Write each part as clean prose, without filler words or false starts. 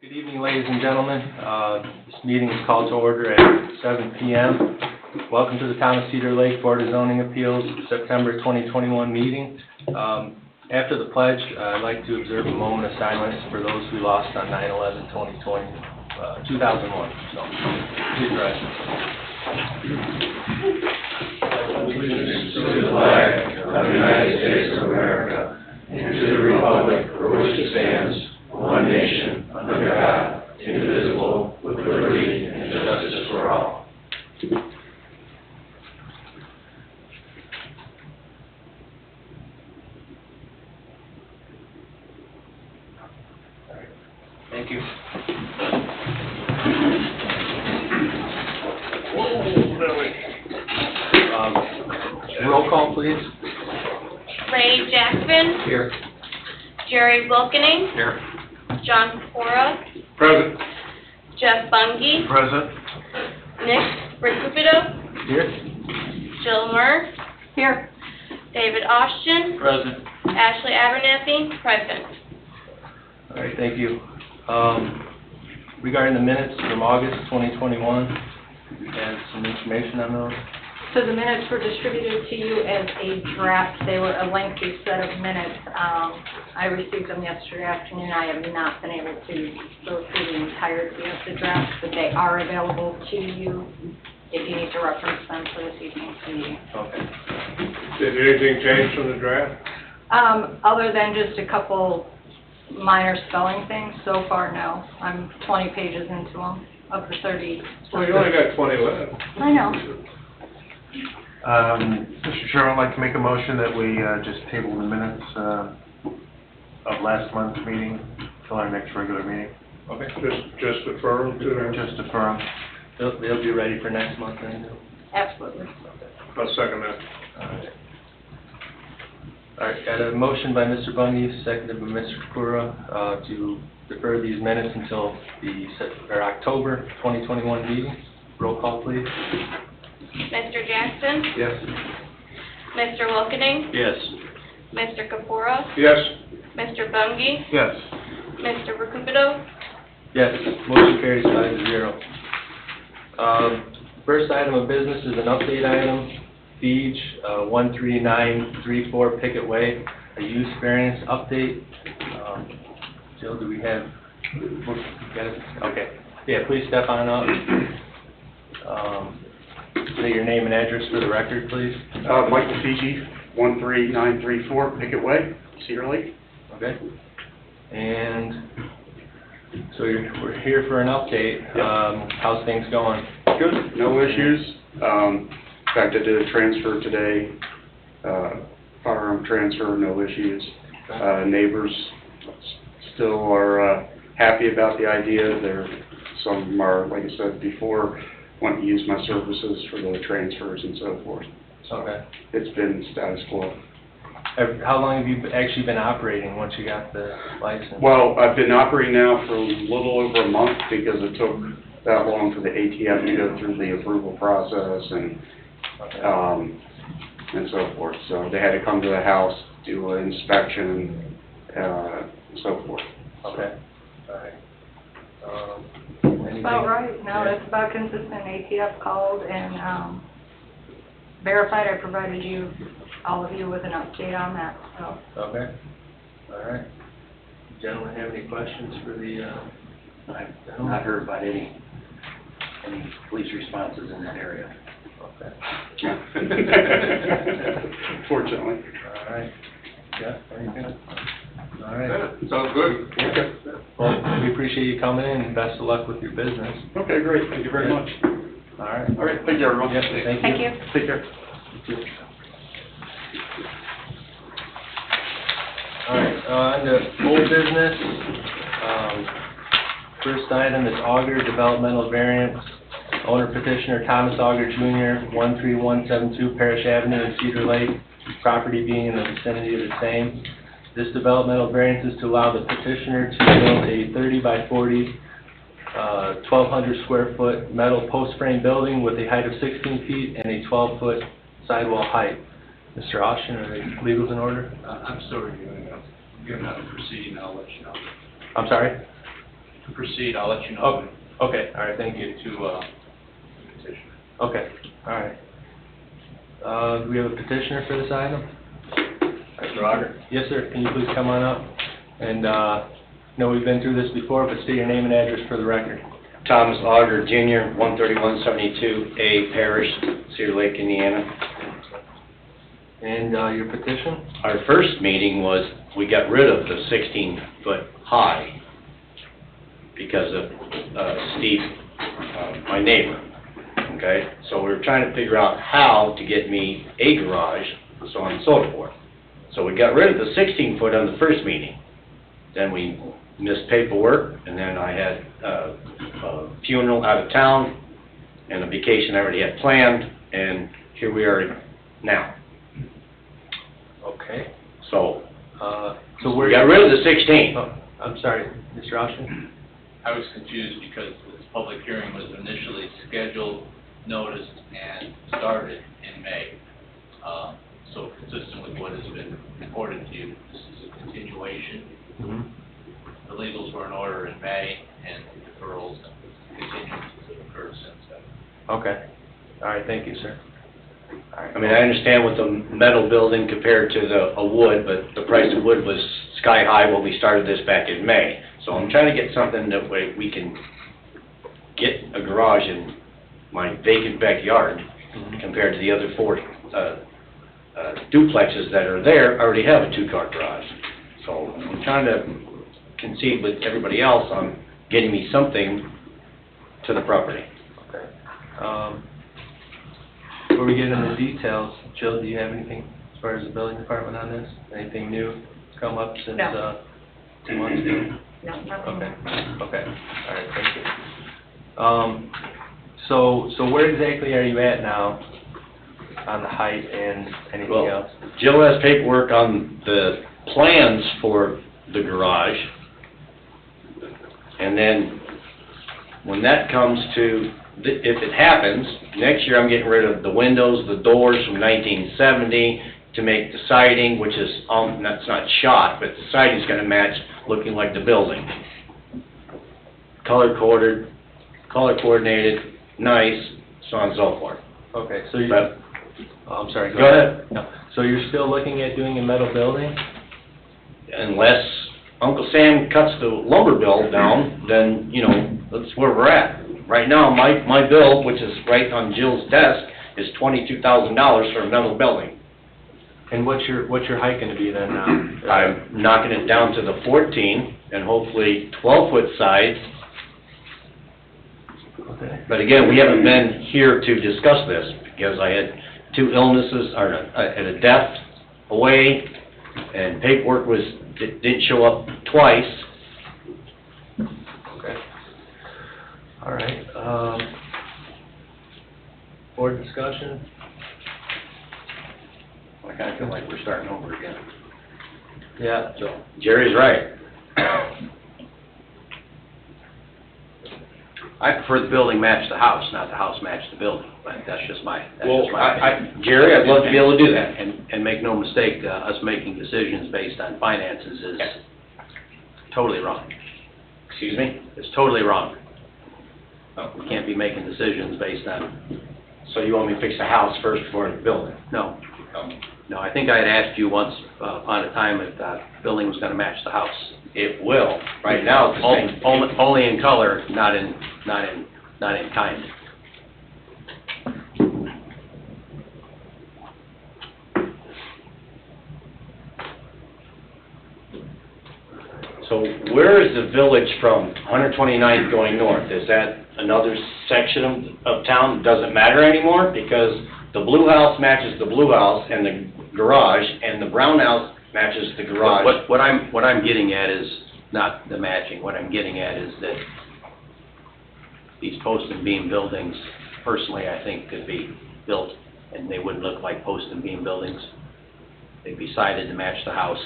Good evening, ladies and gentlemen. This meeting is called to order at 7 p.m. Welcome to the Town of Cedar Lake Board of Zoning Appeals September 2021 meeting. After the pledge, I'd like to observe a moment of silence for those we lost on 9/11/2001. So, please rise. Allegiance to the flag of the United States of America and to the republic for which it stands, one nation, under God, indivisible, with liberty and justice for all. Thank you. Roll call, please. Ray Jackson. Here. Jerry Wilkening. Here. John Kapora. Present. Jeff Bungie. Present. Nick Recupido. Here. Jill Murr. Here. David Austin. Present. Ashley Abernathy. Present. All right, thank you. Regarding the minutes from August 2021, we have some information on those. So the minutes were distributed to you as a draft. They were a lengthy set of minutes. I received them yesterday afternoon. I have not been able to go through the entirety of the draft, but they are available to you if you need to reference them for this evening's meeting. Okay. Did anything change from the draft? Other than just a couple minor spelling things, so far, no. I'm 20 pages into them of the 30. Well, you only got 20 left. I know. Mr. Chairman, I'd like to make a motion that we just table the minutes of last month's meeting till our next regular meeting. Okay. Just defer them to them. Just defer them. They'll be ready for next month then? Absolutely. I'll second that. All right, got a motion by Mr. Bungie, seconded by Mr. Kapura, to defer these minutes until the October 2021 meeting. Roll call, please. Mr. Jackson. Yes. Mr. Wilkening. Yes. Mr. Kapora. Yes. Mr. Bungie. Yes. Mr. Recupido. Yes, motion carries 5-0. First item of business is an update item. Beach 13934 Pickett Way, a use variance update. Jill, do we have? Okay. Yeah, please step on up. Say your name and address for the record, please. Michael Fiji, 13934 Pickett Way, Cedar Lake. Okay. And so we're here for an update. Yep. How's things going? Good, no issues. In fact, I did a transfer today, firearm transfer, no issues. Neighbors still are happy about the idea. Some of them are, like I said before, want to use my services for the transfers and so forth. So Okay. it's been status quo. How long have you actually been operating once you got the license? Well, I've been operating now for a little over a month because it took that long for the ATF to go through the approval process and so forth. So they had to come to the house, do an inspection, and so forth. Okay. All right. That's about right. No, that's about consistent. ATF called and verified. I provided all of you with an update on that. So. Okay. All right. Gentlemen, have any questions for the? I've not heard about any police responses in that area. Okay. Fortunately. All right. Yeah. Very good. All right. Sounds good. Okay. Well, we appreciate you coming in, and best of luck with your business. Okay, great. Thank you very Yeah. much. All right. All right. Thank you, everyone. Yes. Thank you. Thank you. Take care. All right, on to old business. First item is Auger Developmental Variance. Owner petitioner Thomas Auger Jr., 13172 Parish Avenue in Cedar Lake, property being in the vicinity of the same. This developmental variance is to allow the petitioner to build a 30 by 40, 1,200 square foot metal post frame building with a height of 16 feet and a 12-foot sidewall height. Mr. Austin, are the legals in order? I'm sorry, you're going to proceed, and I'll let you know. I'm sorry? to proceed, I'll let you know. Oh, okay, all right, thank you. To, petition. Okay, all right. Do we have a petitioner for this item? Mr. Auger? Yes, sir, can you please come on up? And, no, we've been through this before, but state your name and address for the record. Thomas Auger Jr., 13172A Parish, Cedar Lake, Indiana. And, your petition? Our first meeting was, we got rid of the 16-foot high because of Steve, my neighbor, okay? So we were trying to figure out how to get me a garage, so on and so forth. So we got rid of the 16-foot on the first meeting. Then we missed paperwork, and then I had a funeral out of town, and a vacation I already had planned, and here we are now. Okay. So, So where? we got rid of the 16. Oh, I'm sorry, Mr. Austin? I was confused because this public hearing was initially scheduled, noticed, and started in May. So consistent with what has been reported to you, this is a continuation. Mm-hmm. The legals were in order in May, and deferrals and continuances have occurred since then. Okay. All right, thank you, sir. All right. I mean, I understand with the metal building compared to a wood, but the price of wood was sky high when we started this back in May. So I'm trying to get something that way we can get a garage in my vacant backyard compared to the other four duplexes that are there already have a two-car garage. So I'm trying to concede with everybody else on getting me something to the property. Okay. Before we get into details, Jill, do you have anything as far as the building department on this? Anything new come up since, No. 2 months ago? No, nothing. Okay, all right, thank you. So where exactly are you at now on the height and anything Well, else? Jill has paperwork on the plans for the garage. And then, when that comes to, if it happens, next year I'm getting rid of the windows, the doors from 1970 to make the siding, which is, that's not shot, but the siding's gonna match, looking like the building. Color coordinated, nice, so on and so forth. Okay, so you, But, oh, I'm sorry, go ahead. No. So you're still looking at doing a metal building? Unless Uncle Sam cuts the lumber bill down, then, you know, that's where we're at. Right now, my bill, which is right on Jill's desk, is $22,000 for a metal building. And what's your height gonna be then now? I'm knocking it down to the 14 and hopefully 12-foot sides. Okay. But again, we haven't been here to discuss this because I had two illnesses, or I had a death away, and paperwork didn't show up twice. Okay. All right, board discussion? I kinda feel like we're starting over again. Yeah. So Jerry's right. I prefer the building match the house, not the house match the building, but that's just my, Well, opinion. Jerry, I'd love to be able to do that. And make no mistake, us making decisions based on finances is totally wrong. Excuse me? It's totally wrong. We can't be making decisions based on, So you want me to fix the house first before the building? no. No, I think I had asked you once upon a time if the building was gonna match the house. It will. Right now, it's the same. Only in color, not in kind. So where is the village from 129th going north? Is that another section of town? Doesn't matter anymore because the blue house matches the blue house and the garage, and the brown house matches the garage. What I'm getting at is not the matching. What I'm getting at is that these post and beam buildings, personally, I think could be built and they wouldn't look like post and beam buildings. They'd be sided to match the house.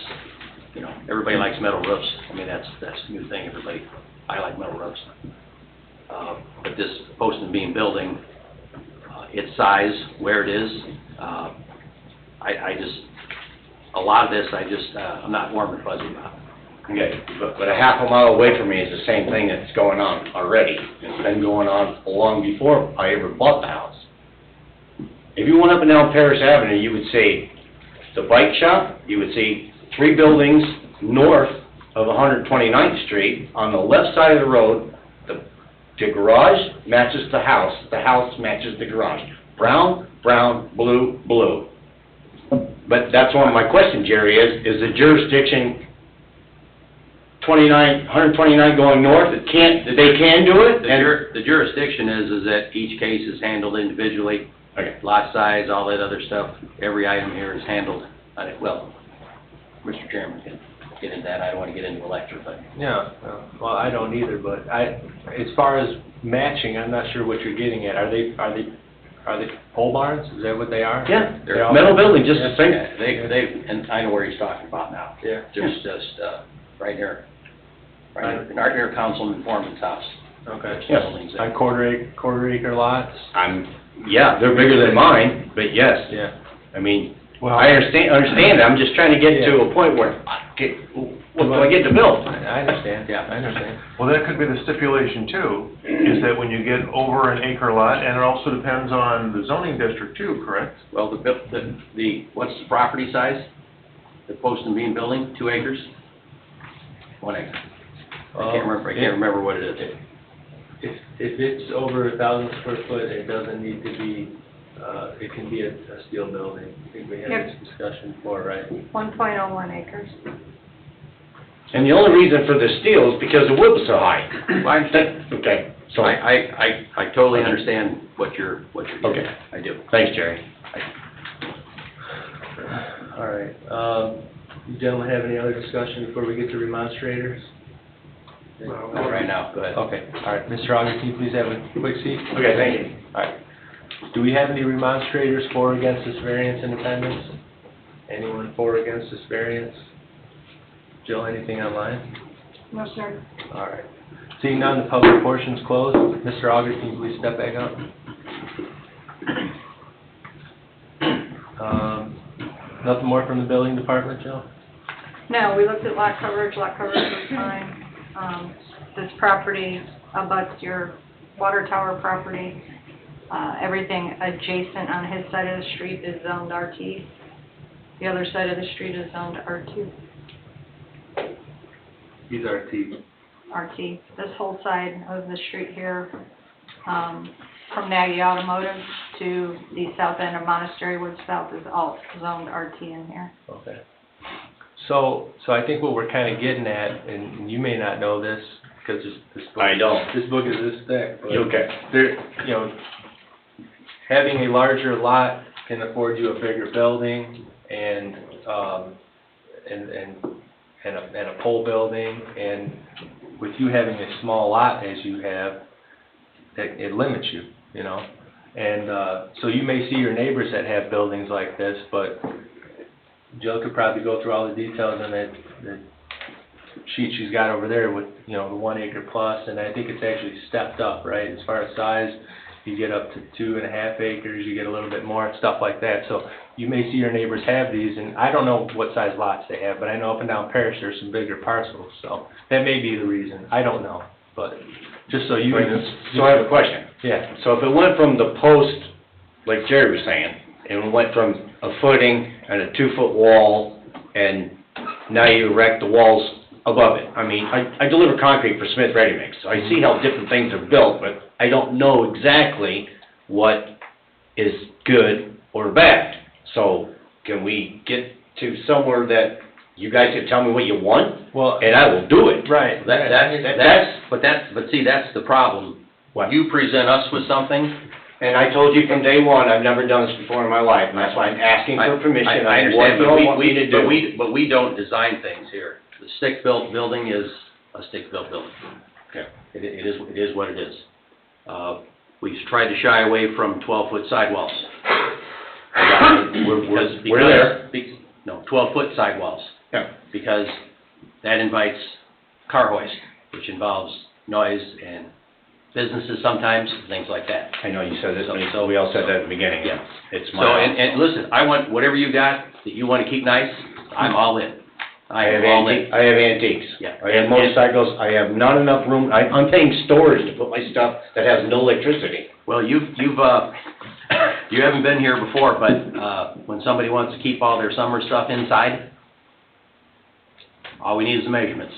You know, everybody likes metal roofs. I mean, that's a new thing. I like metal roofs. But this post and beam building, its size, where it is, a lot of this, I'm not warm and fuzzy about. Okay, but a half a mile away from me is the same thing that's going on already. It's been going on long before I ever bought the house. If you went up and down Paris Avenue, you would see the bike shop, you would see 3 buildings north of 129th Street. On the left side of the road, the garage matches the house matches the garage. Brown, brown, blue, blue. But that's one of my questions, Jerry, is the jurisdiction 129 going north, they can do it? The jurisdiction is that each case is handled individually. Okay. Lot size, all that other stuff, every item here is handled, well, Mr. Chairman can get into that, I don't want to get into a lecture, but. Yeah, well, I don't either, but as far as matching, I'm not sure what you're getting at. Are they pole barns? Is that what they are? Yeah, They're all- metal building, just the same. Yeah, and I know where he's talking about now. Yeah. There's just, right here, right near Councilman Foreman's house. Okay. Yes. Buildings there. On quarter acre lots? Yeah, they're bigger than mine, but yes. Yeah. I mean, Well, I understand, I'm just trying to get to a point where, what do I get to build? I understand. Yeah. I understand. well, that could be the stipulation too, is that when you get over an acre lot, and it also depends on the zoning district too, correct? Well, what's the property size? The post and beam building, 2 acres? 1 acre. I can't remember what it is. If it's over 1,000 square foot, it doesn't need to be, it can be a steel building. I think we had Yep. this discussion before, right? 1.01 acres. And the only reason for the steel is because the wood was so high. Well, I understand. Okay, so, I totally understand what you're getting Okay. at. I do. thanks, Jerry. All right. You gentlemen have any other discussion before we get to remonstrators? Not right now, go ahead. Okay, all right. Mr. Auger, can you please have a quick seat? Okay, thank you. All right. Do we have any remonstrators for or against this variance in attendance? Anyone for or against this variance? Jill, anything online? No, sir. All right. Seeing none, the public portion's closed. Mr. Auger, can you please step back up? Nothing more from the building department, Jill? No, we looked at lot coverage was fine. This property abuts your water tower property. Everything adjacent on his side of the street is zoned RT. The other side of the street is zoned R2. These are T. RT. This whole side of the street here, from Nagy Automotive to the south end of Monastery Wood South is all zoned RT in here. Okay. So I think what we're kind of getting at, and you may not know this, because this book. I don't. This book is this thick. but Okay. There, having a larger lot can afford you a bigger building and a pole building, and with you having a small lot as you have, it limits you, And so you may see your neighbors that have buildings like this, but Jill could probably go through all the details on that sheet she's got over there with, the 1 acre plus, and I think it's actually stepped up, right? As far as size, you get up to 2.5 acres, you get a little bit more, stuff like that. So you may see your neighbors have these, and I don't know what size lots they have, but I know up and down Parrish there's some bigger parcels, so that may be the reason. I don't know, but just so you. So I have a question. Yeah. So if it went from the post, like Jerry was saying, and it went from a footing and a 2-foot wall, and now you erect the walls above it. I mean, I deliver concrete for Smith Ready Mix, so I see how different things are built, but I don't know exactly what is good or bad. So can we get to somewhere that you guys can tell me what you want, Well, and I will do it? right. But see, that's the problem. What? You present us with something. And I told you from day one, I've never done this before in my life, and that's why I'm asking for permission I on understand, what you want me to do. but we don't design things here. The stick-built building is a stick-built building. Okay. It is what it is. We've tried to shy away from 12-foot sidewalls. We're there. No, 12-foot sidewalls. Yeah. Because that invites car hoist, which involves noise and businesses sometimes, things like that. I know you said this, So- we all said that at the beginning. Yeah. It's So, my... and listen, I want whatever you got that you want to keep nice, I'm all in. I have All in. I have antiques. Yeah. I have motorcycles, I have not enough room, I'm paying storage to put my stuff that has no electricity. Well, you haven't been here before, but, when somebody wants to keep all their summer stuff inside, all we need is the measurements.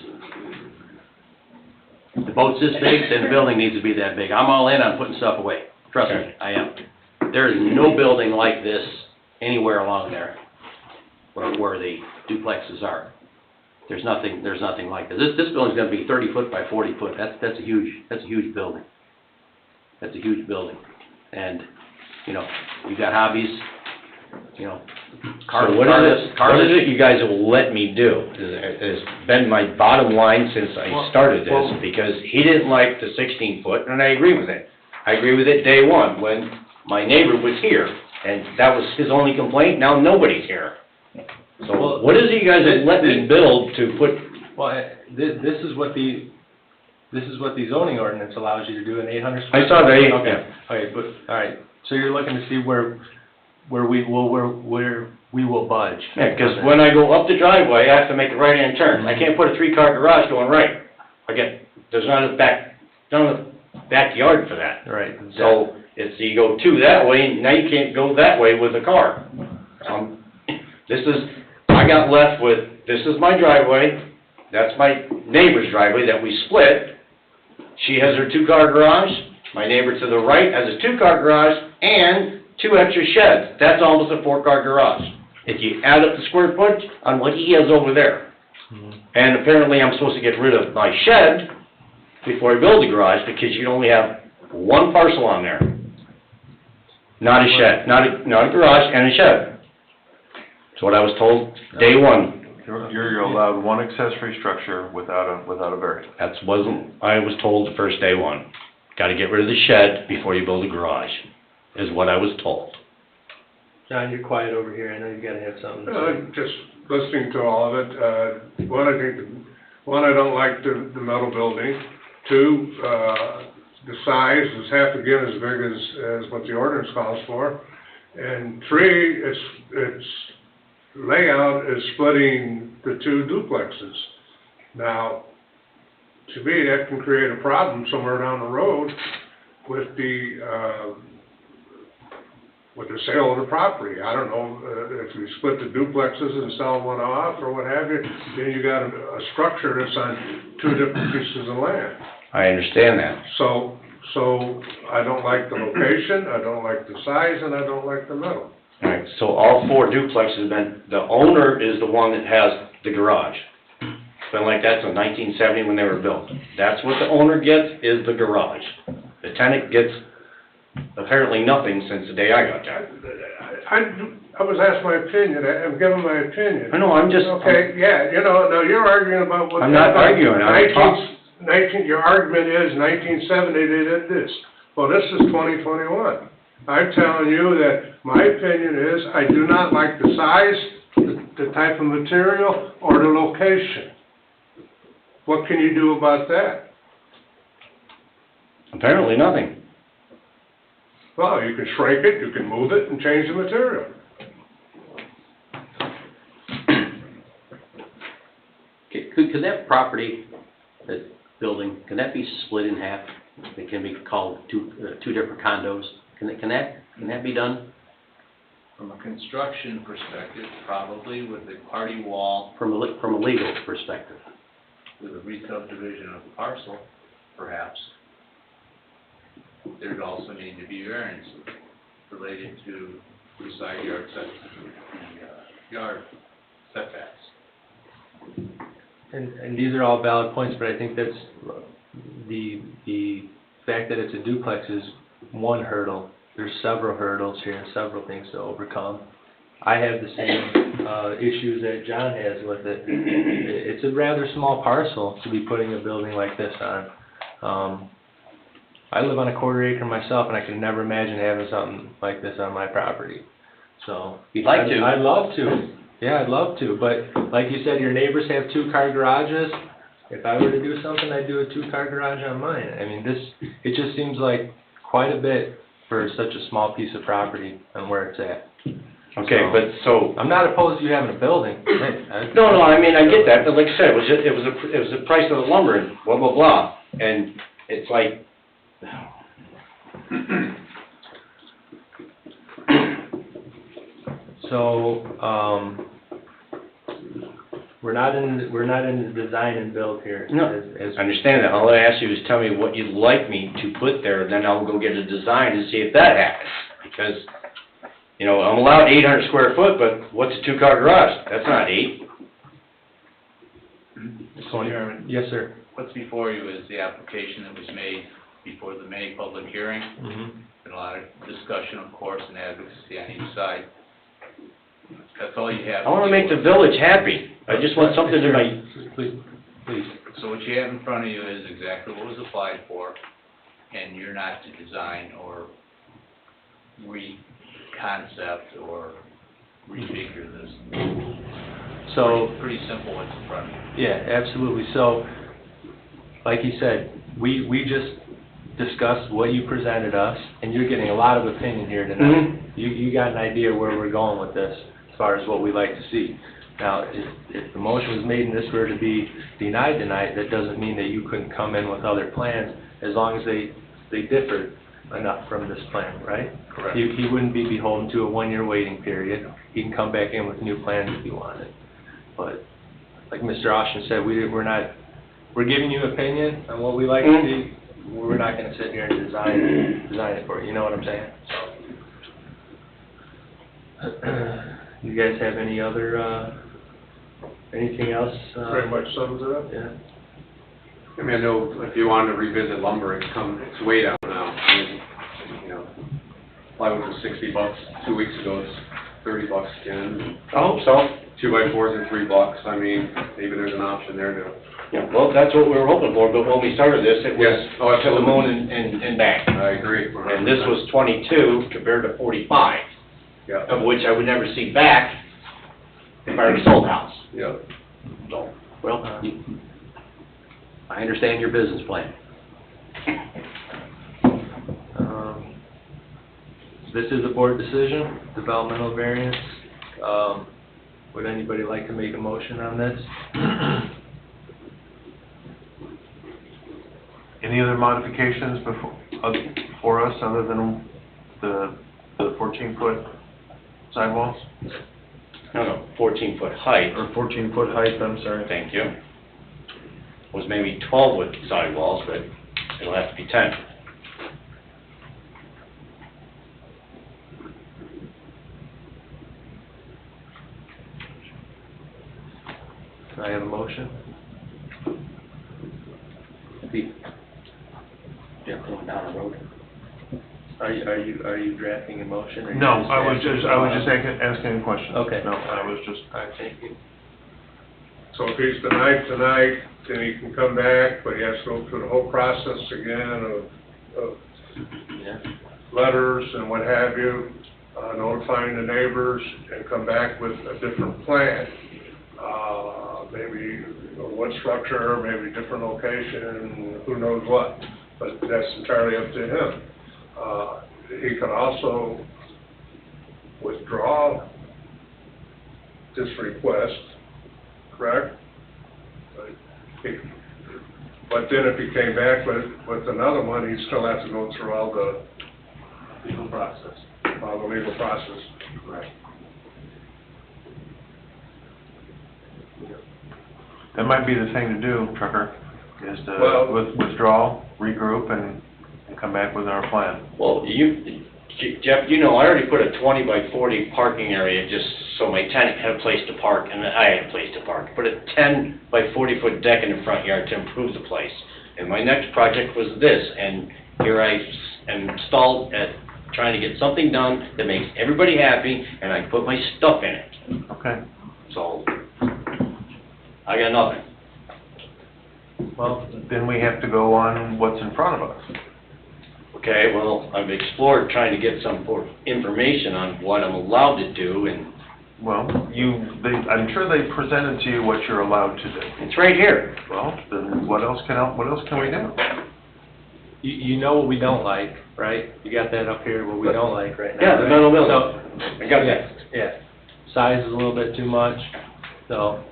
If the boat's this big, then the building needs to be that big. I'm all in on putting stuff away. Trust me, I am. There is no building like this anywhere along there where the duplexes are. There's nothing like this. This building's gonna be 30 foot by 40 foot. That's a huge building. That's a huge building. And, you know, you got hobbies, you know, So what is it you guys will let me do? Has been my bottom line since I started this, because he didn't like the 16 foot, and I agree with it. I agree with it day one, when my neighbor was here, and that was his only complaint, now nobody's here. So Well, what is it you guys have let me build to put, Well, this is what the zoning ordinance allows you to do, an 800 square. I saw the eight, Okay, okay, but, all right, so you're looking to see where we will budge. yeah, because when I go up the driveway, I have to make a right-hand turn. I can't put a 3-car garage going right. There's not a backyard for that. Right. So, it's, you go 2 that way, and now you can't go that way with a car. I got left with, this is my driveway, that's my neighbor's driveway that we split. She has her 2-car garage, my neighbor to the right has a 2-car garage, and 2 extra sheds. That's almost a 4-car garage. If you add up the square footage on what he has over there. And apparently I'm supposed to get rid of my shed before I build the garage, because you only have 1 parcel on there. Not a shed, not a garage and a shed. That's what I was told day one. You're allowed one accessory structure without a variance. I was told the first day one. Gotta get rid of the shed before you build a garage, is what I was told. John, you're quiet over here, I know you gotta have something to say. Just listening to all of it, one, I don't like the metal building. 2, the size is half again as big as what the ordinance calls for. And 3, its layout is splitting the 2 duplexes. Now, to me, that can create a problem somewhere down the road with the sale of the property. I don't know, if you split the duplexes and sell one off or what have you, then you got a structure that's on 2 different pieces of land. I understand that. So I don't like the location, I don't like the size, and I don't like the metal. All right, so all 4 duplexes have been, the owner is the one that has the garage. It's been like that since 1970 when they were built. That's what the owner gets, is the garage. The tenant gets apparently nothing since the day I got there. I was asked my opinion, I'm giving my opinion. I know, I'm just... Okay, yeah, now you're arguing about what... I'm not arguing, your argument is 1970 they did this. Well, this is 2021. I'm telling you that my opinion is, I do not like the size, the type of material, or the location. What can you do about that? Apparently nothing. Well, you can shrink it, you can move it, and change the material. Could that property, that building, can that be split in half? It can be called two different condos. Can that be done? From a construction perspective, probably with a party wall, From a legal perspective? with a re-subdivision of the parcel, perhaps. There'd also need to be variances related to the side yard yard setbacks. And these are all valid points, but I think that's, the fact that it's a duplex is one hurdle. There's several hurdles here, several things to overcome. I have the same issues that John has with it. It's a rather small parcel to be putting a building like this on. I live on a quarter acre myself, and I can never imagine having something like this on my property. So You'd like to. I'd love to. Yeah, I'd love to. But like you said, your neighbors have 2-car garages. If I were to do something, I'd do a 2-car garage on mine. I mean, it just seems like quite a bit for such a small piece of property and where it's at. Okay, but so, I'm not opposed to you having a building. no, I mean, I get that, but like I said, it was the price of the lumber and blah, blah, blah. And it's like, So, we're not in the design and build here. No, as I understand that. All I ask you is tell me what you'd like me to put there, and then I'll go get a design and see if that happens. Because, you know, I'm allowed 800 square foot, but what's a two-car garage? That's not 8. Mr. Chairman, Yes, sir. what's before you is the application that was made before the May public hearing. Mm-hmm. Been a lot of discussion, of course, and advocacy on each side. That's all you have. I want to make the village happy. I just want something to make, Please. So what you have in front of you is exactly what was applied for, and you're not to design or re-concept or refigure this. So, Pretty simple what's in front of you. yeah, absolutely. So, like you said, we just discussed what you presented us, and you're getting a lot of opinion here tonight. Mm-hmm. You got an idea where we're going with this, as far as what we like to see. Now, if the motion was made and this were to be denied tonight, that doesn't mean that you couldn't come in with other plans, as long as they differed enough from this plan, right? Correct. He wouldn't be beholden to a one-year waiting period. He can come back in with new plans if he wanted. But, like Mr. Austin said, we're giving you opinion on what we like to see. We're not gonna sit here and design it for you, you know what I'm saying? So. You guys have any other, anything else? Pretty much sums it up. Yeah. I mean, I know if you wanted to revisit lumber, it's way down now. I mean, you know, plywood was $60 2 weeks ago, it's $30 again. I hope so. 2x4s are $3. I mean, maybe there's an option there to. Yeah, well, that's what we were hoping for, but when we started this, it was Yes. Oh, to the absolutely. moon and back. I agree. And this was 22 compared to 45, Yeah, of which I would never see back if I already sold the house. yeah. So, well, I understand your business plan. This is a board decision, developmental variance. Would anybody like to make a motion on this? Any other modifications for us other than the 14-foot sidewalls? No, 14-foot height, Or 14-foot height, I'm sorry. thank you. Was maybe 12 with sidewalls, but it'll have to be 10. Can I have a motion? Yeah, going down the road. Are you drafting a motion? or you No, just I was just asking? asking a question. Okay. No, I was just, All right, thank you. So if he's denied tonight, then he can come back, but he has to go through the whole process again of Yeah. letters and what have you, notifying the neighbors, and come back with a different plan. Maybe what structure, maybe different location, who knows what, but that's entirely up to him. He can also withdraw this request, correct? But then if he came back with another one, he'd still have to go through all the legal process. Right. that might be the thing to do, Trucker, is to Well- withdraw, regroup, and come back with our plan. Well, Jeff, you know, I already put a 20 by 40 parking area just so my tenant had a place to park, and I had a place to park. Put a 10 by 40 foot deck in the front yard to improve the place. And my next project was this, and here I am stalled at trying to get something done that makes everybody happy, and I put my stuff in it. Okay. So, I got nothing. Well, then we have to go on what's in front of us. Okay, well, I've explored trying to get some more information on what I'm allowed to do, and Well, I'm sure they presented to you what you're allowed to do. it's right here. Well, then what else can we do? you know what we don't like, right? You got that up here, what we don't like right now. Yeah, the right? metal building. So, I got yeah, that. yeah. Size is a little bit too much, so.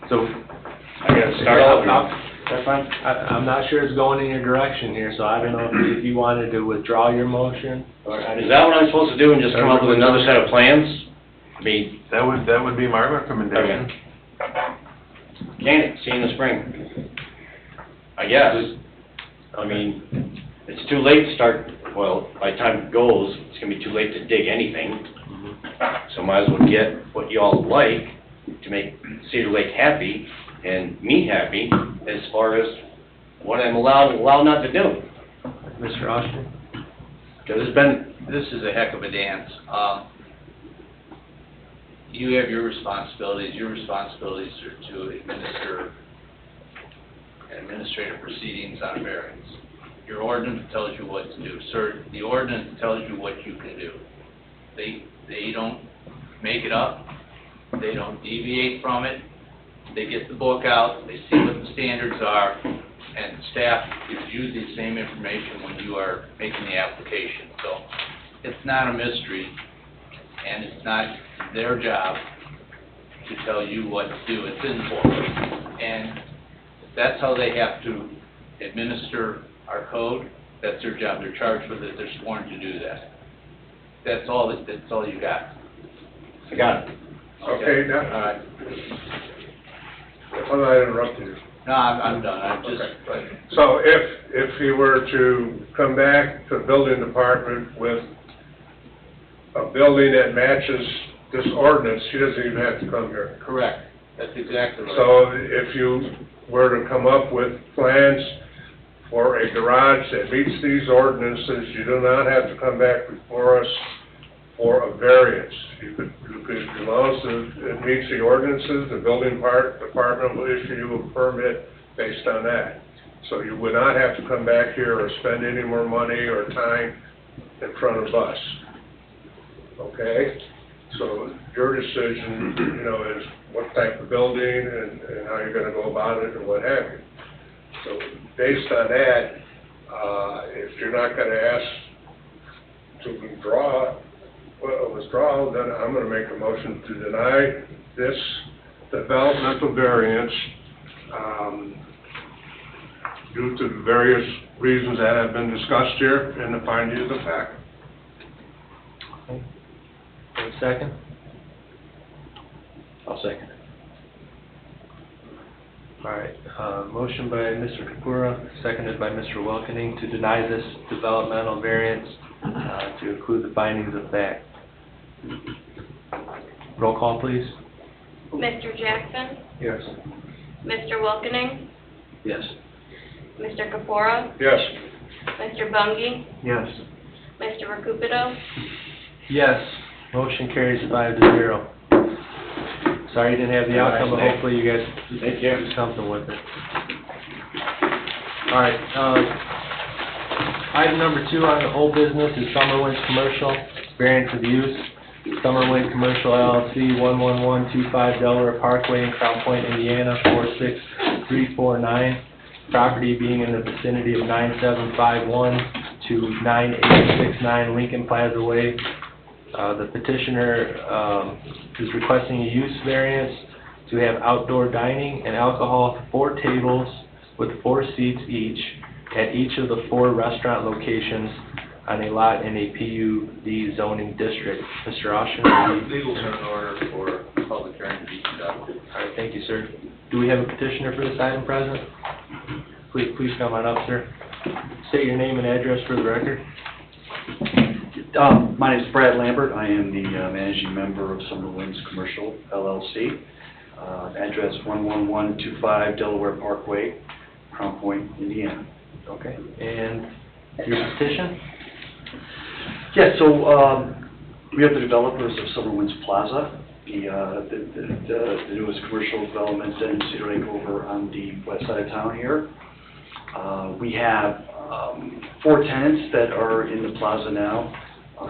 So, I gotta start out. That's fine. I'm not sure it's going in your direction here, so I don't know if you wanted to withdraw your motion, or how do Is you? that what I'm supposed to do, and just come up with another set of plans? I mean, That would be my recommendation. can't see in the spring. I guess. I mean, it's too late to start, well, by the time it goes, it's gonna be too late to dig anything. So might as well get what you all like to make Cedar Lake happy and me happy as far as what I'm allowed not to do. Mr. Oshner? Because it's been, This is a heck of a dance. You have your responsibilities. Your responsibilities are to administer administrative proceedings on variance. Your ordinance tells you what to do. Sir, the ordinance tells you what you can do. They don't make it up. They don't deviate from it. They get the book out, they see what the standards are, and staff gives you the same information when you are making the application. So it's not a mystery, and it's not their job to tell you what to do. It's in the book. And that's how they have to administer our code. That's their job. They're charged with it. They're sworn to do that. That's all you got. I got it. Okay, now, All right. I'm not interrupting you. No, I'm done. I'm just, So if he were to come back to the building department with a building that matches this ordinance, he doesn't even have to come here. correct. That's exactly right. So if you were to come up with plans for a garage that meets these ordinances, you do not have to come back before us for a variance. You could, as long as it meets the ordinances, the building department will issue you a permit based on that. So you would not have to come back here or spend any more money or time in front of us. Okay? So your decision, is what type of building and how you're gonna go about it and what have you. So based on that, if you're not gonna ask to withdraw, then I'm gonna make a motion to deny this developmental variance, due to the various reasons that have been discussed here in the findings of fact. Second? I'll second it. All right, motion by Mr. Kapura, seconded by Mr. Welkening to deny this developmental variance, to include the findings of fact. Roll call, please. Mr. Jackson? Yes. Mr. Welkening? Yes. Mr. Kapura? Yes. Mr. Bungie? Yes. Mr. Recupedo? Yes. Motion carries 5-0. Sorry you didn't have the outcome, but hopefully you guys Thank you. do something with it. All right, item number 2 on the old business is Summerwind Commercial, variance of use. Summerwind Commercial LLC, 11125 Delaware Parkway in Crown Point, Indiana, 46349. Property being in the vicinity of 9751 to 9869 Lincoln Plaza Way. The petitioner is requesting a use variance to have outdoor dining and alcohol for 4 tables with 4 seats each at each of the 4 restaurant locations on a lot in a PUD zoning district. Mr. Oshner? Legals are in order for public hearing to be conducted. All right, thank you, sir. Do we have a petitioner for this item present? Please come on up, sir. State your name and address for the record. My name is Brad Lambert. I am the managing member of Summerwinds Commercial LLC. Address 11125 Delaware Parkway, Crown Point, Indiana. Okay, and your petition? Yeah, so we have the developers of Summerwinds Plaza, the newest commercial development in Cedar Lake over on the west side of town here. We have 4 tenants that are in the plaza now.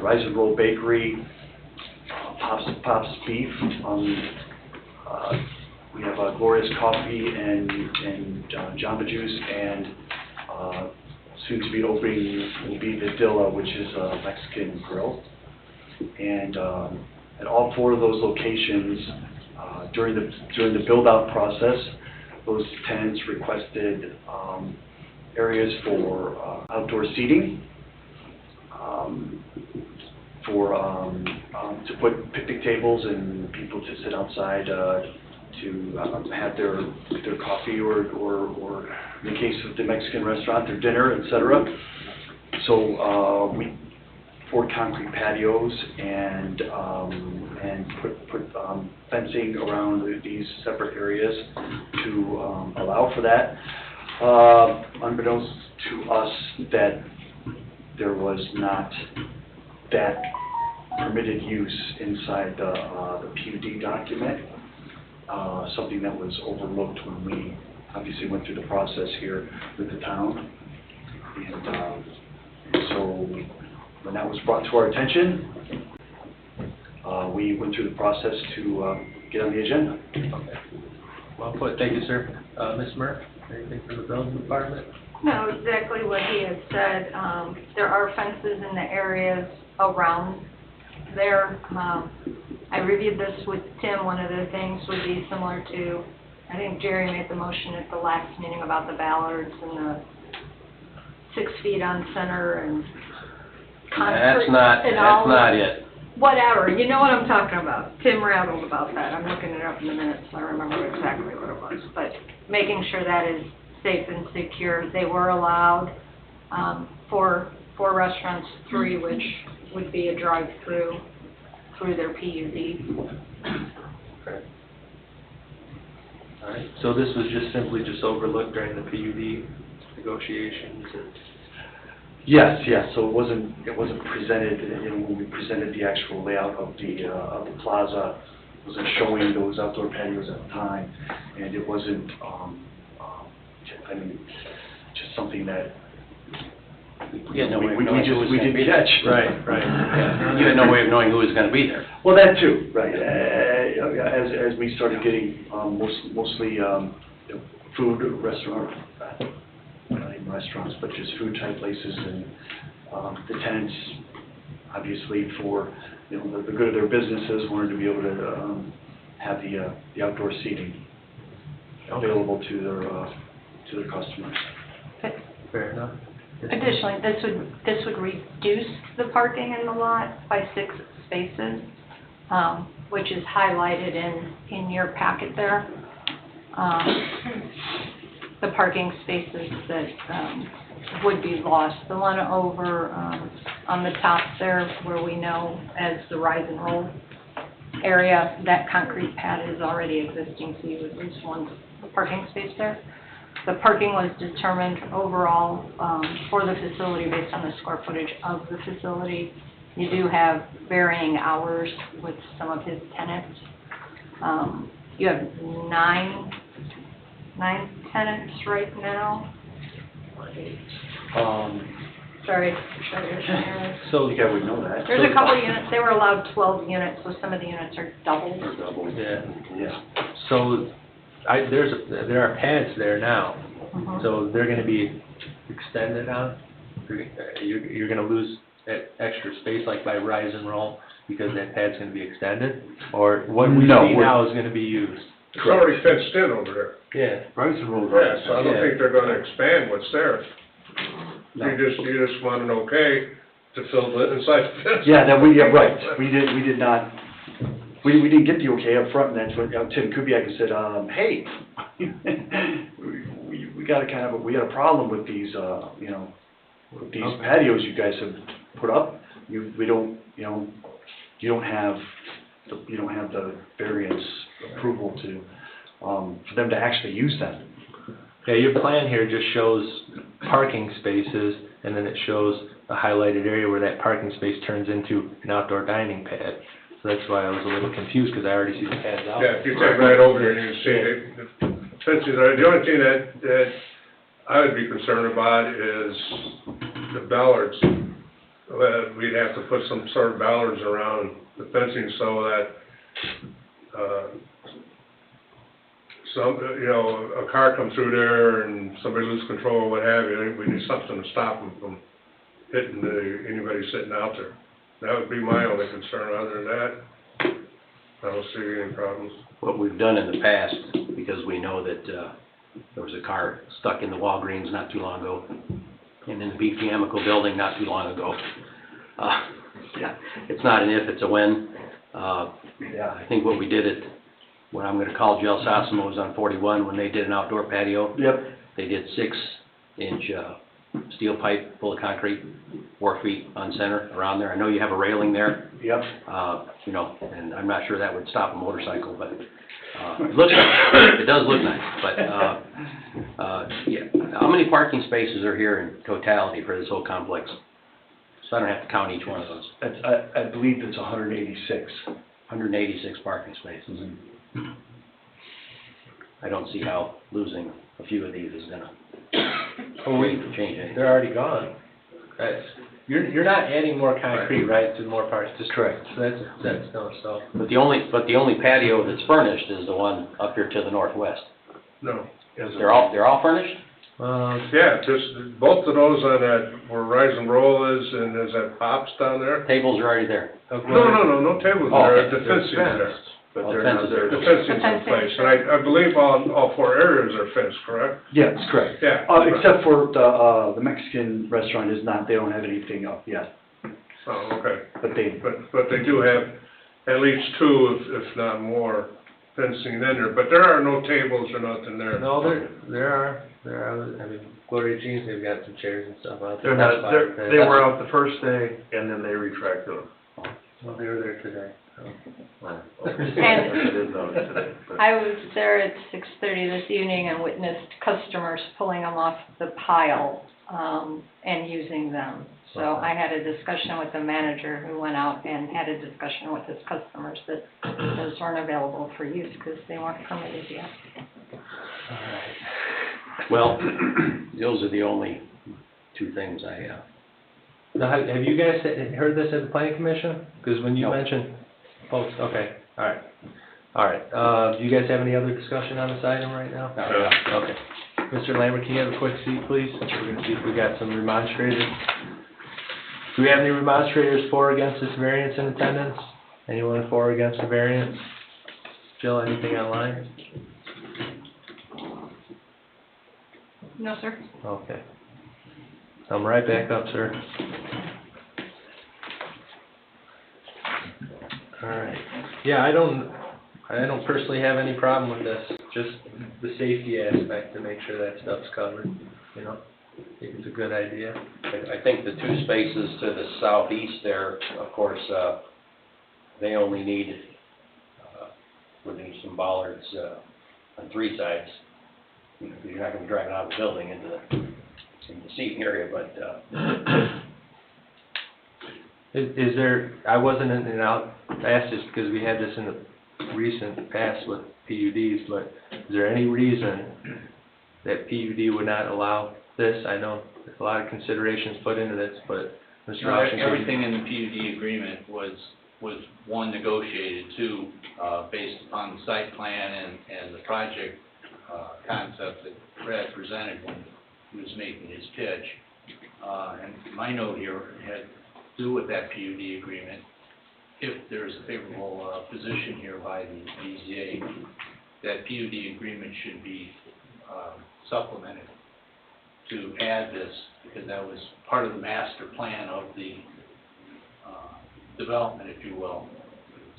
Rise and Roll Bakery, Pops Beef, we have Gloria's Coffee and Jamba Juice, and soon to be opening will be Vidilla, which is a Mexican grill. And at all 4 of those locations, during the build-out process, those tenants requested areas for outdoor seating, to put picnic tables and people to sit outside to have their coffee or in the case of the Mexican restaurant, their dinner, etc. So we poured concrete patios and put fencing around these separate areas to allow for that. Unbeknownst to us, that there was not that permitted use inside the PUD document, something that was overlooked when we obviously went through the process here with the town. And so when that was brought to our attention, we went through the process to get on the agenda. Okay. Well put, thank you, sir. Ms. Murphy, anything from the building department? No, exactly what he had said. There are fences in the areas around there. I reviewed this with Tim. One of the things would be similar to, I think Jerry made the motion at the last meeting about the ballards and the 6 feet on center and concrete and all. That's not it. Whatever, you know what I'm talking about. Tim rattled about that. I'm looking it up in the minutes, so I remember exactly what it was. But making sure that is safe and secure. They were allowed four restaurants, 3 which would be a drive-through through their PUD. Okay. All right, so this was just simply overlooked during the PUD negotiations? Yes, so it wasn't presented, when we presented the actual layout of the plaza, it wasn't showing those outdoor patios at the time, and it wasn't, just something that You had no way of we knowing who was we going to be didn't there. catch. Right. Yeah. You had no way of knowing who was going to be there. Well, that too, right. As we started getting mostly food restaurant, not even restaurants, but just food type places, and the tenants, obviously for the good of their businesses, wanted to be able to have the outdoor seating available to their customers. Fair enough. Additionally, this would reduce the parking in the lot by 6 spaces, which is highlighted in your packet there. The parking spaces that would be lost. The one over on the top there, where we know as the rise and roll area, that concrete pad is already existing, so you would lose 1 parking space there. The parking was determined overall for the facility based on the square footage of the facility. You do have varying hours with some of his tenants. You have nine tenants right now. Sorry. So, I think I would know that. There's a couple units, they were allowed 12 units, so some of the units are doubles. yeah. So, there are pads there now, so they're going to be extended on? You're going to lose that extra space like by rise and roll because that pad's going to be extended? Or what we see now is going to be used? It's already fenced in over there. Yeah. Rise and roll. Yeah, so I don't Yeah. think they're gonna expand what's there. No. You just want an okay to fill the inside the fence. Yeah, right. We did not, we didn't get the okay up front, and that's when Tim Kubiak said, hey, we got a problem with these, with these patios you guys have put up. You don't have the variance approval to, for them to actually use them. Yeah, your plan here just shows parking spaces, and then it shows a highlighted area where that parking space turns into an outdoor dining pad. So that's why I was a little confused, because I already see the pads out. Yeah, if you take right over here, you can see the fences are, the only thing that I would be concerned about is the ballards. We'd have to put some sort of ballards around the fencing so that, some, you know, a car come through there and somebody lose control or what have you, I think we need something to stop them from hitting anybody sitting out there. That would be my only concern. Other than that, I don't see any problems. What we've done in the past, because we know that, there was a car stuck in the Walgreens not too long ago, and in the BP Chemical building not too long ago. Yeah, it's not an if, it's a when. Yeah, I think what we did at, what I'm gonna call Gel Sosimo's on 41, when they did an outdoor patio, Yep. they did 6-inch, steel pipe full of concrete, 4 feet on center around there. I know you have a railing there, Yep. you know, and I'm not sure that would stop a motorcycle, but, it looks nice. It does look nice, but, yeah. How many parking spaces are here in totality for this whole complex? So I don't have to count each one of those. I believe it's 186. 186 parking spaces. I don't see how losing a few of these is gonna change anything. They're already gone. That's, you're not adding more concrete, right, to more parts, just. Correct. So that's no, so. But the only patio that's furnished is the one up here to the northwest. No. They're all furnished? Yeah, just, both of those on that, where Rise and Roll is, and there's that Pops down there. Tables are already there. No tables Oh, there, the they're fencing's there. fenced. But Oh, they're fences not there. The fencing's in place, and I believe all 4 areas are fenced, correct? Yes, correct. Yeah. Except for the Mexican restaurant is not, they don't have anything up yet, Oh, okay. but they, But they do have at least 2, if not more, fencing in there, but there are no tables or nothing there. No, there are, I mean, Gloria Jeans, they've got some chairs and stuff out there. They're not, they were out the first day, and then they retracted them. Well, they were there today, so. I didn't know today, but. I was there at 6:30 this evening and witnessed customers pulling them off the pile, and using them. So I had a discussion with the manager who went out and had a discussion with his customers that those weren't available for use because they weren't permitted yet. Well, those are the only 2 things I, Now, have you guys heard this at the planning commission? Because when you No. mentioned, folks, okay, all right. Do you guys have any other discussion on this item right now? No. Okay. Mr. Lambert, can you have a quick seat, please? We're gonna see if we got some remonstrators. Do we have any remonstrators for or against this variance in attendance? Anyone for or against the variance? Jill, anything online? No, sir. Okay. Come right back up, sir. All right. Yeah, I don't personally have any problem with this, just the safety aspect to make sure that stuff's covered, you know? I think it's a good idea. I think the 2 spaces to the southeast there, of course, they only need, would need some bollards, on 3 sides. You know, 'cause you're not gonna be driving out of the building into the seating area, but, Is there, I wasn't in, and I'll ask this because we had this in the recent past with PUDs, but is there any reason that PUD would not allow this? I know there's a lot of considerations put into this, but Mr. Washington. Everything in the PUD agreement was, 1, negotiated, 2, based upon the site plan and the project, concept that Brad presented when he was making his pitch. And my note here had to do with that PUD agreement. If there's a favorable, position here by the BZA, that PUD agreement should be, supplemented to add this, because that was part of the master plan of the, development, if you will,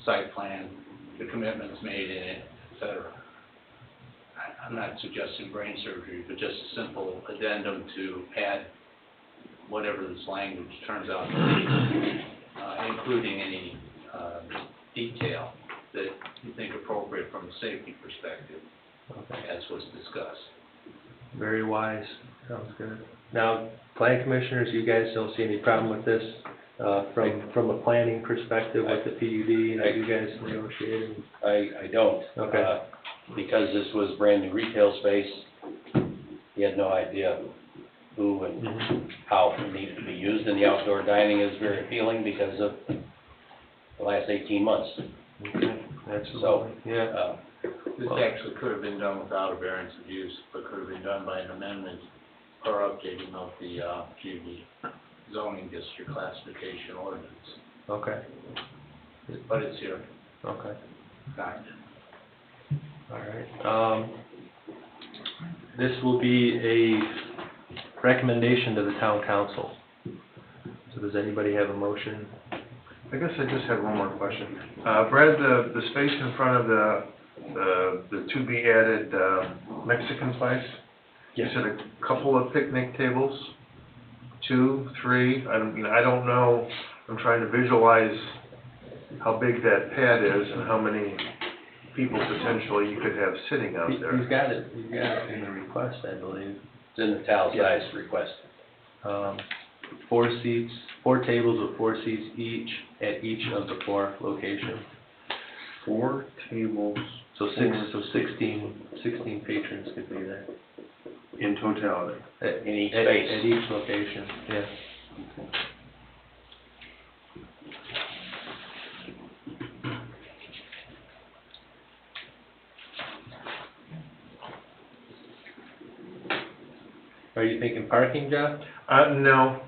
site plan, the commitments made in it, et cetera. I'm not suggesting brain surgery, but just a simple addendum to add whatever this language turns out to be, including any detail that you think appropriate from a safety perspective, as was discussed. Very wise, sounds good. Now, plan commissioners, you guys don't see any problem with this, from a planning perspective with the PUD that you guys negotiated? I don't. Okay. Because this was brand-new retail space, he had no idea who and how it needed to be used, and the outdoor dining is very appealing because of the last 18 months. Okay. Absolutely, yeah. This actually could have been done without a variance of use, but could have been done by an amendment or updating of the PUD zoning district classification ordinance. Okay, But it's here. okay, Got it. all right. This will be a recommendation to the town council. So does anybody have a motion? I guess I just have one more question. Brad, the space in front of the to-be-added Mexican place? You said a couple of picnic tables? 2, 3? I don't know, I'm trying to visualize how big that pad is and how many people potentially you could have sitting out there. You've got it in the request, I believe. It's in the italicized request. 4 seats, 4 tables with 4 seats each at each of the 4 locations. 4 tables So 16 patrons could be there. in totality. At In each at- space. At each location, yeah. Are you thinking parking, Jeff? No,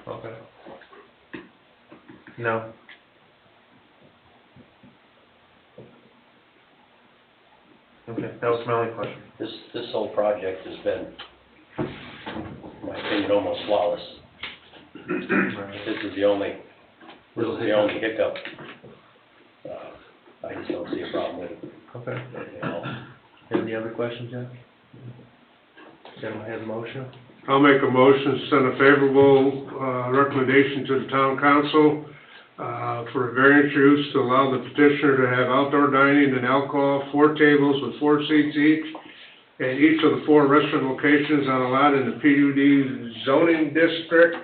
Okay. no. Okay, that was my only question. This whole project has been, in my opinion, almost flawless. This is the only hiccup. I just don't see a problem with it, Okay. you know. Any other questions, Jeff? Gentlemen, have a motion? I'll make a motion to send a favorable, recommendation to the town council, for a variance use to allow the petitioner to have outdoor dining and alcohol, 4 tables with 4 seats each, at each of the 4 restaurant locations on a lot in the PUD zoning district,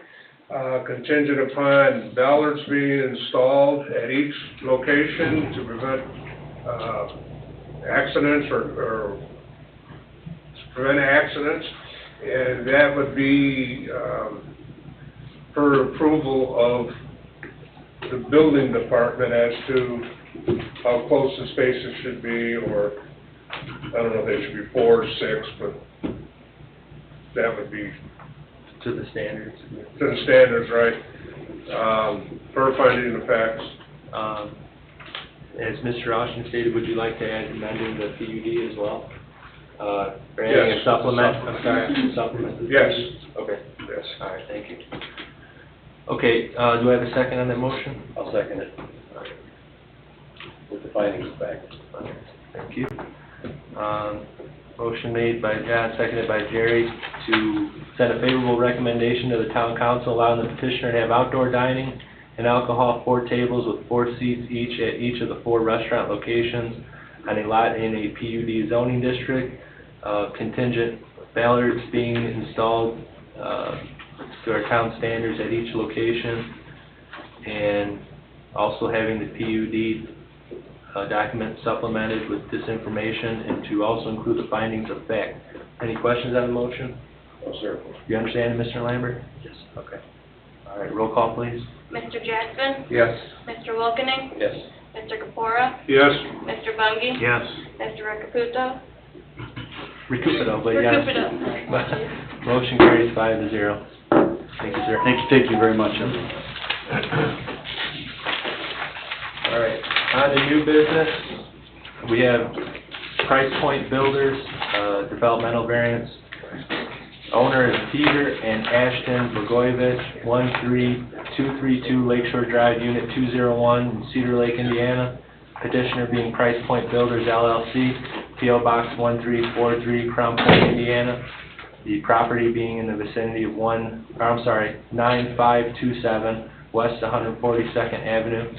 contingent upon bollards being installed at each location to prevent, accidents or to prevent accidents. And that would be, for approval of the building department as to how close the spaces should be, or, I don't know if they should be 4 or 6, but that would be To the standards. to the standards, right? For finding the facts. As Mr. Austin stated, would you like to add amending the PUD as well? Or adding a Yes. supplement, I'm sorry, supplement? to the Yes. PUD? Okay, Yes. all right, thank you. Okay, do I have a second on that motion? I'll second it. With the findings of fact. Thank you. Motion made by John, seconded by Jerry, to send a favorable recommendation to the town council allowing the petitioner to have outdoor dining and alcohol, 4 tables with 4 seats each at each of the 4 restaurant locations on a lot in a PUD zoning district, contingent bollards being installed, to our town standards at each location, and also having the PUD document supplemented with this information, and to also include the findings of fact. Any questions on the motion? No, sir. You understand, Mr. Lambert? Yes. Okay. All right, roll call, please. Mr. Jackson? Yes. Mr. Wilkening? Yes. Mr. Kapura? Yes. Mr. Bungie? Yes. Mr. Rekaputo? Recupido, but yes. Recupido. Motion carries 5-0. Thank you, sir. Thank you very much. All right, on to new business. We have Price Point Builders, developmental variance. Owner is Peter and Ashton Blagojevich, 13232 Lakeshore Drive, Unit 201, in Cedar Lake, Indiana. Petitioner being Price Point Builders LLC, P.O. Box 1343, Crown Point, Indiana. The property being in the vicinity of 9527 West 142nd Avenue.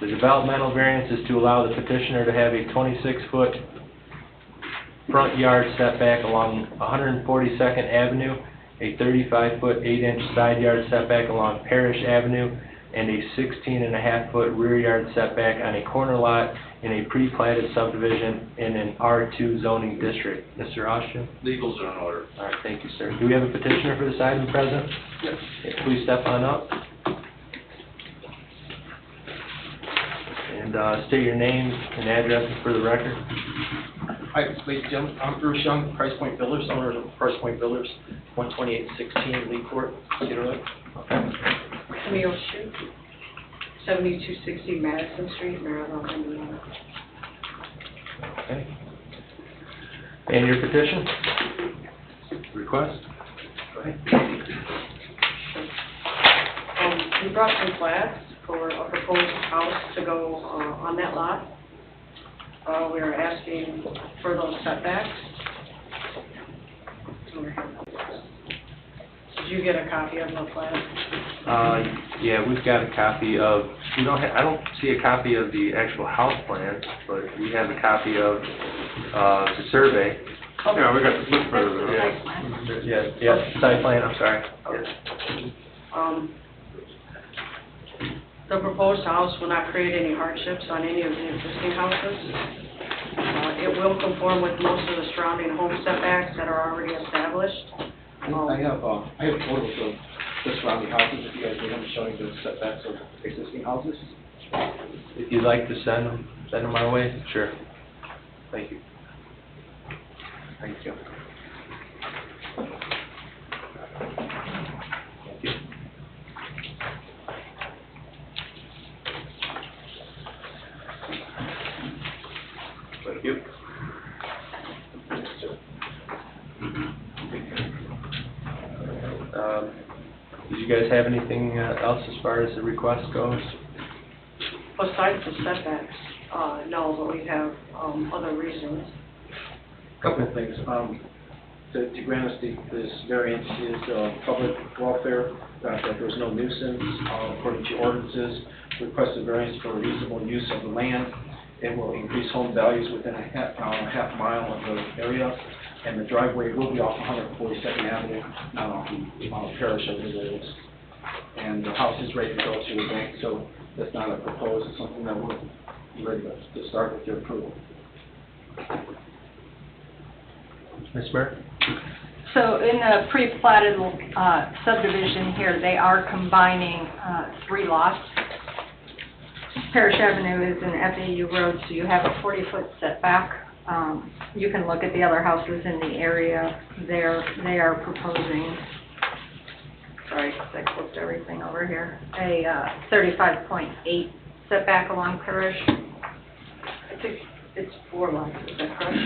The developmental variance is to allow the petitioner to have a 26-foot front yard setback along 142nd Avenue, a 35-foot 8-inch side yard setback along Parish Avenue, and a 16.5-foot rear yard setback on a corner lot in a pre-platted subdivision in an R2 zoning district. Mr. Austin? Legals are in order. All right, thank you, sir. Do we have a petitioner for this item present? Yes. Okay, please step on up. And and state your name and address for the record. Hi, ladies and gentlemen, I'm Bruce Young, Price Point Builders, owner of Price Point Builders, 12816 Lee Court, Cedar Lake. Camille Shu, 7260 Madison Street, Maryville, Indiana. Okay. And your petition? Request? We brought some plats for a proposed house to go on that lot. We are asking for those setbacks. Did you get a copy of the plat? Yeah, we've got a copy of, we don't have, I don't see a copy of the actual house plan, but we have a copy of, the survey. Yeah, we got the flip for the. Site plan. Yeah, site plan, I'm sorry. The proposed house will not create any hardships on any of the existing houses. It will conform with most of the surrounding home setbacks that are already established. I have photos of the surrounding houses, if you guys need them, showing the setbacks of existing houses. If you'd like to send them our way, sure. Thank you. Thank you. Thank you. Thank you. Did you guys have anything else as far as the request goes? Besides the setbacks, no, but we have other reasons. Couple of things. To grant us this variance is public welfare, that there's no nuisance according to ordinances. Request a variance for reasonable use of the land. It will increase home values within a half mile of the area, and the driveway will be off 142nd Avenue, not off the Parish as it is. And the house is ready to go to the bank, so that's not a proposed, it's something that we're ready to start with your approval. Ms. Burke? So in the pre-platted subdivision here, they are combining 3 lots. Parish Avenue is an FAU road, so you have a 40-foot setback. You can look at the other houses in the area there. They are proposing, sorry, 'cause I clipped everything over here, a 35.8 setback along Parish. I think it's 4 lots, is that correct?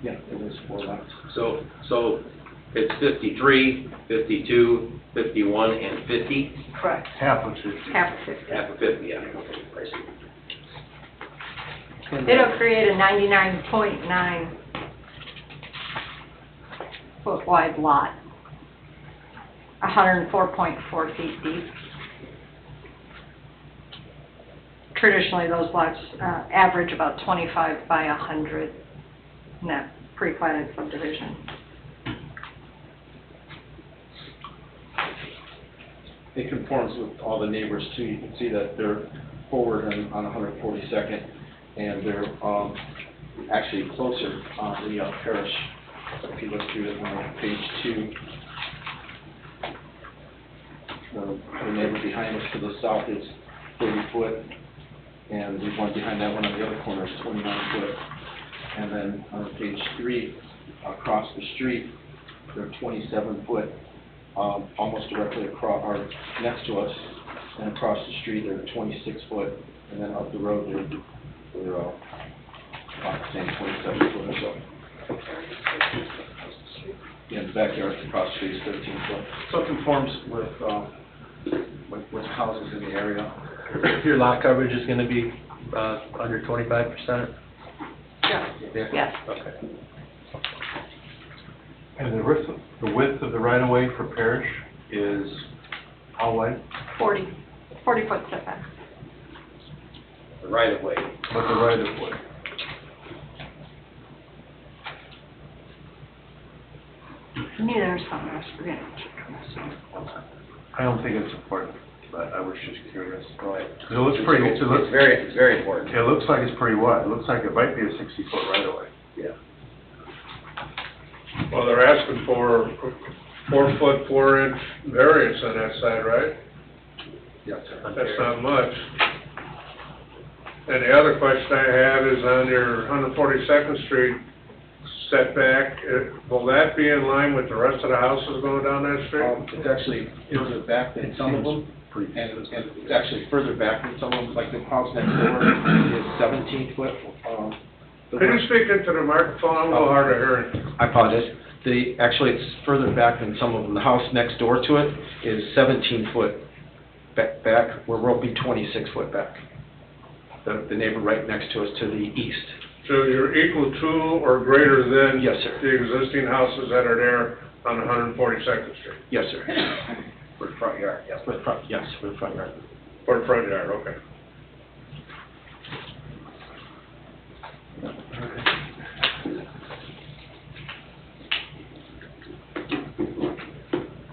Yeah, it is 4 lots. So it's 53, 52, 51, and 50? Correct. Half of 50. Half of 50. Half of 50, yeah. I see. It'll create a 99.9 foot wide lot, 104.4 feet deep. Traditionally, those lots average about 25 by 100 in that pre-platted subdivision. It conforms with all the neighbors too. You can see that they're forward on 142nd, and they're actually closer on the Parish. If you look through it on page 2, the neighbor behind us to the south is 30 foot, and the one behind that one on the other corner is 29 foot. And then on page 3, across the street, they're 27 foot, almost directly across, or next to us, and across the street, they're 26 foot, and then up the road, they're about the same, 27 foot or so. Yeah, the backyard across the street is 13 foot. So it conforms with houses in the area. Your lot coverage is gonna be under 25%? Yeah. Yes. Okay. And the width of the right-of-way for Parish is how wide? 40 foot setback. The right-of-way. What's the right-of-way? Neither is something else, forget it. I don't think it's important, but I was just curious. Right. It looks pretty, It's very important. it looks like it's pretty wide. It looks like it might be a 60-foot right-of-way. Yeah. Well, they're asking for 4 foot, 4 inch variance on that side, right? Yes, That's not much. And the other question I have is on your 142nd Street setback, will that be in line with the rest of the houses going down that street? It's actually further back than some of them, and it's actually further back than some of them, like the house next door is 17 foot. Can you speak into the microphone? I'm a little hard of hearing. I apologize. Actually, it's further back than some of them. The house next door to it is 17 foot back, where we'll be 26 foot back. The neighbor right next to us to the east. So you're equal to or greater than? Yes, sir. The existing houses that are there on 142nd Street? Yes, sir. For the front yard, yeah. For the front, yes, for the front yard. For the front yard, okay.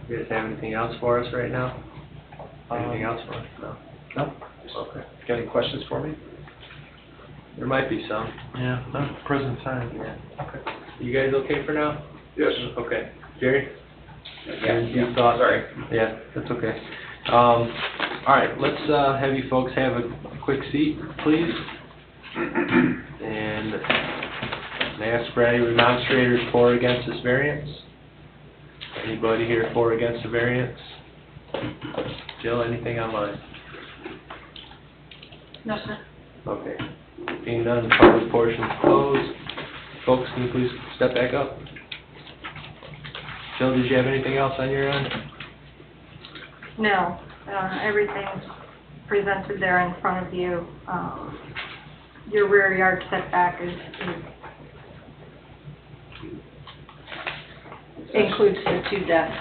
You guys have anything else for us right now? Anything else for us? No? No? Okay. Got any questions for me? There might be some. Yeah, not present time. Yeah. Okay. You guys okay for now? Yes. Okay. Jerry? Yeah, You thought? sorry. Yeah, that's okay. All right, let's have you folks have a quick seat, please. And ask for any remonstrators for or against this variance. Anybody here for or against the variance? Jill, anything online? No, sir. Okay. Being done, the public portion is closed. Folks, can you please step back up? Jill, did you have anything else on your end? No, everything's presented there in front of you. Your rear yard setback includes the 2 decks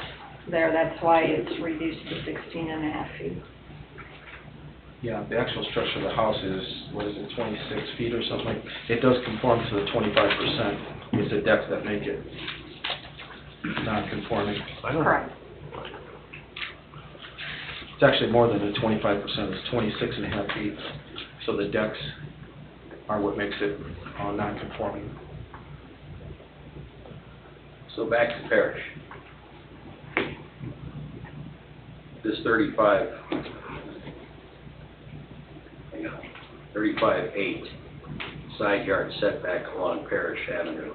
there. That's why it's reduced to 16.5 feet. Yeah, the actual structure of the house is, what is it, 26 feet or something? It does conform to the 25%. It's the decks that make it non-conforming. Correct. It's actually more than the 25%, it's 26.5 feet. So the decks are what makes it non-conforming. So back to Parrish. This 35.8 side yard setback along Parrish Avenue.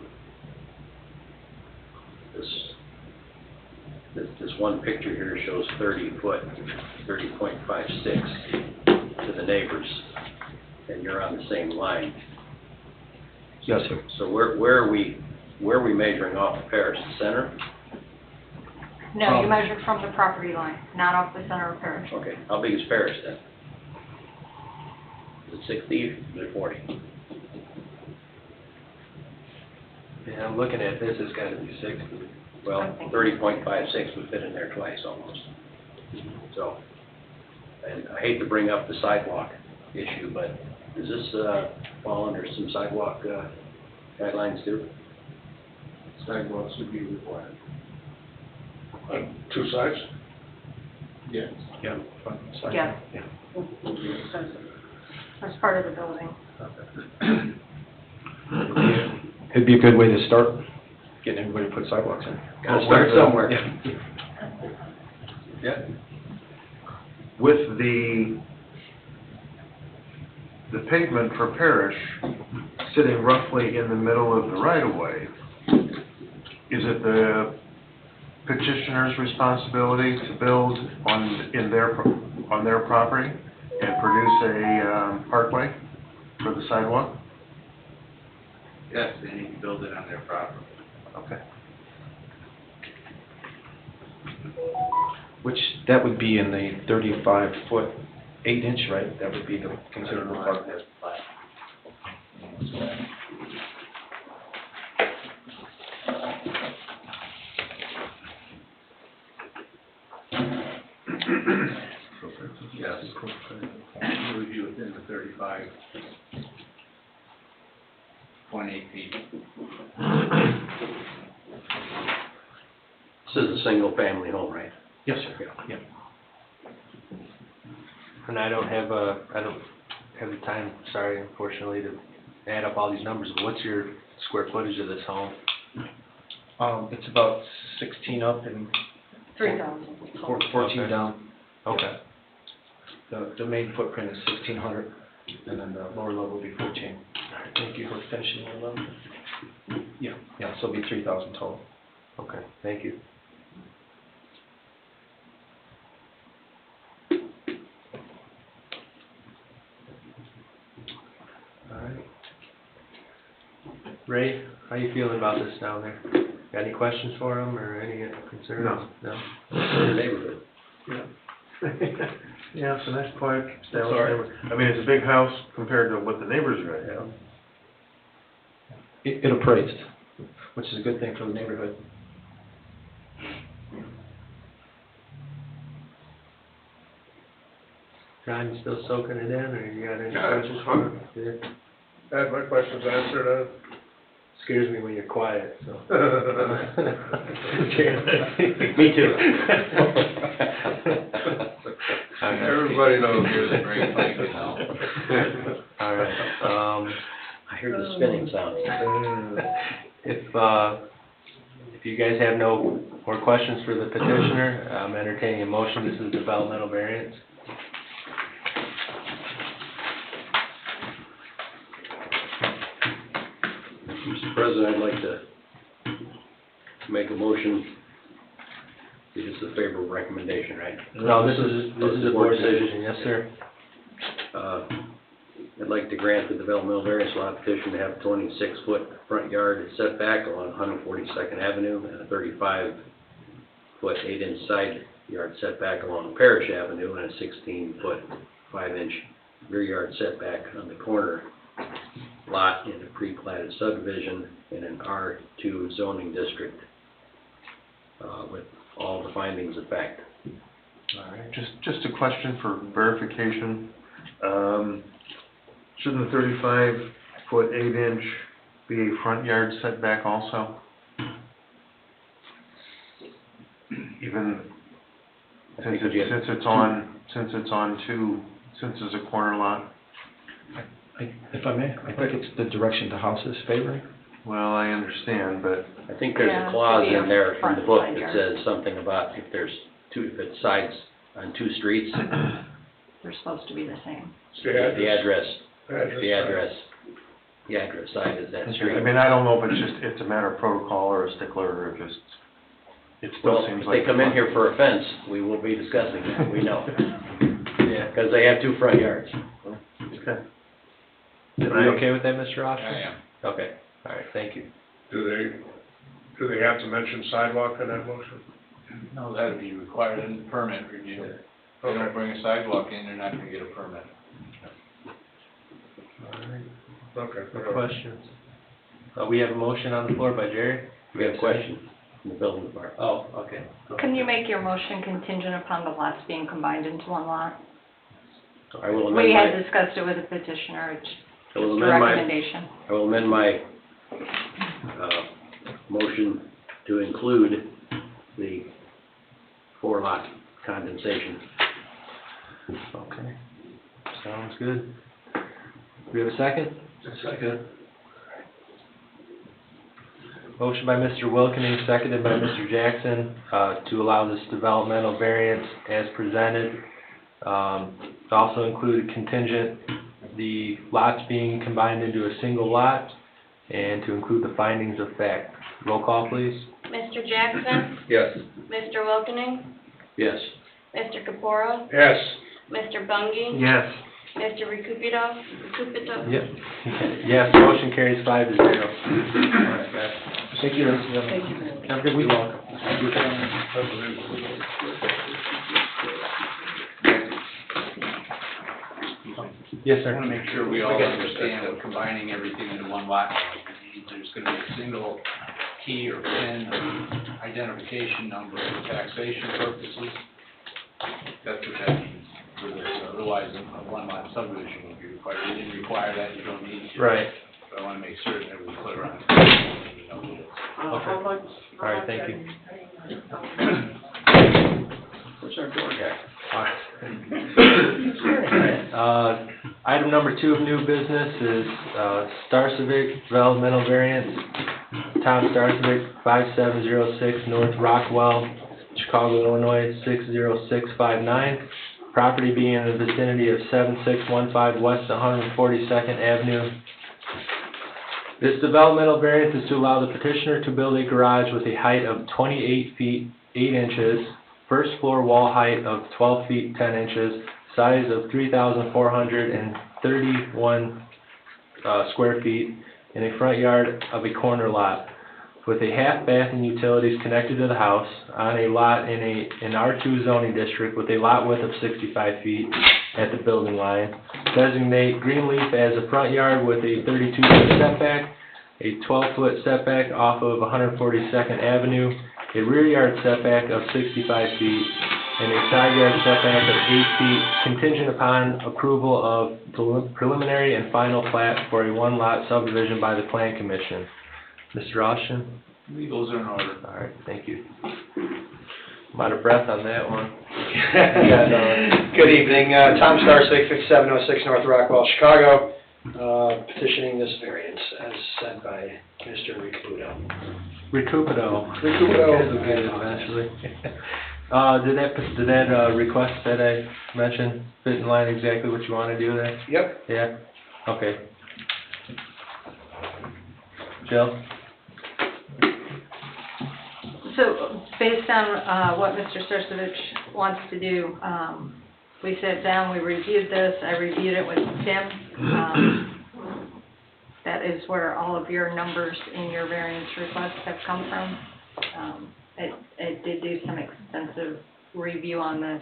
This one picture here shows 30 foot, 30.56 to the neighbors, and you're on the same line. Yes, sir. So where are we measuring off of Parrish, the center? No, you measured from the property line, not off the center of Parrish. Okay, how big is Parrish then? Is it 60 or is it 40? Yeah, I'm looking at this, it's gotta be 60. Well, 30.56 would fit in there twice almost. So, and I hate to bring up the sidewalk issue, but does this fall under some sidewalk guidelines too? Sidewalks would be required. On 2 sides? Yeah. Yeah. Yeah. Yeah. That's part of the building. It'd be a good way to start getting everybody to put sidewalks in. Gotta start somewhere. Yeah. Yeah. With the pavement for Parrish sitting roughly in the middle of the right-of-way, is it the petitioner's responsibility to build on their property and produce a parkway for the sidewalk? Yes, they need to build it on their property. Okay. Which, that would be in the 35 foot, 8 inch, right? That would be the considered part. Yes. It would be within the 35.8 feet. This is a single family home, right? Yes, sir. Yeah. And I don't have the time, sorry, unfortunately, to add up all these numbers, but what's your square footage of this home? It's about 16 up and 3,000. 14 down. Okay. The main footprint is 1,600. and then the lower level will be 14. Thank you. We're finishing lower level? Yeah, so it'll be 3,000 total. Okay, thank you. All right. Ray, how you feeling about this down there? Got any questions for him or any concerns? No. Your neighborhood. Yeah, it's a nice, quiet, established Sorry. neighborhood. I mean, it's a big house compared to what the neighbors are right now. It appraised, which is a good thing for the neighborhood. John, you still soaking it in or you got any Yeah, questions? it's fine. Yeah. I had my questions answered, Scares me when you're quiet, so. Me too. Everybody knows Here's a great thing, you know. All right, I hear the spinning sound. if you guys have no more questions for the petitioner, I'm entertaining a motion. This is developmental variance. Mr. President, I'd like to make a motion. This is a favorable recommendation, right? No, this is a board decision, yes, sir. I'd like to grant the developmental variance lot petition to have a 26-foot front yard setback along 142nd Avenue and a 35-foot 8-inch side yard setback along Parish Avenue and a 16-foot 5-inch rear yard setback on the corner lot in a pre-platted subdivision in an R2 zoning district, with all the findings of fact. All right, just a question for verification. Shouldn't the 35-foot 8-inch be a front yard setback also? Even since it's a corner lot? If I may, I think it's the direction the house is favoring. Well, I understand, but I think there's Yeah, a clause to be a in there from the book front that side says something about if it's sides on two streets, They're supposed to be the same. the address address. side is that street. I mean, I don't know if it's a matter of protocol or a stickler or just, it still Well, seems if like. they come in here for a fence, we will be discussing that, we know. Yeah, because they have two front yards. Okay. Are you okay with that, Mr. Austin? I am. Okay, all right, thank you. Do they have to mention sidewalk in that motion? No, that'd be required in the permit review. If they don't bring a sidewalk in, they're not gonna get a permit. All right, Okay. no questions? We have a motion on the floor by Jerry. We have a question from the building department. Oh, okay. Can you make your motion contingent upon the lots being combined into one lot? I will We had amend discussed it with the petitioner, it's I will just a amend my, recommendation. I will amend my, motion to include the 4-lot condensation. Okay, sounds good. We have a second? Second. Motion by Mr. Wilkening, seconded by Mr. Jackson, to allow this developmental variance as presented. To also include contingent, the lots being combined into a single lot, and to include the findings of fact. Roll call, please. Mr. Jackson? Yes. Mr. Wilkening? Yes. Mr. Kapora? Yes. Mr. Bungie? Yes. Mr. Recupito? Yep. Yes, motion carries 5-0. All right, guys. Thank you, ladies and gentlemen. Have a good week. Yes, I sir. wanna make sure we all understand we're combining everything into one lot. There's gonna be a single key or PIN or identification number for taxation purposes. That's what that means for this, otherwise a one-lot subdivision would be required. We didn't require that, you don't need to. Right. But I wanna make certain that we're clear on it. Okay. All right, thank you. Where's our door guy? Item number 2 of new business is Star Civic Developmental Variance, Tom Star Civic, 5706 North Rockwell, Chicago, Illinois, 60659. property being in the vicinity of 7615 West 142nd Avenue. This developmental variance is to allow the petitioner to build a garage with a height of 28 feet 8 inches, first floor wall height of 12 feet 10 inches, size of 3,431 square feet, in a front yard of a corner lot, with a half bath and utilities connected to the house, on a lot in an R2 zoning district with a lot width of 65 feet at the building line. Designate Greenleaf as a front yard with a 32-foot setback, a 12-foot setback off of 142nd Avenue, a rear yard setback of 65 feet, and a side yard setback of 8 feet, contingent upon approval of preliminary and final plat for a one-lot subdivision by the Plan Commission. Mr. Austin? Legals are in order. All right, thank you. I'm out of breath on that one. Good evening, Tom Starsik, 5706 North Rockwell, Chicago, petitioning this variance as said by Mr. Ricabudo. Ricupido. Ricupido. We'll get it eventually. Did that request that I mentioned fit in line exactly what you want to do there? Yep. Yeah? Okay. Jill? So, based on what Mr. Starsevich wants to do, we sat down, we reviewed this, I reviewed it with Tim. That is where all of your numbers in your variance requests have come from. It did do some extensive review on this.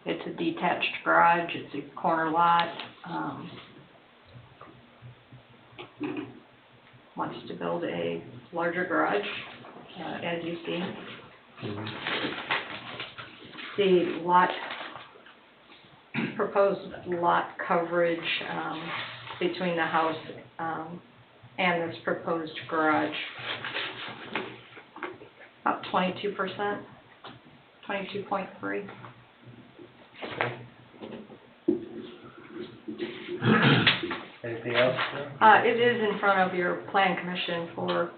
It's a detached garage, it's a corner lot. Wants to build a larger garage, as you see. The proposed lot coverage between the house and this proposed garage, about 22%, 22.3. Anything else? It is in front of your Plan Commission for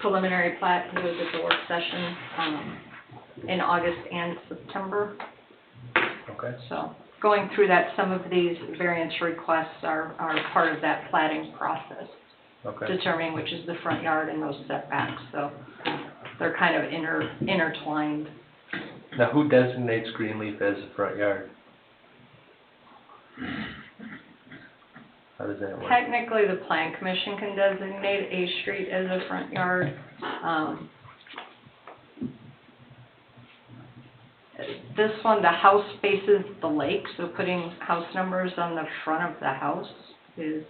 preliminary plat. It goes at the work session in August and September. Okay. So going through that, some of these variance requests are part of that platting process, Okay. determining which is the front yard and those setbacks. So they're kind of intertwined. Now, who designates Greenleaf as a front yard? How does that work? Technically, the Plan Commission can designate a street as a front yard. This one, the house faces the lake, so putting house numbers on the front of the house is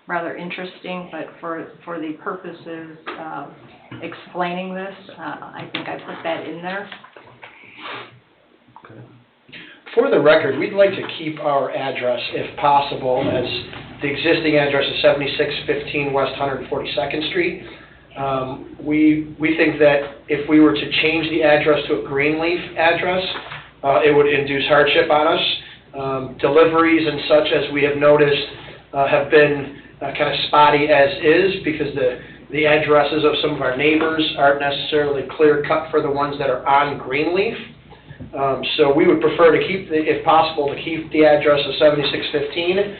rather interesting, but for the purposes of explaining this, I think I put that in there. Okay. For the record, we'd like to keep our address, if possible, as the existing address is 7615 West 142nd Street. We think that if we were to change the address to a Greenleaf address, it would induce hardship on us. Deliveries and such, as we have noticed, have been kind of spotty as is, because the addresses of some of our neighbors aren't necessarily clear cut for the ones that are on Greenleaf. So we would prefer to keep, if possible, to keep the address of 7615.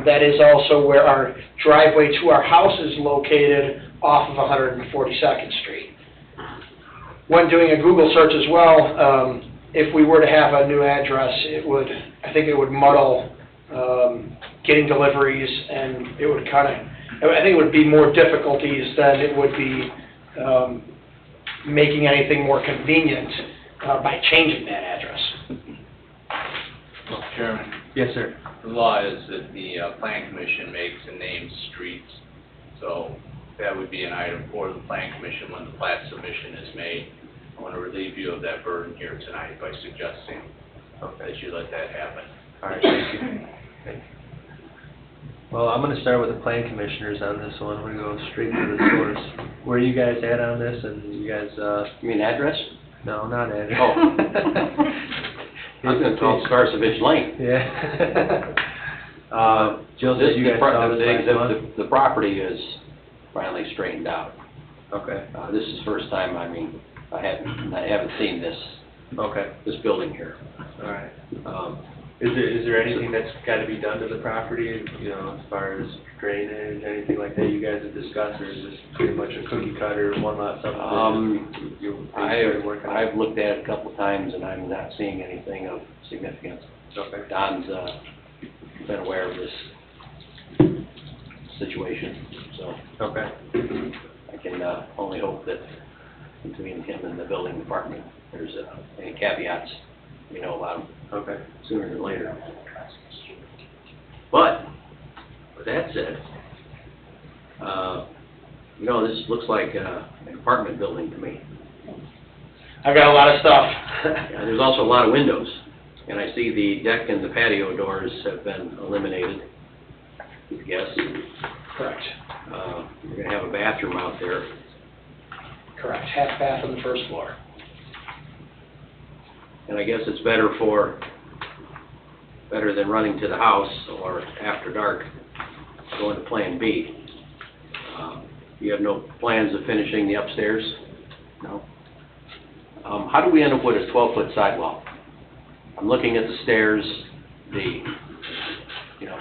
That is also where our driveway to our house is located, off of 142nd Street. When doing a Google search as well, if we were to have a new address, I think it would muddle getting deliveries, and it would I think it would be more difficulties than it would be making anything more convenient by changing that address. Mr. Chairman, Yes, sir. the law is that the Plan Commission makes and names streets, so that would be an item for the Plan Commission when the plat submission is made. I want to relieve you of that burden here tonight by suggesting that you let that happen. All right, thank you. Thank you. Well, I'm going to start with the Plan Commissioners on this one. We're going to go straight to the source. Where are you guys at on this, and you guys, You mean address? no, not address. Oh. I was gonna call Starsevich Lane. Yeah. Jill said you guys saw this last month? The property is finally straightened out. Okay. This is the first time, I haven't seen this Okay, this building here. all right. Um, Is there anything that's gotta be done to the property, you know, as far as drainage, anything like that you guys have discussed, or is this pretty much a cookie cutter, one lot subdivision? I've looked at it a couple of times, and I'm not seeing anything of significance. Okay. Don's been aware of this situation, so Okay. I can only hope that between him and the building department, there's any caveats we know about them Okay. sooner than later. But, with that said, you know, this looks like an apartment building to me. I got a lot of stuff. Yeah, there's also a lot of windows, and I see the deck and the patio doors have been eliminated, I guess. Correct, You're gonna have a bathroom out there. correct. Half bath on the first floor. And I guess it's better than running to the house or after dark, going to Plan B. You have no plans of finishing the upstairs? No? How do we end up with a 12-foot sidewalk? I'm looking at the stairs, you know,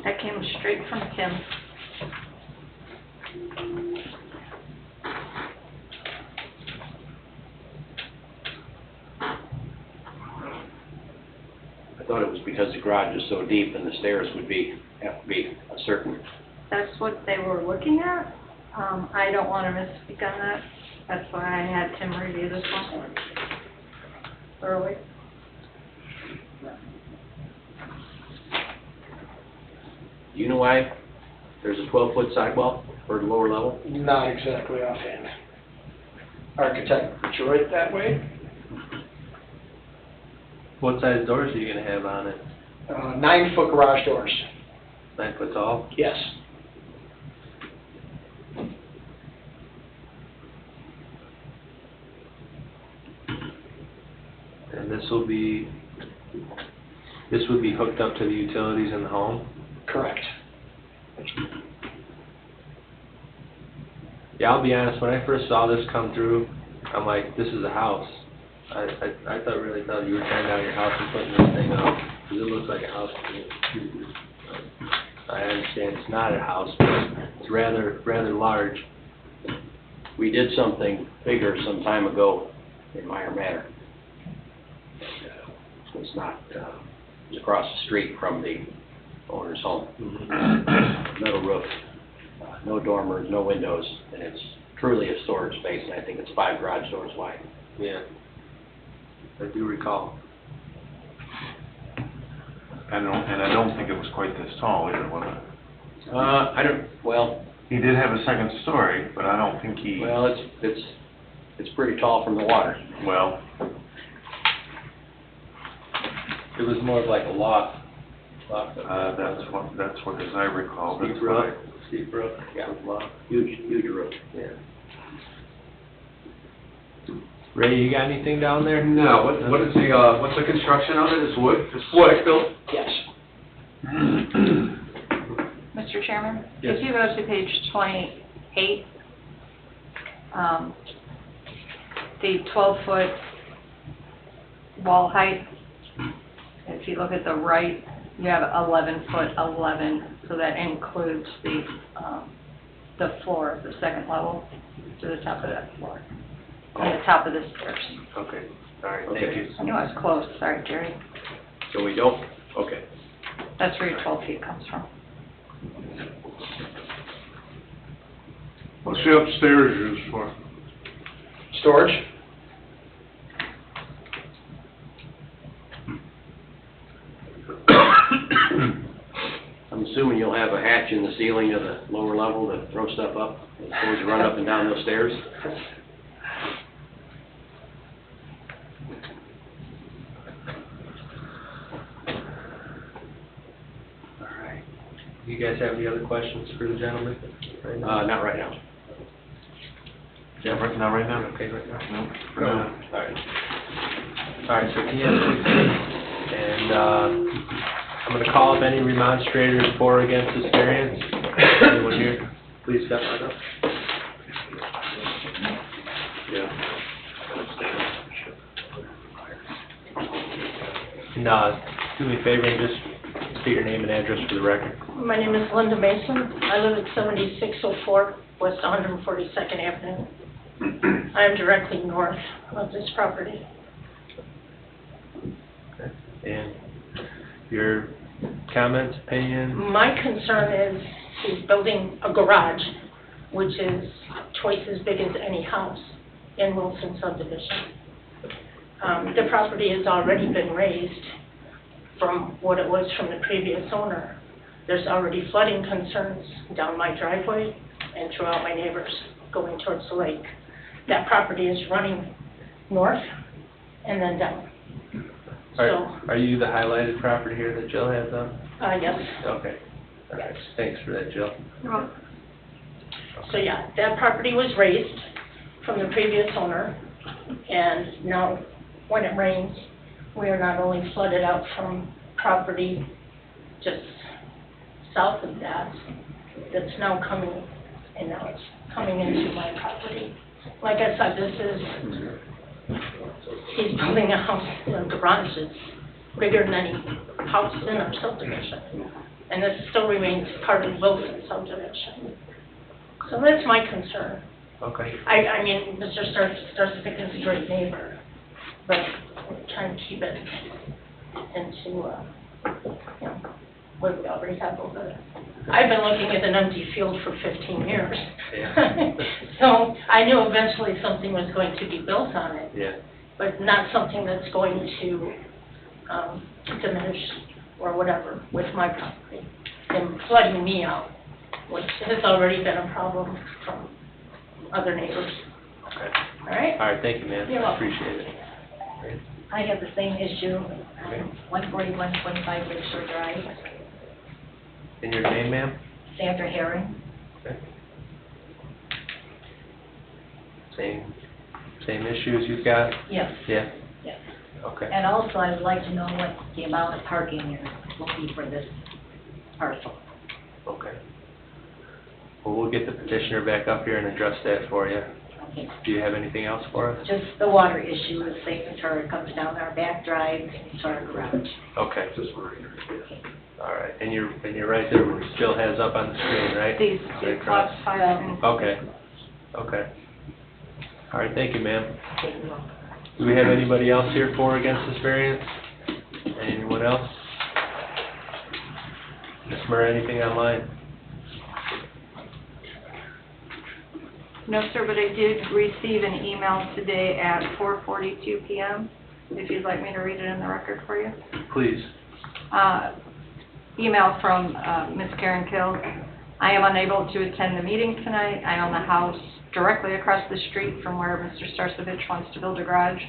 That came straight from Tim. I thought it was because the garage is so deep and the stairs would have to be a certain. That's what they were looking at. I don't want to misspeak on that. That's why I had Tim review this one thoroughly. Do you know why there's a 12-foot sidewalk for the lower level? Not exactly offhand. Architect drew it that way. What size doors are you gonna have on it? 9-foot garage doors. 9 foot tall? Yes. And this would be hooked up to the utilities in the home? Correct. Yeah, I'll be honest, when I first saw this come through, I'm like, this is a house. I really thought you were tearing down your house and putting this thing up, because it looks like a house to me. I understand it's not a house, but it's rather large. We did something bigger some time ago in Meyer Manor. It's not, it's across the street from the owner's home. Metal roof, no dormers, no windows, and it's truly a storage space, and I think it's 5 garage doors wide. Yeah. I do recall. And I don't think it was quite this tall either, was it? Well, He did have a second story, but I don't think he, well, it's pretty tall from the water. well, It was more of like a loft. that's what, as I recall, that's Steep what roof, steep roof, Yeah. loft. Huge roof. Yeah. Ray, you got anything down there? No, what is the, what's the construction of it? It's wood? It's wood built? Yes. Mr. Chairman? Yes. If you go to page 28, the 12-foot wall height, if you look at the right, you have 11-foot 11, so that includes the floor of the second level to the top of that floor, and the top of the stairs. Okay, all right, thank Okay. you. I knew I was close, sorry, Jerry. So we don't, okay. That's where your 12 feet comes from. What's the upstairs used for? Storage? I'm assuming you'll have a hatch in the ceiling of the lower level to throw stuff up, as you run up and down those stairs? All right. You guys have any other questions for the gentleman? Right now? Not right now. Jeff? not right now. Okay, right now? No. All right. All right, so can you have 16? And, I'm gonna call up any remonstrators for or against this variance. Anyone here? Please step on up. Yeah. And, do me a favor and just state your name and address for the record. My name is Linda Mason. I live at 7604 West 142nd Avenue. I am directly north of this property. Okay. And your comments, opinion? My concern is he's building a garage, which is twice as big as any house in Wilson subdivision. The property has already been raised from what it was from the previous owner. There's already flooding concerns down my driveway and throughout my neighbors going towards the lake. That property is running north and then down. Are you the highlighted property here that Jill has on? Yes. Okay. All right. Thanks for that, Jill. So yeah, that property was raised from the previous owner, and now when it rains, we are not only flooded out from property just south of that, that's now coming, and now it's coming into my property. Like I said, he's building a house, a garage that's bigger than any house in our subdivision, and this still remains part of Wilson subdivision. So that's my concern. Okay. I mean, Mr. Starsvik is a great neighbor, but we're trying to keep it into, you know, what we already have over there. I've been looking at an empty field for 15 years. Yeah. So I knew eventually something was going to be built on it, Yeah. but not something that's going to diminish or whatever with my property and flooding me out, which has already been a problem from other neighbors. Okay. All right? All right, thank you, ma'am. You're I welcome. appreciate it. I have the same issue, 14125 Lakeshore Drive, And your name, ma'am? Sandra Herring. Okay. Same issues you've got? Yes, Yeah? yes. Okay. And also, I would like to know what the amount of parking there will be for this parcel. Okay. Well, we'll get the petitioner back up here and address that for you. Okay. Do you have anything else for us? Just the water issue, the same sort of comes down our back drive to our garage. Okay. All right, and you're right there, where Jill has up on the screen, right? These Right across. plots, Okay, okay. All right, thank you, ma'am. Do we have anybody else here for or against this variance? Anyone else? Ms. Murray, anything online? No, sir, but I did receive an email today at 4:42 p.m., if you'd like me to read it in the record for you. Please. Email from Ms. Karen Kill. I am unable to attend the meeting tonight. I own the house directly across the street from where Mr. Starsevich wants to build a garage.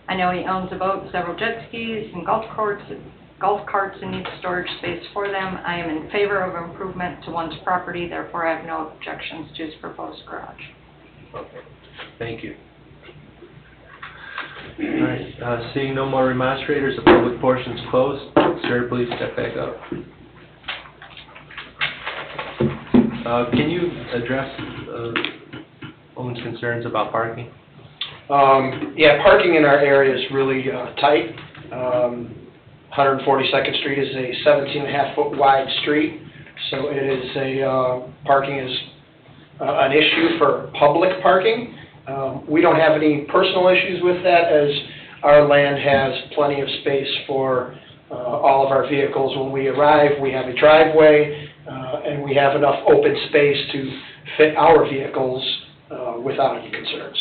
I know he owns a boat, several jet skis, and golf carts, and needs storage space for them. I am in favor of improvement to one's property, therefore I have no objections to his proposed garage. Okay, thank you. All right, seeing no more remonstrators, the public portion's closed. Sir, please step back up. Can you address woman's concerns about parking? Yeah, parking in our area is really tight. 142nd Street is a 17.5-foot wide street, so it is parking is an issue for public parking. We don't have any personal issues with that, as our land has plenty of space for all of our vehicles. When we arrive, we have a driveway, and we have enough open space to fit our vehicles without any concerns.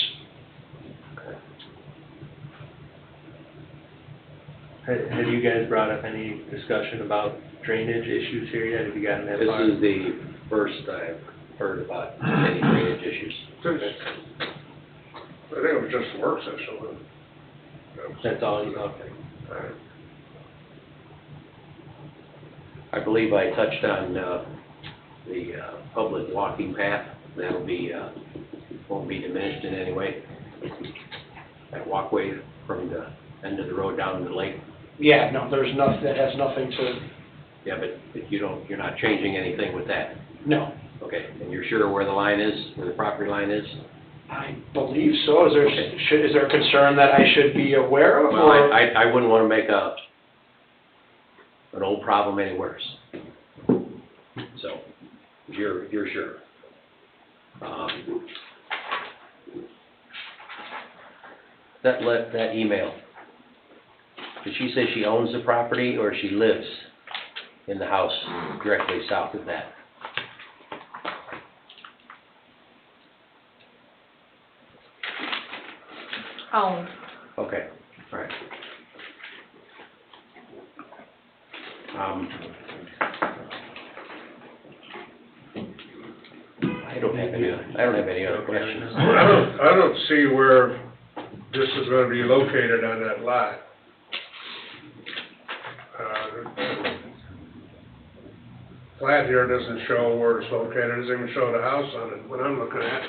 Have you guys brought up any discussion about drainage issues here yet? Have you gotten that This far? is the first I've heard about any drainage issues. I think it was just a work session, but That's all you, okay. All right. I believe I touched on the public walking path. That'll be, won't be diminished in any way. That walkway from the end of the road down to the lake. Yeah, no, there's nothing, that has nothing to, Yeah, but you're not changing anything with that? no. Okay, and you're sure where the line is, where the property line is? I believe so. Is there a concern that I should be aware of? Well, or- I wouldn't want to make an old problem any worse. So, if you're sure. That email, did she say she owns the property or she lives in the house directly south of that? Owned. Okay, all right. I don't have any other questions. I don't see where this is gonna be located on that lot. Plat here doesn't show where it's located, it doesn't even show the house on it, what I'm looking at.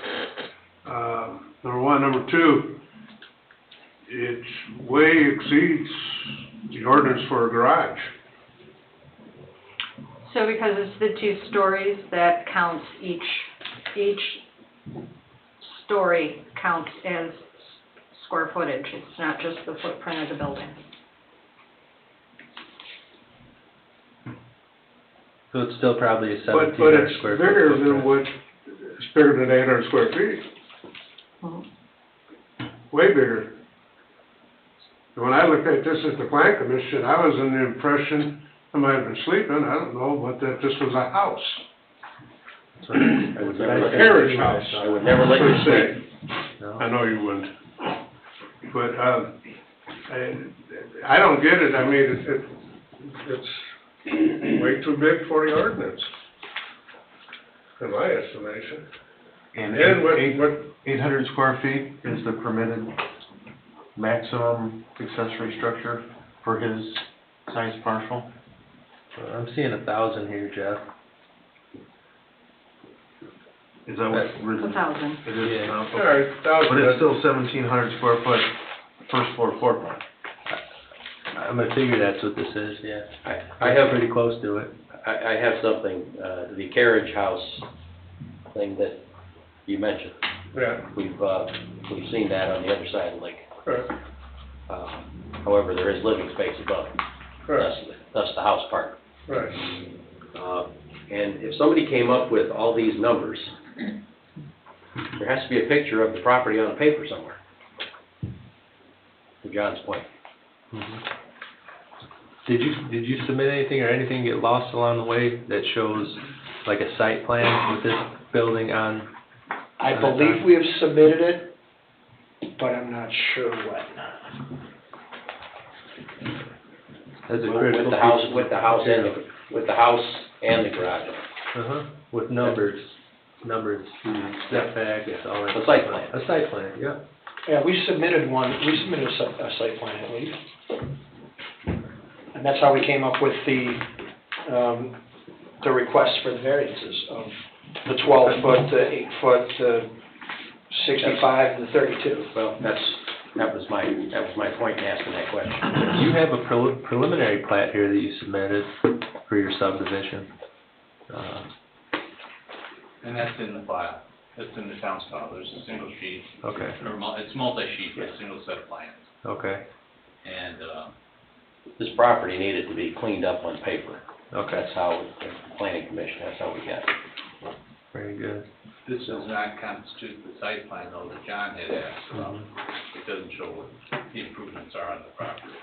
Number one. Number two, it way exceeds the ordinance for a garage. So because it's the 2 stories, that counts each story counts as square footage. It's not just the footprint of the building. So it's still probably a But 1,700 it's square foot bigger than footprint. what, it's bigger than 800 square feet, way bigger. When I looked at this at the plan commission, I was in the impression, I might have been sleeping, I don't know, but that this was a house. I would never A let you- carriage house. I would never let you per se. sleep. I know you wouldn't. But, I don't get it, I mean, it's way too big for the ordinance, in my estimation. And what 800 square feet is the permitted maximum accessory structure for his size parcel? I'm seeing 1,000 here, Jeff. Is that what's It's written? 1,000. It is, Yeah. all right, 1,000. but it's still 1,700 square foot first floor floor plan. I'm gonna figure that's what this is, yeah. I have Pretty close to it. I have something, the carriage house thing that you mentioned. Yeah, We've seen that on the other side of the lake. correct, However, there is living space above, correct, thus the house part. right. And if somebody came up with all these numbers, there has to be a picture of the property on a paper somewhere. To John's point. Did you submit anything or anything get lost along the way that shows like a site plan with this building on? I believe we have submitted it, but I'm not sure when. As a With critical the house, piece of with the house and material. with the house and the garage. With numbers, setbacks, all that. A site plan. A site plan, yeah. Yeah, we submitted a site plan, I believe. And that's how we came up with the request for the variances of the 12-foot, the 8-foot, the 65, and the 32. Well, that was my point in asking that question. You have a preliminary plat here that you submitted for your subdivision. And that's in the file, that's in the town's file, there's a single sheet, Okay, or it's multi-sheet, but a single set of plans. okay, And, This property needed to be cleaned up on paper. okay, That's how, the planning commission, that's how we got it. very good. this does not constitute the site plan though that John had asked about. It doesn't show what the improvements are on the property.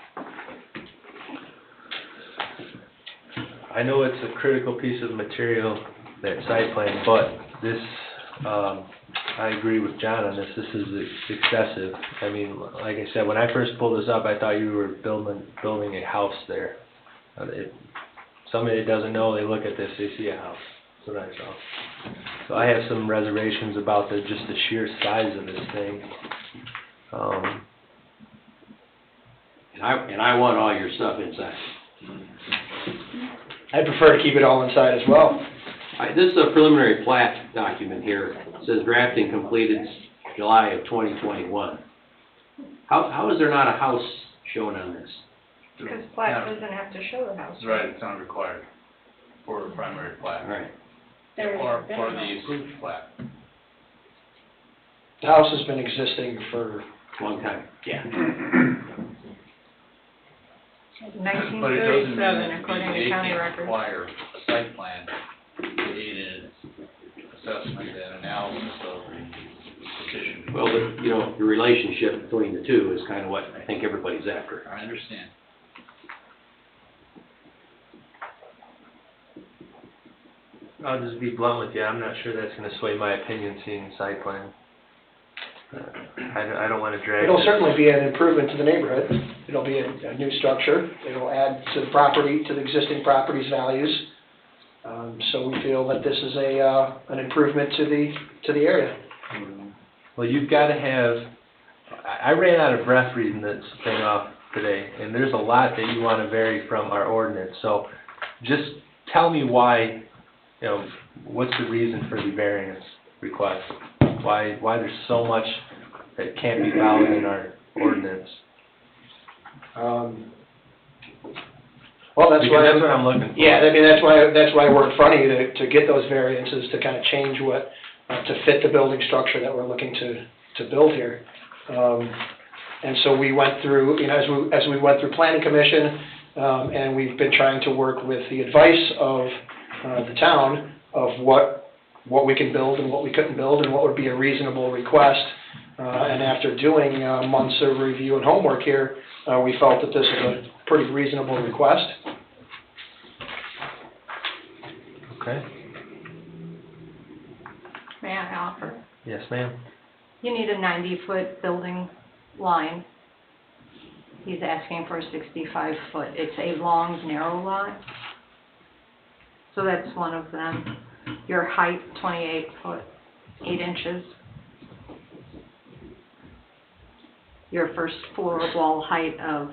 I know it's a critical piece of material, that site plan, but this, I agree with John on this, this is excessive. I mean, like I said, when I first pulled this up, I thought you were building a house there. Somebody that doesn't know, they look at this, they see a house, that's what I saw. So I have some reservations about just the sheer size of this thing. And I want all your stuff inside. I'd prefer to keep it all inside as well. This is a preliminary plat document here. It says drafting completed July of 2021. How is there not a house shown on this? Because plat doesn't have to show the house. That's right, it's not required for the primary plat. All right. There's Or been for no- the approved plat. The house has been existing for, Long time. Yeah. But it doesn't mean 1937, that according to BZA county can't records. require a site plan to aid in its assessment and analysis of the petition. Well, the relationship between the two is kind of what I think everybody's after. I understand. I'll just be blunt with you, I'm not sure that's gonna sway my opinion seeing the site plan. I don't wanna drag It'll this. certainly be an improvement to the neighborhood. It'll be a new structure. It'll add to the property, to the existing property's values. So we feel that this is an improvement to the area. Well, you've gotta have, I ran out of breath reading this thing off today, and there's a lot that you wanna vary from our ordinance, so just tell me why, what's the reason for the variance request? Why there's so much that can't be followed in our ordinance? Well, that's Because why. that's what I'm looking for. Yeah, I mean, that's why we're in front of you, to get those variances, to kind of change what, to fit the building structure that we're looking to build here. And so we went through, as we went through planning commission, and we've been trying to work with the advice of the town of what we can build and what we couldn't build and what would be a reasonable request. And after doing months of review and homework here, we felt that this is a pretty reasonable request. Okay, May I offer? yes, ma'am. You need a 90-foot building line. He's asking for a 65-foot. It's a long, narrow lot. So that's one of them. Your height, 28 foot, 8 inches. Your first floor wall height of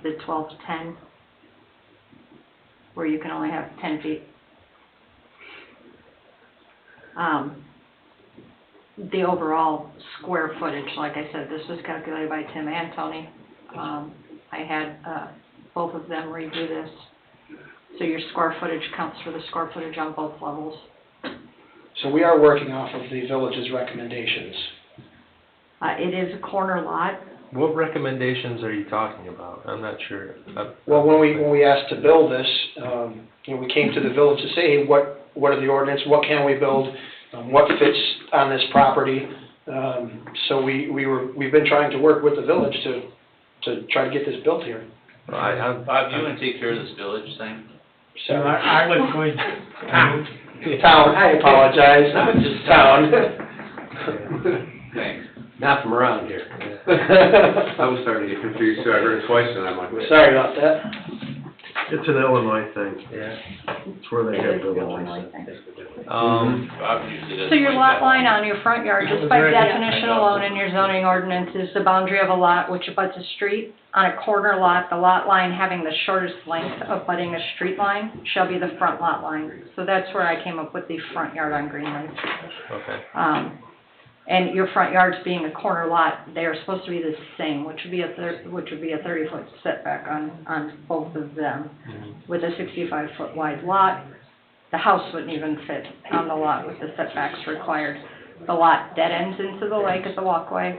the 1210, where you can only have 10 feet. The overall square footage, like I said, this was calculated by Tim and Tony. I had both of them redo this. So your square footage counts for the square footage on both levels. So we are working off of the village's recommendations. It is a corner lot. What recommendations are you talking about? I'm not sure. Well, when we asked to build this, we came to the village to say, hey, what are the ordinance, what can we build, what fits on this property? So we've been trying to work with the village to try to get this built here. Bob, do you want to take care of this village thing? So I was going to. Town, I apologize, town. Thanks. Not from around here. I was starting to get confused, so I heard it twice, and I'm like, wait. Sorry about that. It's an Illinois thing. Yeah. It's where they have villages. Bob usually doesn't So your like lot that. line on your front yard, just by definition alone in your zoning ordinance, is the boundary of a lot which abuts a street. On a corner lot, the lot line having the shortest length abutting a street line shall be the front lot line. So that's where I came up with the front yard on Greenleaf. Okay. And your front yards being a corner lot, they are supposed to be the same, which would be a 30-foot setback on both of them. With a 65-foot wide lot, the house wouldn't even fit on the lot with the setbacks required. The lot dead ends into the lake at the walkway.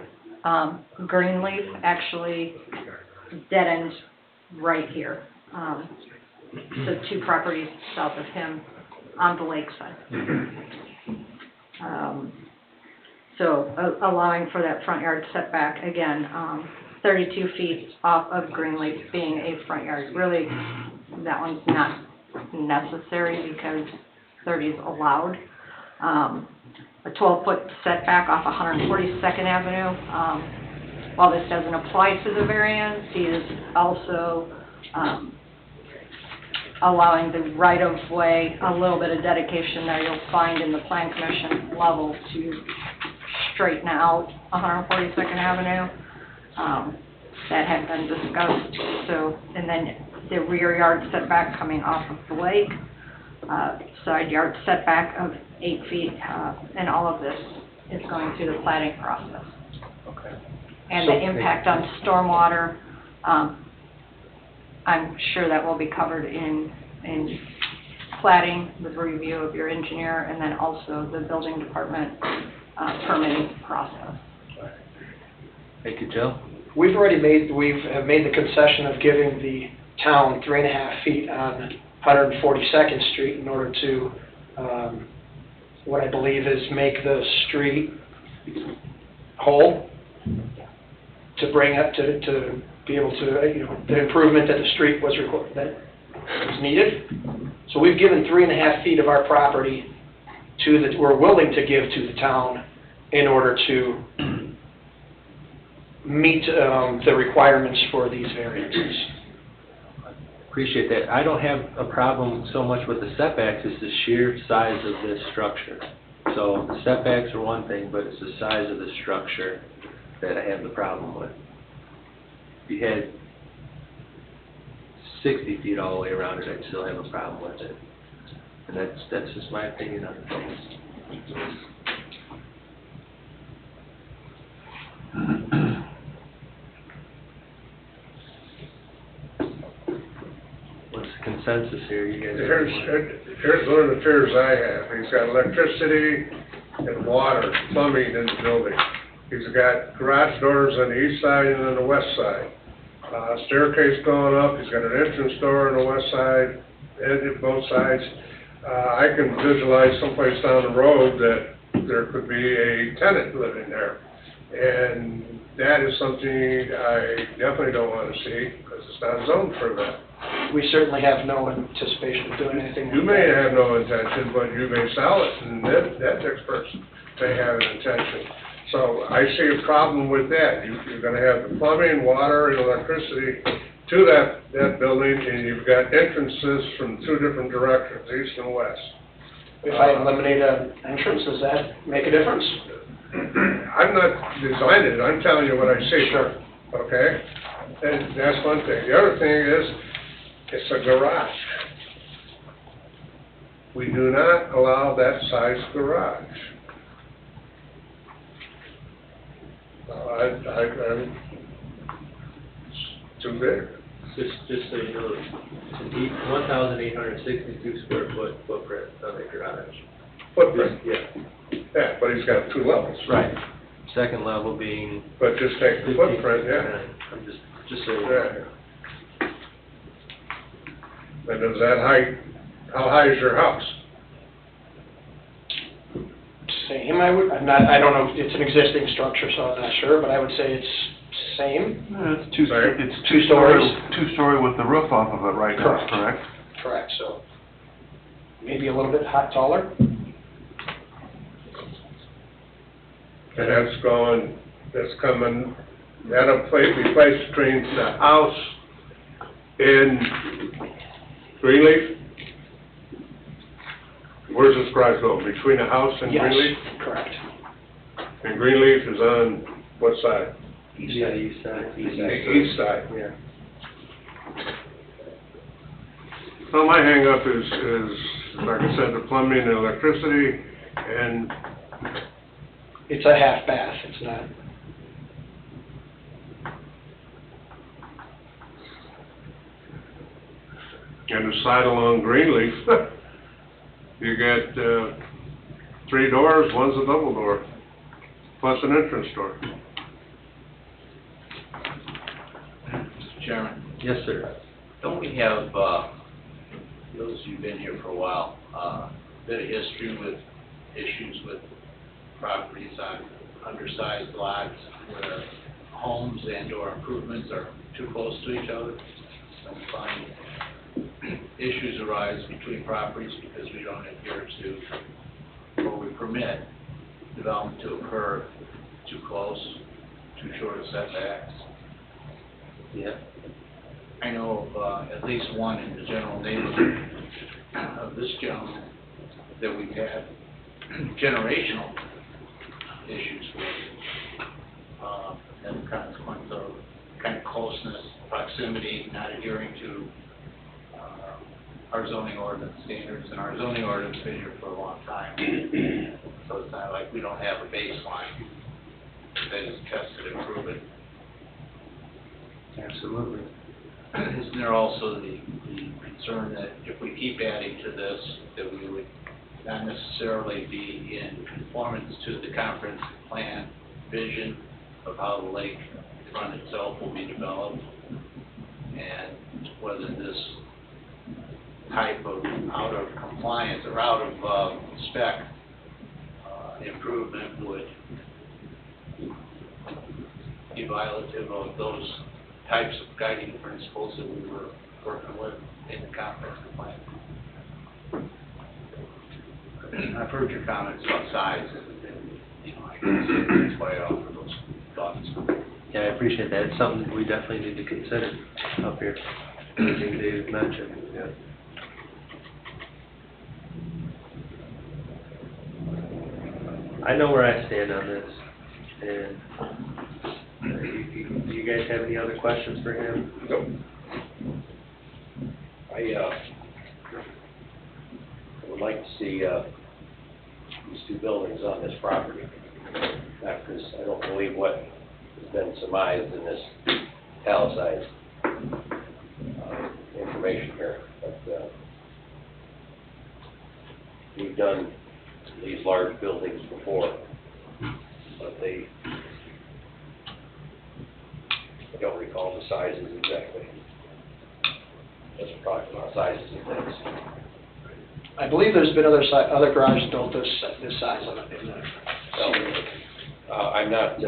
Greenleaf actually dead ends right here. The two properties south of him on the lakeside. So allowing for that front yard setback, again, 32 feet off of Greenleaf being a front yard. Really, that one's not necessary because 30 is allowed. A 12-foot setback off 142nd Avenue. While this doesn't apply to the variance, he is also allowing the right-of-way, a little bit of dedication there you'll find in the Plan Commission level to straighten out 142nd Avenue. That had been discussed. So, and then the rear yard setback coming off of the lake, side yard setback of 8 feet, and all of this is going through the planning process. Okay. And the impact on stormwater, I'm sure that will be covered in plating with review of your engineer, and then also the building department permitting process. Thank you, Jill. We've made the concession of giving town 3.5 feet on 142nd Street in order to, what I believe is make the street whole, to bring up, to be able to, you know, the improvement that the street was that was needed. So we've given 3.5 feet of our property we're willing to give to the town in order to meet the requirements for these variances. Appreciate that. I don't have a problem so much with the setbacks, it's the sheer size of this structure. So the setbacks are one thing, but it's the size of the structure that I have the problem with. If you had 60 feet all the way around it, I'd still have a problem with it. And that's just my opinion on things. What's the consensus here, you guys? Here's one of the fears I have. He's got electricity and water, plumbing in the building. He's got garage doors on the east side and on the west side. Staircase going up, he's got an entrance door on the west side, and both sides. I can visualize someplace down the road that there could be a tenant living there. And that is something I definitely don't want to see, because it's not zoned for that. We certainly have no anticipation of doing anything. You may have no intention, but you may sell it, and that next person may have an intention. So I see a problem with that. You're gonna have the plumbing, water, and electricity to that building, and you've got entrances from two different directions, east and west. If I eliminate an entrance, does that make a difference? I'm not designing it, I'm telling you what I see. Sure. Okay? And that's one thing. The other thing is, it's a garage. We do not allow that size garage. I'm, it's too big. Just so you know, it's an 1,862 square foot footprint of a garage. Footprint? Yeah. Yeah, but he's got two levels. Right. Second level being. But just take the footprint, yeah. I'm just so you know. Yeah. And is that height, how high is your house? Same, I don't know, it's an existing structure, so I'm not sure, but I would say it's same. It's Two stories. Two-story with the roof off of it right now, correct? Correct, so maybe a little bit taller. And that's coming, that'll be placed between the house and Greenleaf? Where's this garage go? Between the house and Greenleaf? Yes, correct. And Greenleaf is on what side? East side. East side. Yeah. Well, my hang-up is, like I said, the plumbing and electricity, and It's a half bath, it's not. and the side along Greenleaf, you got 3 doors, one's a double door, plus an entrance door. Mr. Chairman, Yes, sir. don't we have, those who've been here for a while, a bit of history with issues with properties on undersized lots where homes and/or improvements are too close to each other? And we find issues arise between properties because we don't adhere to, or we permit development to occur too close, too short of setbacks. Yeah. I know of at least one in the general neighborhood of this gentleman that we've had generational issues with, as a consequence of kind of closeness, proximity, not adhering to our zoning ordinance standards, and our zoning ordinance been here for a long time. So it's not like we don't have a baseline that is tested and proven. Absolutely. Isn't there also the concern that if we keep adding to this, that we would not necessarily be in conformance to the comprehensive plan vision of how the lakefront itself will be developed? And whether this type of out of compliance or out of spec improvement would be violative of those types of guiding principles that we were working with in the comprehensive plan. I've heard your comments about size, and you know, I guess that's why I offer those thoughts. Yeah, I appreciate that. It's something we definitely need to consider up here. Everything Dave mentioned, yeah. I know where I stand on this, and do you guys have any other questions for him? Nope. I would like to see these two buildings on this property, because I don't believe what has been surmised in this italicized information here, but we've done these large buildings before, but I don't recall the sizes exactly. Let's talk about sizes of things. I believe there's been other garages built this size on it. I'm not,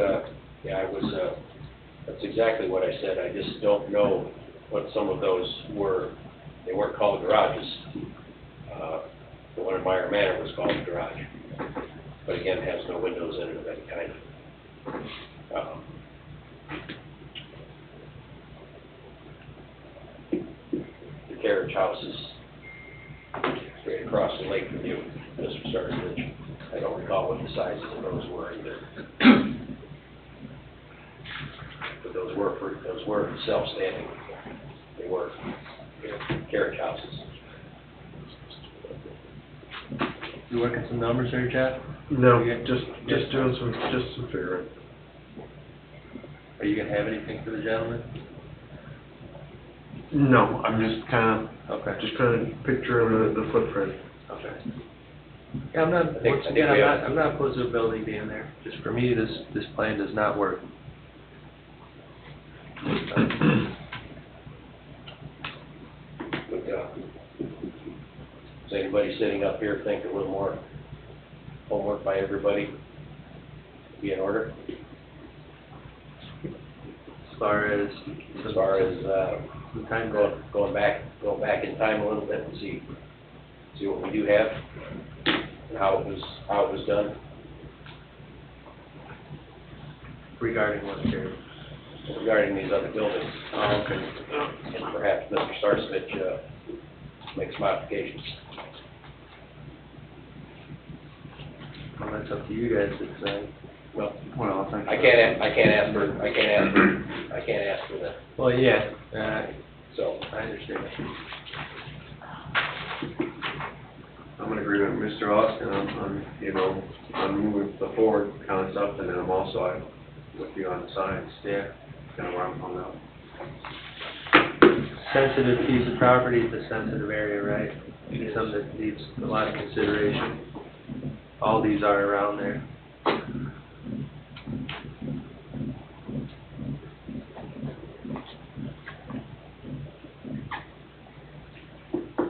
that's exactly what I said. I just don't know what some of those were. They weren't called garages. The one in Meyer Manor was called a garage, but again, it has no windows in it of any kind. The carriage house is straight across the lake from you, Mr. Starsbridge. I don't recall what the sizes of those were either. But those were self-standing. They were carriage houses. You working some numbers there, Jeff? No, just doing some figuring. Are you gonna have anything for the gentleman? No, I'm just kind Okay. of picturing the footprint. Okay. Yeah, I'm not, once again, I'm not opposed to a building being there. Just for me, this plan does not work. Does anybody sitting up here think a little more homework by everybody be in order? As far as the time going back in time a little bit and see what we do have and how it was done. regarding what, Jerry? Regarding these other buildings. Oh, okay. And perhaps Mr. Starsmith makes modifications. Well, that's up to you guys to decide. Well, I I can't ask for that. Well, yeah, So I understand. I'm in agreement with Mr. Austin on moving the forward concept, and then I'm also with you on the signs. Yeah. Kind of where I'm hung up. Sensitive piece of property is a sensitive area, right? It's something that needs a lot of consideration. All these are around there.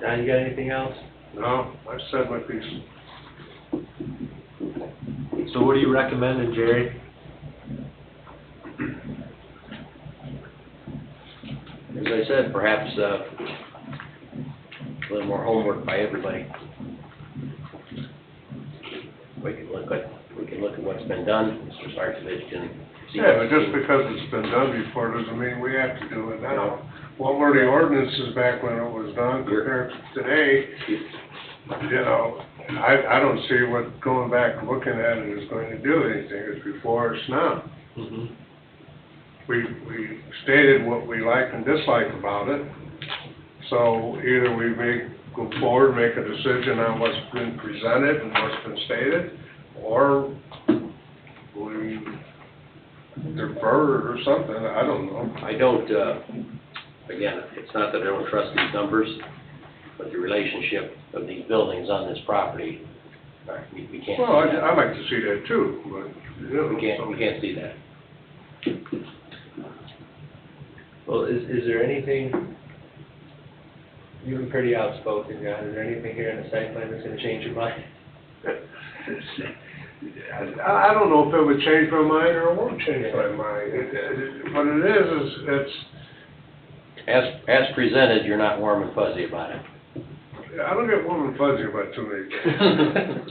Don, you got anything else? No, I've said my piece. So what are you recommending, Jerry? as I said, perhaps a little more homework by everybody. We can look at what's been done. Mr. Starsmith can see. Yeah, but just because it's been done before doesn't mean we have to do it now. What were the ordinances back when it was done compared to today? I don't see what going back and looking at it is going to do anything. It's before, it's now. Mm-hmm. We stated what we like and dislike about it. So either we go forward, make a decision on what's been presented and what's been stated, or we defer or something, I don't know. I don't, again, it's not that I don't trust these numbers, but the relationship of these buildings on this property, we can't see Well, that. I'd like to see that too, but, We can't see that. Well, is there anything You've been pretty outspoken, John. Is there anything here in the site plan that's gonna change your mind? I don't know if it would change my mind or it won't change my mind. What it is it's, As presented, you're not warm and fuzzy about it. I don't get warm and fuzzy about too many things.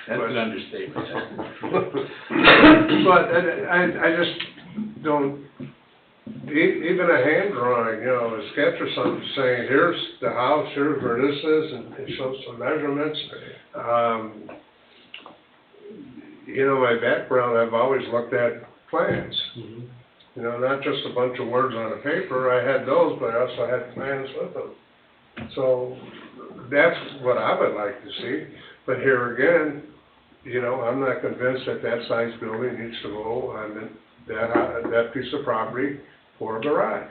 That's an understatement. But I just don't, even a hand drawing, you know, a sketch or something saying, here's the house, here's where this is, and it shows some measurements. You know, my background, I've always looked at plans. You know, not just a bunch of words on a paper. I had those, but I also had plans with them. So that's what I would like to see. But here again, you know, I'm not convinced that that size building needs to go on that piece of property for a garage.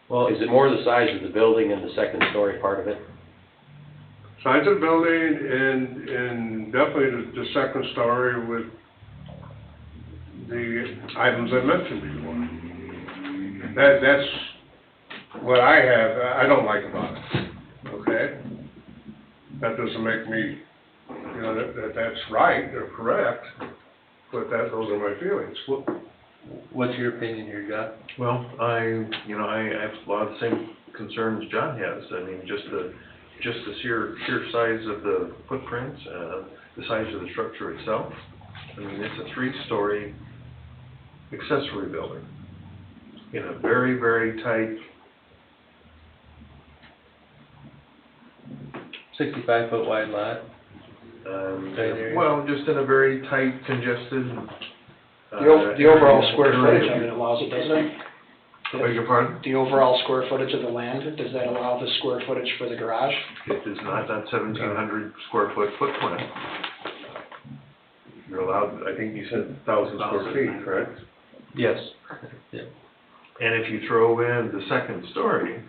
Well, is it more the size of the building and the second story part of it? Size of the building and definitely the second story with the items I mentioned before. That's what I have, I don't like about it, okay? That doesn't make me, you know, that's right or correct, but those are my feelings. What's your opinion here, John? Well, I have a lot of the same concerns John has. I mean, just the sheer size of the footprints, the size of the structure itself. I mean, it's a 3-story accessory building in a very, very tight, 65-foot wide lot. well, just in a very tight, congested. The overall square footage of it allows it, doesn't it? I beg your pardon? The overall square footage of the land, does that allow the square footage for the garage? It is not that 1,700 square foot footprint. You're allowed, I think you said 1,000 square feet, correct? Yes. Yeah. And if you throw in the second story,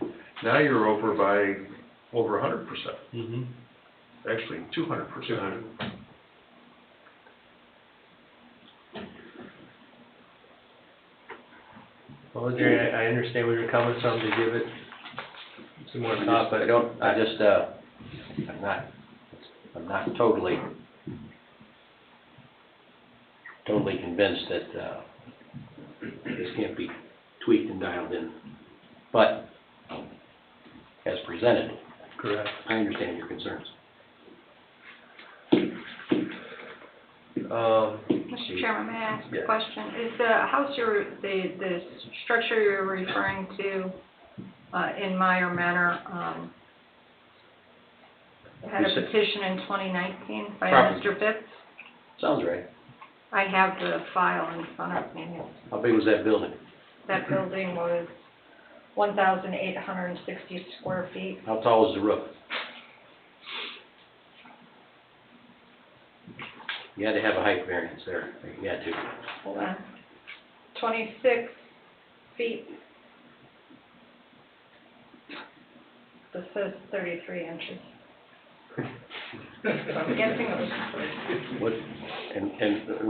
now you're over by over 100%. Mm-hmm. Actually, 200%. Well, Jerry, I understand where you're coming from to give it some more thought, but I'm not totally convinced that, this can't be tweaked and dialed in. But, as presented, correct. I understand your concerns. Mr. Chairman, may I ask a question? Is the house the structure you're referring to, in Meyer Manor, had a petition in 2019 by Property. Mr. Phipps? Sounds right. I have the file in front of me. How big was that building? That building was 1,860 square feet. How tall was the roof? You had to have a height variance there. You had to. Hold on. 26 feet. This says 33 inches. I'm guessing it was What, and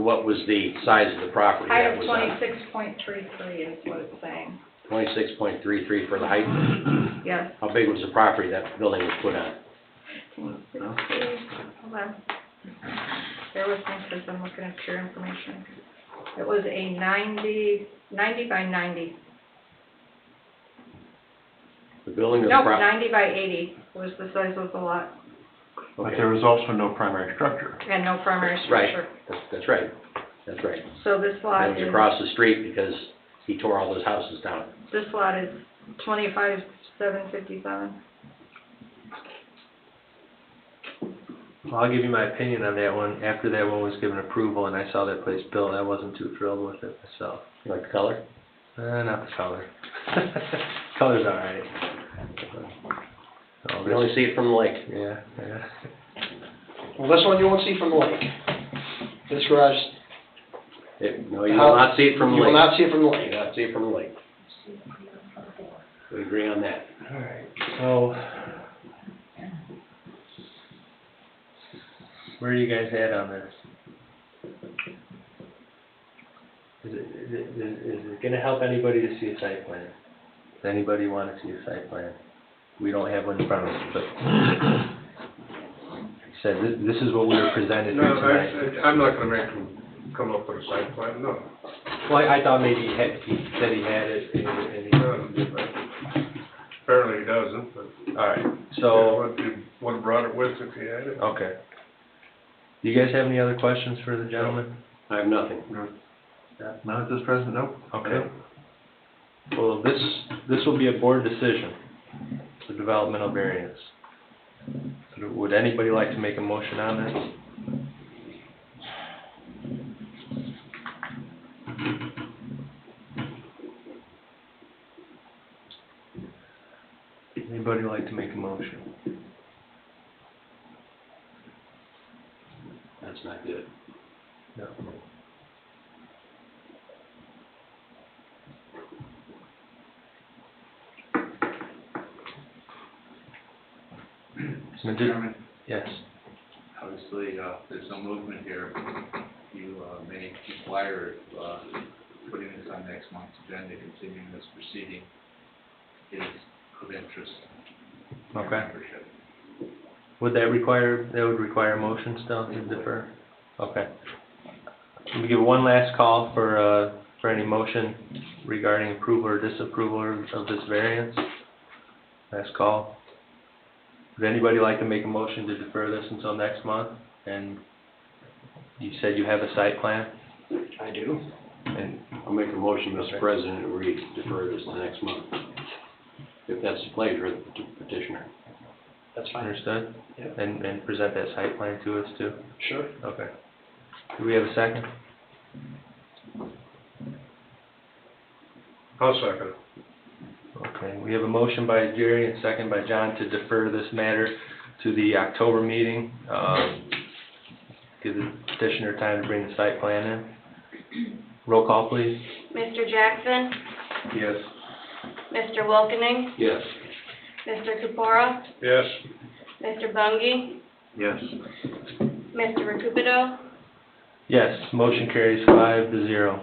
what was the size of the property? height that of was on? 26.33 is what it's saying. 26.33 for the height? Yes. How big was the property that building was put on? Hold on. Bear with me because I'm looking at your information. It was a 90 by 90. The building or the Nope, property? 90 by 80 was the size of the lot. But there was also no primary structure. And no primary Right, structure. that's right, that's right. So this lot It was is, across the street because he tore all those houses down. this lot is 25,757. Well, I'll give you my opinion on that one. After that one was given approval and I saw that place built, I wasn't too thrilled with it myself. You like the color? Not the color. Color's all right. You can only see it from the lake. Yeah. Well, this one you won't see from the lake. This garage. No, you will not see it from the lake. You will not see it from the You lake. will not see it from the lake. We agree on that. All right. So, where are you guys at on this? Is it gonna help anybody to see a site plan? Does anybody want to see a site plan? We don't have one in front of us, but said this is what we were presented No, here tonight. I'm not gonna make them come up with a site plan, no. Well, I thought maybe he said he had it, and he did, but, Apparently he doesn't, but. all right, so, Would have brought it with if he had it. okay. Do you guys have any other questions for the gentleman? I have nothing. Not at this present, nope. Okay. Well, this will be a board decision, the developmental variance. Would anybody like to make a motion on this? Anybody like to make a motion? That's not good. No. Mr. Chairman, Yes. obviously, there's no movement here. You may inquire if putting this on next month's agenda, continuing this proceeding is of interest. to your Okay. membership. Would that would require a motion still to defer? Okay. We give one last call for any motion regarding approval or disapproval of this variance. Last call. Would anybody like to make a motion to defer this until next month? And you said you have a site plan? I do. And, I'll make a motion, Mr. President, we defer this to next month. If that's the pleasure of the petitioner. That's fine. understood? Yep. And present that site plan to us too? Sure. Okay. Do we have a second? I'll second it. Okay, we have a motion by Jerry and second by John to defer this matter to the October meeting. Give the petitioner time to bring the site plan in. Roll call, please. Mr. Jackson, Yes. Mr. Wilkening, Yes. Mr. Kapura, Yes. Mr. Bungie, Yes. Mr. Recupero, Yes, motion carries 5-0.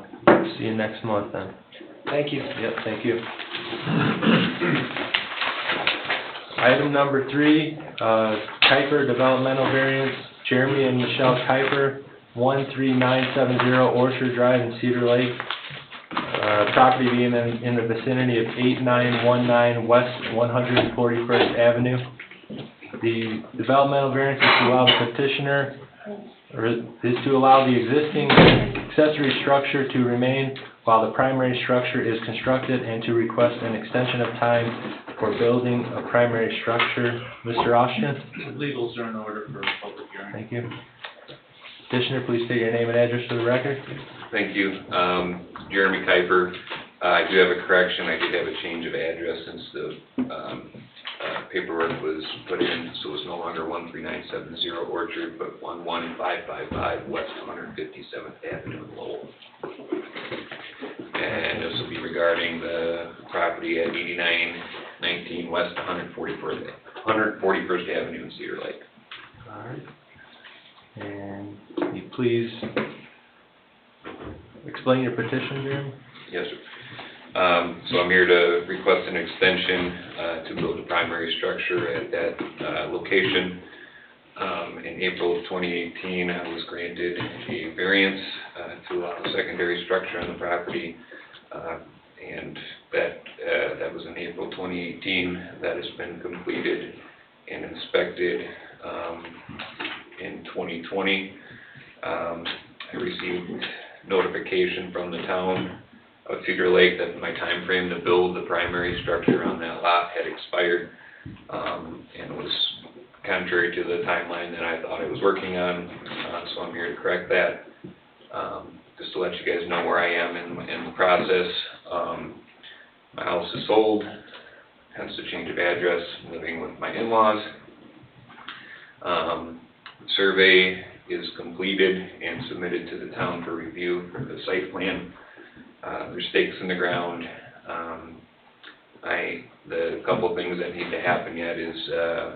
See you next month then. Thank you. Yep, thank you. Item number 3, Kuiper Developmental Variance, Jeremy and Michelle Kuiper, 13970 Orchard Drive in Cedar Lake. Property being in the vicinity of 8919 West 141st Avenue. The developmental variance is to allow the petitioner, or is to allow the existing accessory structure to remain while the primary structure is constructed and to request an extension of time for building a primary structure. Mr. Austin? Legals are in order for a public hearing. Thank you. Petitioner, please state your name and address for the record. Thank you. Jeremy Kuiper. I do have a correction. I did have a change of address since the paperwork was put in, so it's no longer 13970 Orchard, but 11555 West 157th Avenue in Lowell. And this will be regarding the property at 8919 West 141st Avenue in Cedar Lake. All right. And can you please explain your petition, Jeremy? Yes, sir. So I'm here to request an extension to build a primary structure at that location. In April of 2018, I was granted a variance to allow a secondary structure on the property, and that was in April 2018. That has been completed and inspected in 2020. I received notification from the town of Cedar Lake that my time frame to build the primary structure on that lot had expired, and was contrary to the timeline that I thought I was working on, so I'm here to correct that. Just to let you guys know where I am in the process. My house is sold, hence the change of address, living with my in-laws. Survey is completed and submitted to the town for review for the site plan. There's stakes in the ground. The couple things that need to happen yet is I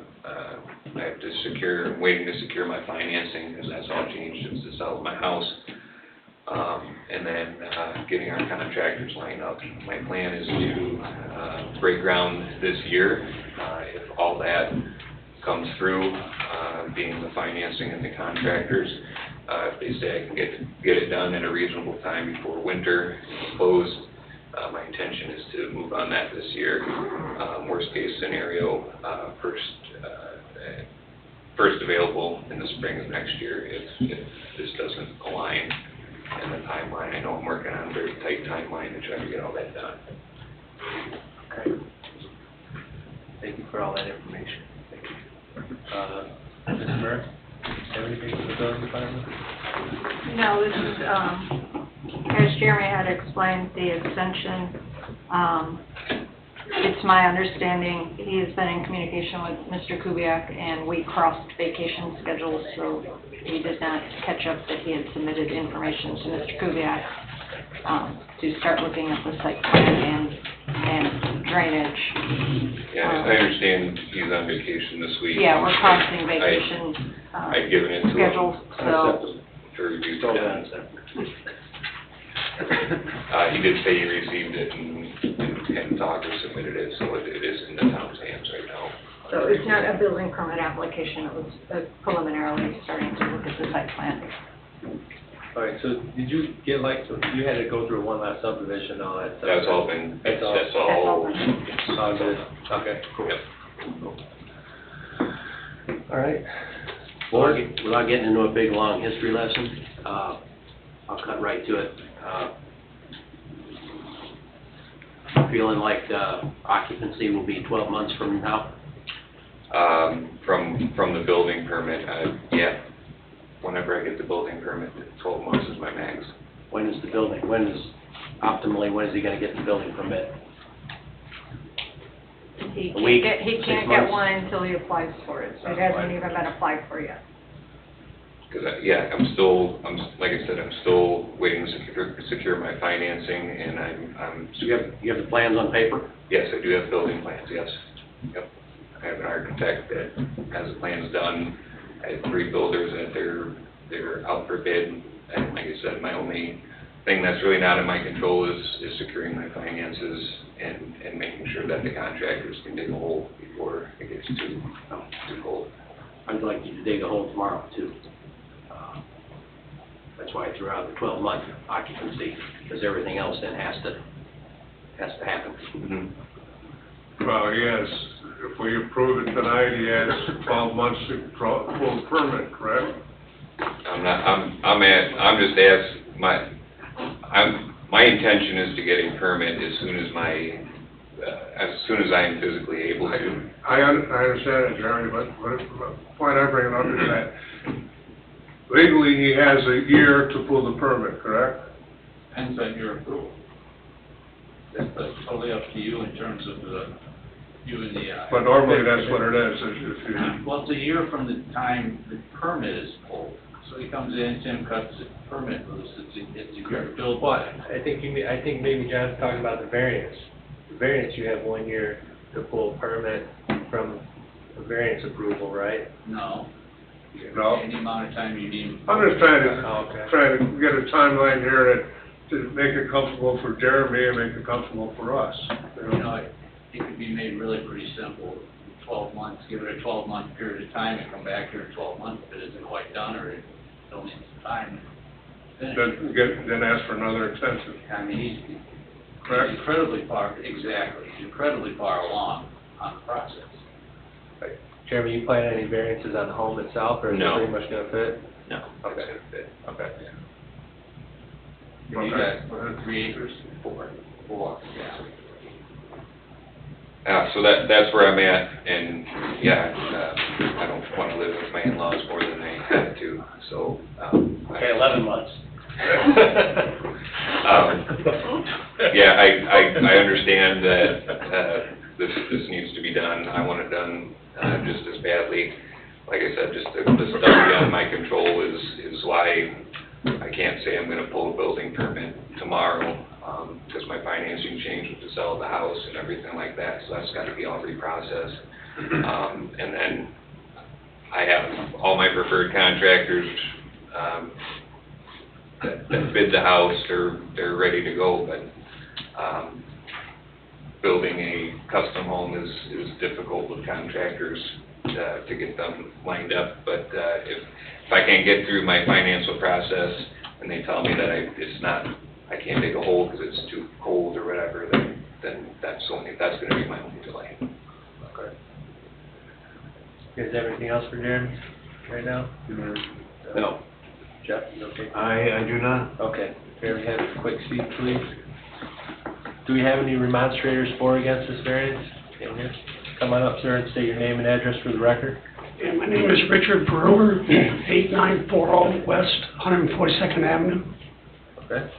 have to waiting to secure my financing, because that's all changed since the sale of my house. and then, getting our contractors lined up. My plan is to, break ground this year, if all that comes through, being the financing and the contractors. If they say I can get it done in a reasonable time before winter is closed, my intention is to move on that this year. Worst case scenario, first available in the spring of next year if this doesn't align in the timeline. I know I'm working on a very tight timeline to try to get all that done. Okay. Thank you for all that information. Thank you. Mrs. Murray, have anything from the building department? No, this is, as Jeremy had explained, the extension, it's my understanding, he has been in communication with Mr. Kubiak, and we crossed vacation schedules, so he did not catch up that he had submitted information to Mr. Kubiak to start looking at the site plan and drainage. Yeah, I understand he's on vacation this week. Yeah, we're crossing vacation I've given it to him. schedules, so. To review that. He did say he received it and talked or submitted it, so it is in the town's hands right now. So it's not a building permit application, it was preliminarily starting to look at the site plan. All right, so did you get you had to go through one last subdivision and all that stuff? That's all been, That's all. that's all. All good, okay, cool. Yep. All right. Without getting into a big, long history lesson, I'll cut right to it. Feeling like occupancy will be 12 months from now? From the building permit, yeah. Whenever I get the building permit, 12 months is my max. When is optimally, when is he gonna get the building permit? He A week, can't 6 get months? one until he applies for it. It hasn't even been applied for yet. Because, I'm like I said, I'm still waiting to secure my financing, and I'm. So you have the plans on paper? Yes, I do have building plans, yes. Yep. I have an architect that has the plans done. I have 3 builders that they're out for bid. And like I said, my only thing that's really not in my control is securing my finances and making sure that the contractors can dig a hole before it gets too cold. I'd like you to dig a hole tomorrow, too. That's why I threw out the 12-month occupancy, because everything else then has to happen. Mm-hmm. Well, yes, if we approve it tonight, he has 12 months to full permit, correct? My intention is to get a permit as soon as I am physically able to. I understand it, Jeremy, but the point I'm bringing up is that legally he has a year to pull the permit, correct? Depends on your approval. That's totally up to you in terms of you and the. But normally that's what it is, if you. Well, it's a year from the time the permit is pulled. So he comes in, Tim cuts the permit loose, it's a year to build. What? I think maybe John's talking about the variance. The variance, you have 1 year to pull a permit from a variance approval, right? No. No. Any amount of time you need. I'm just trying okay. to get a timeline here to make it comfortable for Jeremy and make it comfortable for us. You know, it could be made really pretty simple. 12 months, give it a 12-month period of time and come back here in 12 months if it isn't quite done or it still needs some time. Then ask for another extension. I mean, he's Correct? incredibly far, exactly, he's incredibly far along on the process. Jeremy, you plan any variances on the home itself, or is it No. pretty much gonna fit? No. Okay. Okay. You got 3 acres? 4, yeah. So that's where I'm at, and I don't want to live with my in-laws more than I have to, so. Okay, 11 months. I understand that this needs to be done. I want it done just as badly. Like I said, just the stuff beyond my control is why I can't say I'm going to pull a building permit tomorrow, because my financing changed with the sale of the house and everything like that, so that's got to be all reprocessed. And then I have all my preferred contractors that bid the house, they're ready to go, but, building a custom home is difficult with contractors, to get them lined up, but, if I can't get through my financial process, and they tell me that I can't dig a hole because it's too cold or whatever, then that's gonna be my only delay. Okay. You guys have anything else for Jeremy right now? No. Jeff, you okay? I do not. Okay. Jeremy, have a quick seat, please. Do we have any remonstrators for or against this variance? In here? Come on up, sir, and state your name and address for the record. And my name is Richard Brewer, 8940 West 142nd Avenue. Okay.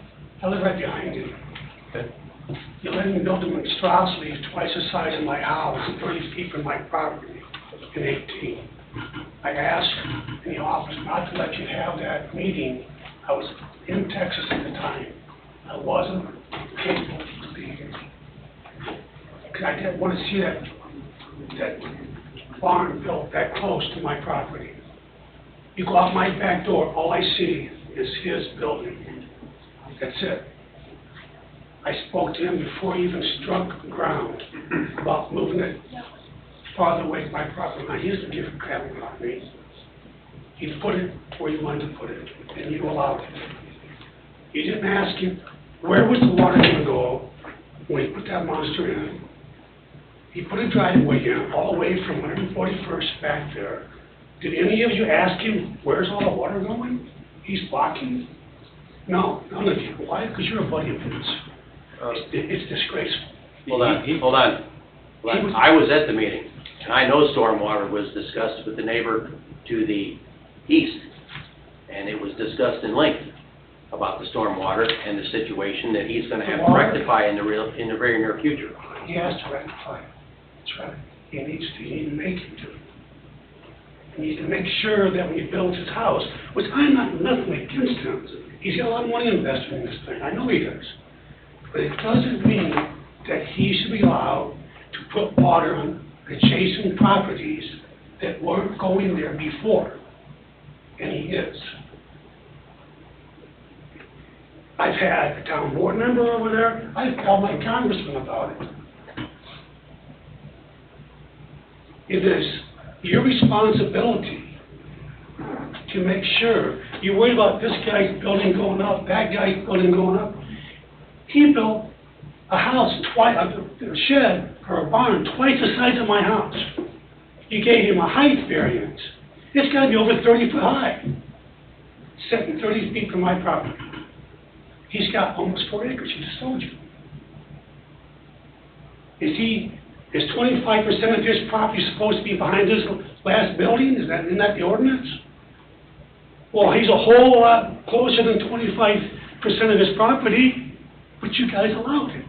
I live right behind you. Okay. You're letting me build a monstrosity twice the size of my house, 30 feet from my property in 18. I asked in the office not to let you have that meeting. I was in Texas at the time. I wasn't capable of being here. Because I didn't want to see that barn built that close to my property. You go out my back door, all I see is his building. That's it. I spoke to him before he even struck the ground about moving it farther away from my property. Now, he doesn't give a crap about me. He put it where he wanted to put it, and you allowed it. You didn't ask him, where was the water going to go when he put that monster in? He put a driveway in all the way from 141st back there. Did any of you ask him, where's all the water going? He's blocking? No, none of you. Why? Because you're a buddy of his. It's disgraceful. Hold on. I was at the meeting, and I know stormwater was discussed with the neighbor to the east, and it was discussed in length about the stormwater and the situation that he's gonna have to rectify in the very near future. He has to rectify it. That's right. He needs to make him do it. He needs to make sure that when he builds his house, which I'm not nothing against him, he's got a lot of money invested in this thing. I know he does. But it doesn't mean that he should be allowed to put water on adjacent properties that weren't going there before. And he is. I've had a town board member over there. I've called my congressman about it. It is your responsibility to make sure. You're worried about this guy's building going up, that guy's building going up. He built a house a shed or a barn twice the size of my house. You gave him a height variance. It's got to be over 30 foot high, sitting 30 feet from my property. He's got almost 4 acres, he just told you. Is 25% of his property supposed to be behind his last building? Isn't that the ordinance? Well, he's a whole lot closer than 25% of his property, but you guys allowed it.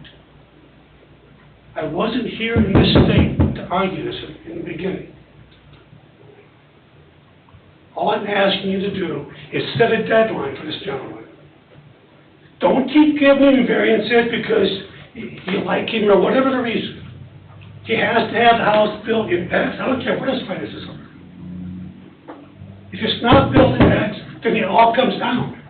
I wasn't here in this state to argue this in the beginning. All I'm asking you to do is set a deadline for this gentleman. Don't keep giving him variances because you like him or whatever the reason. He has to have the house built in X. I don't care what his finances are. If it's not built in X, then it all comes down.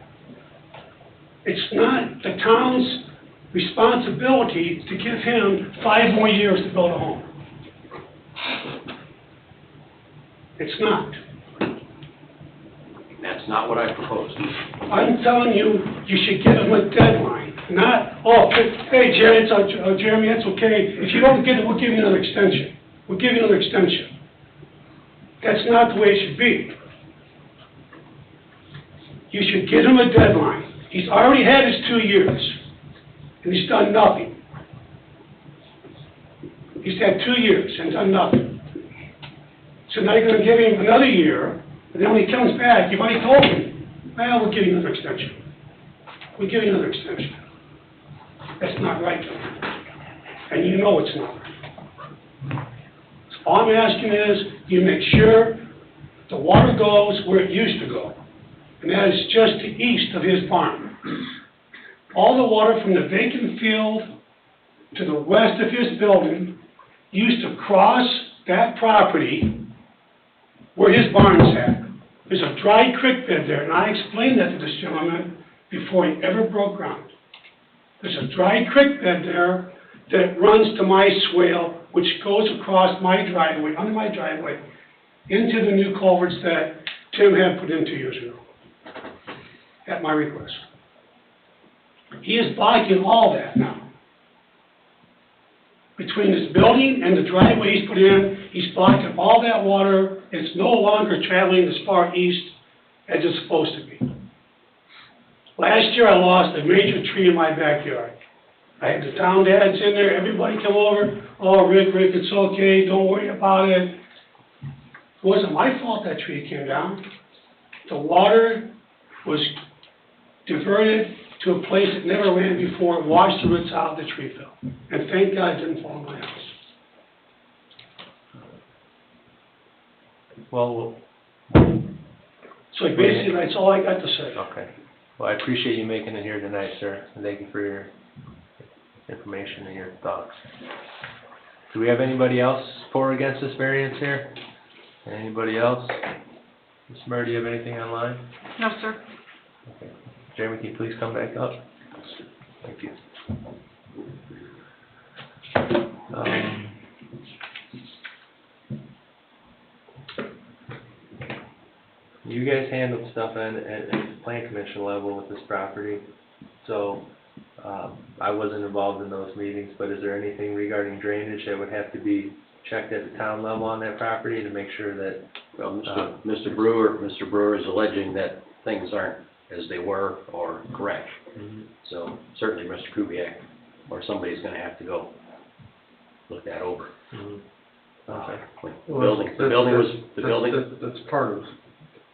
It's not the town's responsibility to give him 5 more years to build a home. It's not. That's not what I proposed. I'm telling you, you should give him a deadline, not, oh, hey, Jerry, Jeremy, that's okay. If you don't get it, we'll give you another extension. We'll give you another extension. That's not the way it should be. You should give him a deadline. He's already had his 2 years, and he's done nothing. He's had 2 years and done nothing. So now you're going to give him another year, and then when he comes back, you've already told him, well, we'll give you another extension. We'll give you another extension. That's not right. And you know it's not. So all I'm asking is, you make sure the water goes where it used to go. And that is just to east of his farm. All the water from the vacant field to the west of his building used to cross that property where his barn's at. There's a dry creek bed there, and I explained that to this gentleman before he ever broke ground. There's a dry creek bed there that runs to my swale, which goes across my driveway, under my driveway, into the new culverts that Tim had put in 2 years ago, at my request. He is blocking all that now. Between this building and the driveway he's put in, he's blocking all that water. It's no longer traveling as far east as it's supposed to be. Last year I lost a major tree in my backyard. I had the town dads in there, everybody come over, oh, Rick, it's okay, don't worry about it. It wasn't my fault that tree came down. The water was diverted to a place it never ran before, it washed the roots out of the tree fell. And thank God it didn't fall on my house. Well, So basically, that's all I got to say. okay. Well, I appreciate you making it here tonight, sir, and thank you for your information and your thoughts. Do we have anybody else for or against this variance here? Anybody else? Ms. Murray, do you have anything online? No, sir. Okay. Jeremy, can you please come back up? Thank you. You guys handled stuff at the plan commission level with this property, so I wasn't involved in those meetings, but is there anything regarding drainage that would have to be checked at the town level on that property to make sure that? Well, Mr. Brewer is alleging that things aren't as they were or correct. So certainly Mr. Kubiak or somebody's gonna have to go look that over. Okay. The building. That's part of,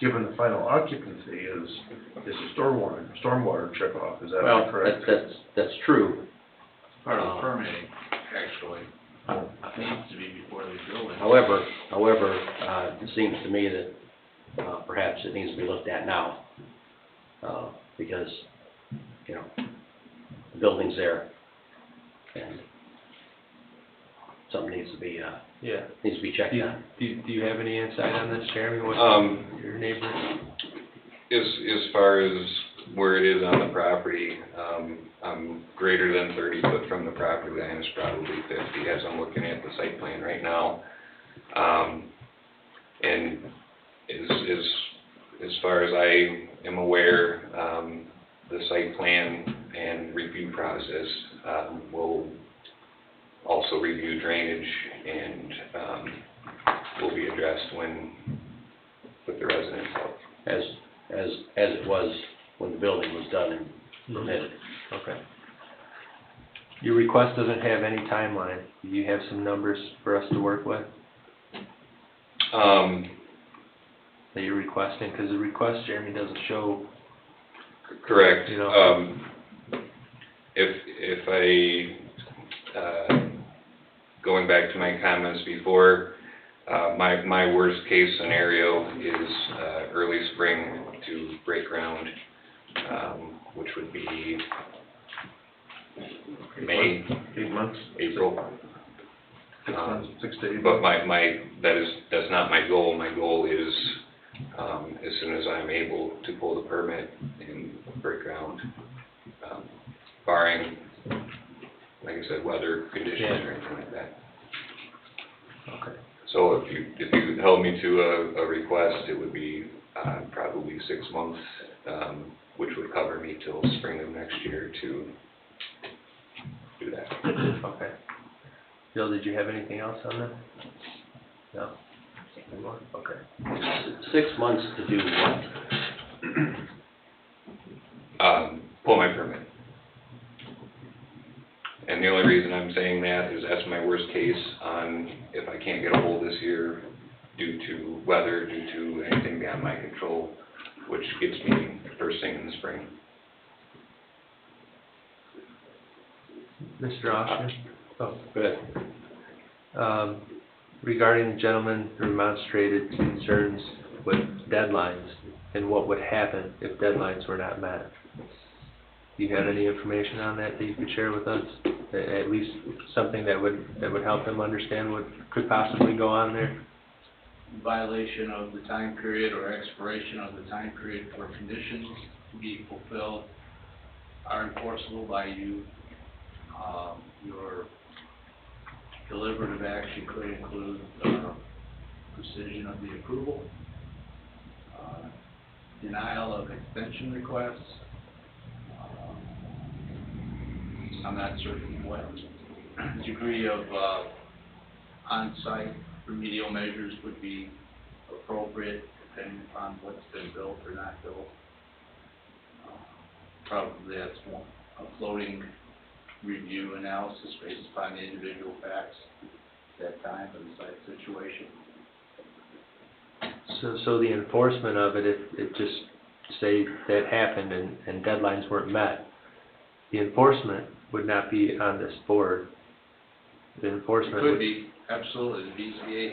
given the final occupancy is a stormwater checkoff, is that Well, correct? that's true. Part of permitting, actually. It needs to be before they build it. However, it seems to me that perhaps it needs to be looked at now. Because, you know, the building's there and something needs to be, checked on. Do you have any insight on this, Jeremy? What's your neighbor? As far as where it is on the property, I'm greater than 30 foot from the property line, it's probably 50 as I'm looking at the site plan right now. And as far as I am aware, the site plan and review process will also review drainage and will be addressed with the residents. As it was when the building was done and permitted. Okay. Your request doesn't have any timeline. Do you have some numbers for us to work with that you're requesting? Because the request, Jeremy, doesn't show. Correct. You know. If going back to my comments before, my worst case scenario is early spring to break ground, which would be May, 8 months, April. 6 months, 6 to 8 But months. that's not my goal. My goal is, as soon as I'm able to pull the permit and break ground, barring, like I said, weather conditions or anything like that. Okay. So if you held me to a request, it would be probably 6 months, which would cover me till spring of next year to do that. Okay. Bill, did you have anything else on that? No? Anymore? Okay. 6 months to do what? Pull my permit. And the only reason I'm saying that is that's my worst case on if I can't get a hold this year due to weather, due to anything beyond my control, which gets me first thing in the spring. Mr. Austin? Oh, go ahead. Regarding the gentleman who demonstrated concerns with deadlines and what would happen if deadlines were not met. Do you have any information on that you could share with us? At least something that would help him understand what could possibly go on there? Violation of the time period or expiration of the time period for conditions to be fulfilled are enforceable by you. Your deliberative action could include, rescission of the approval, denial of extension requests. I'm not certain what degree of, on-site remedial measures would be appropriate depending upon what's been built or not built. Probably that's one, a floating review analysis based upon the individual facts at that time of the site situation. So the enforcement of it, if it just say that happened and deadlines weren't met, the enforcement would not be on this board. The enforcement It could would be, absolutely. The BCA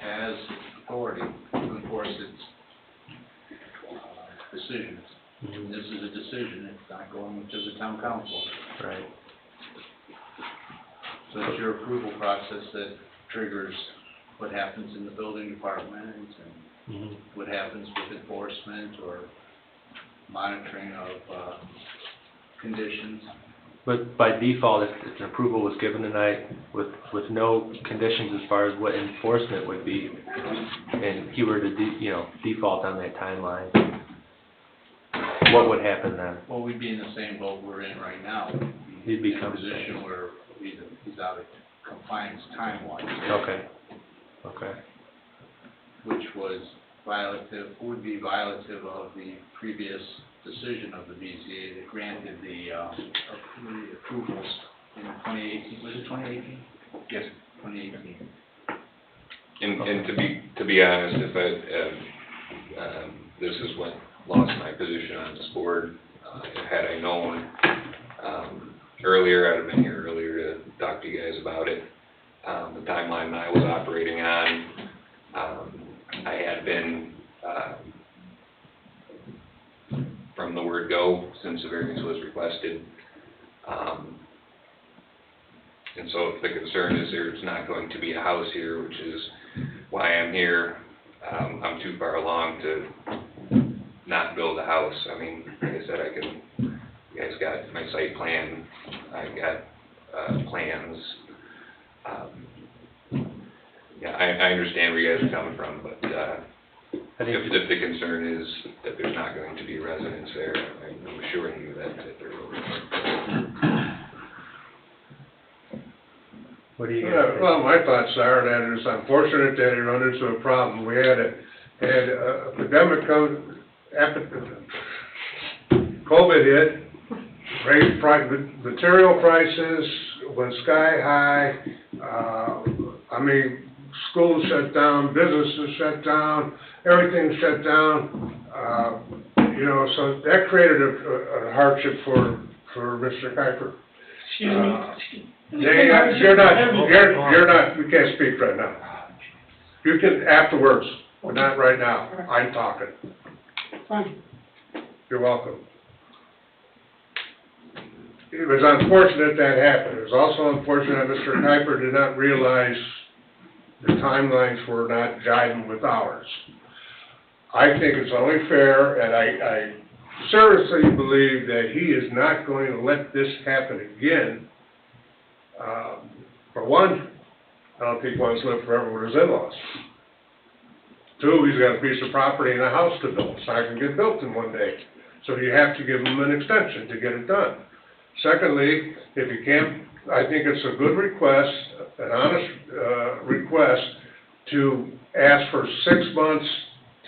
has authority to enforce its decisions. Mhm. This is a decision, it's not going to the town council. Right. So it's your approval process that triggers what happens in the building department and Mhm. what happens with enforcement or monitoring of conditions. But by default, if an approval was given tonight with no conditions as far as what enforcement would be, and he were to, default on that timeline, what would happen then? Well, we'd be in the same boat we're in right now. He'd in become a position where he's out of compliance time-wise. Okay. Which would be violative of the previous decision of the BZA that granted the approvals in 2018. Was it 2018? Yes, 2018. And to be honest, if this is what lost my position on this board, had I known earlier, I'd have been here earlier to talk to you guys about it. The timeline I was operating on, I had been from the word go since the variance was requested. And so if the concern is there's not going to be a house here, which is why I'm here, I'm too far along to not build a house. I mean, like I said, you guys got my site plan, I got plans. I understand where you guys are coming from, but if the concern is that there's not going to be residents there, I'm assuring you that there will be. What do you guys think? Well, my thoughts are that it's unfortunate that he run into a problem. We had a epidemic come, COVID hit, raised material prices, went sky high. Schools shut down, businesses shut down, everything shut down. So that created a hardship for Mr. Kuiper. Excuse me. You're not, you can't speak right now. You can afterwards, but not right now. I'm talking. Fine. You're welcome. It was unfortunate that happened. It was also unfortunate that Mr. Kuiper did not realize the timelines were not jiving with ours. I think it's only fair, and I seriously believe that he is not going to let this happen again. For one, I don't think he wants to live forever with his in-laws. Two, he's got a piece of property and a house to build. It's not going to get built in one day. So you have to give him an extension to get it done. Secondly, if you can't, I think it's a good request, an honest request, to ask for 6 months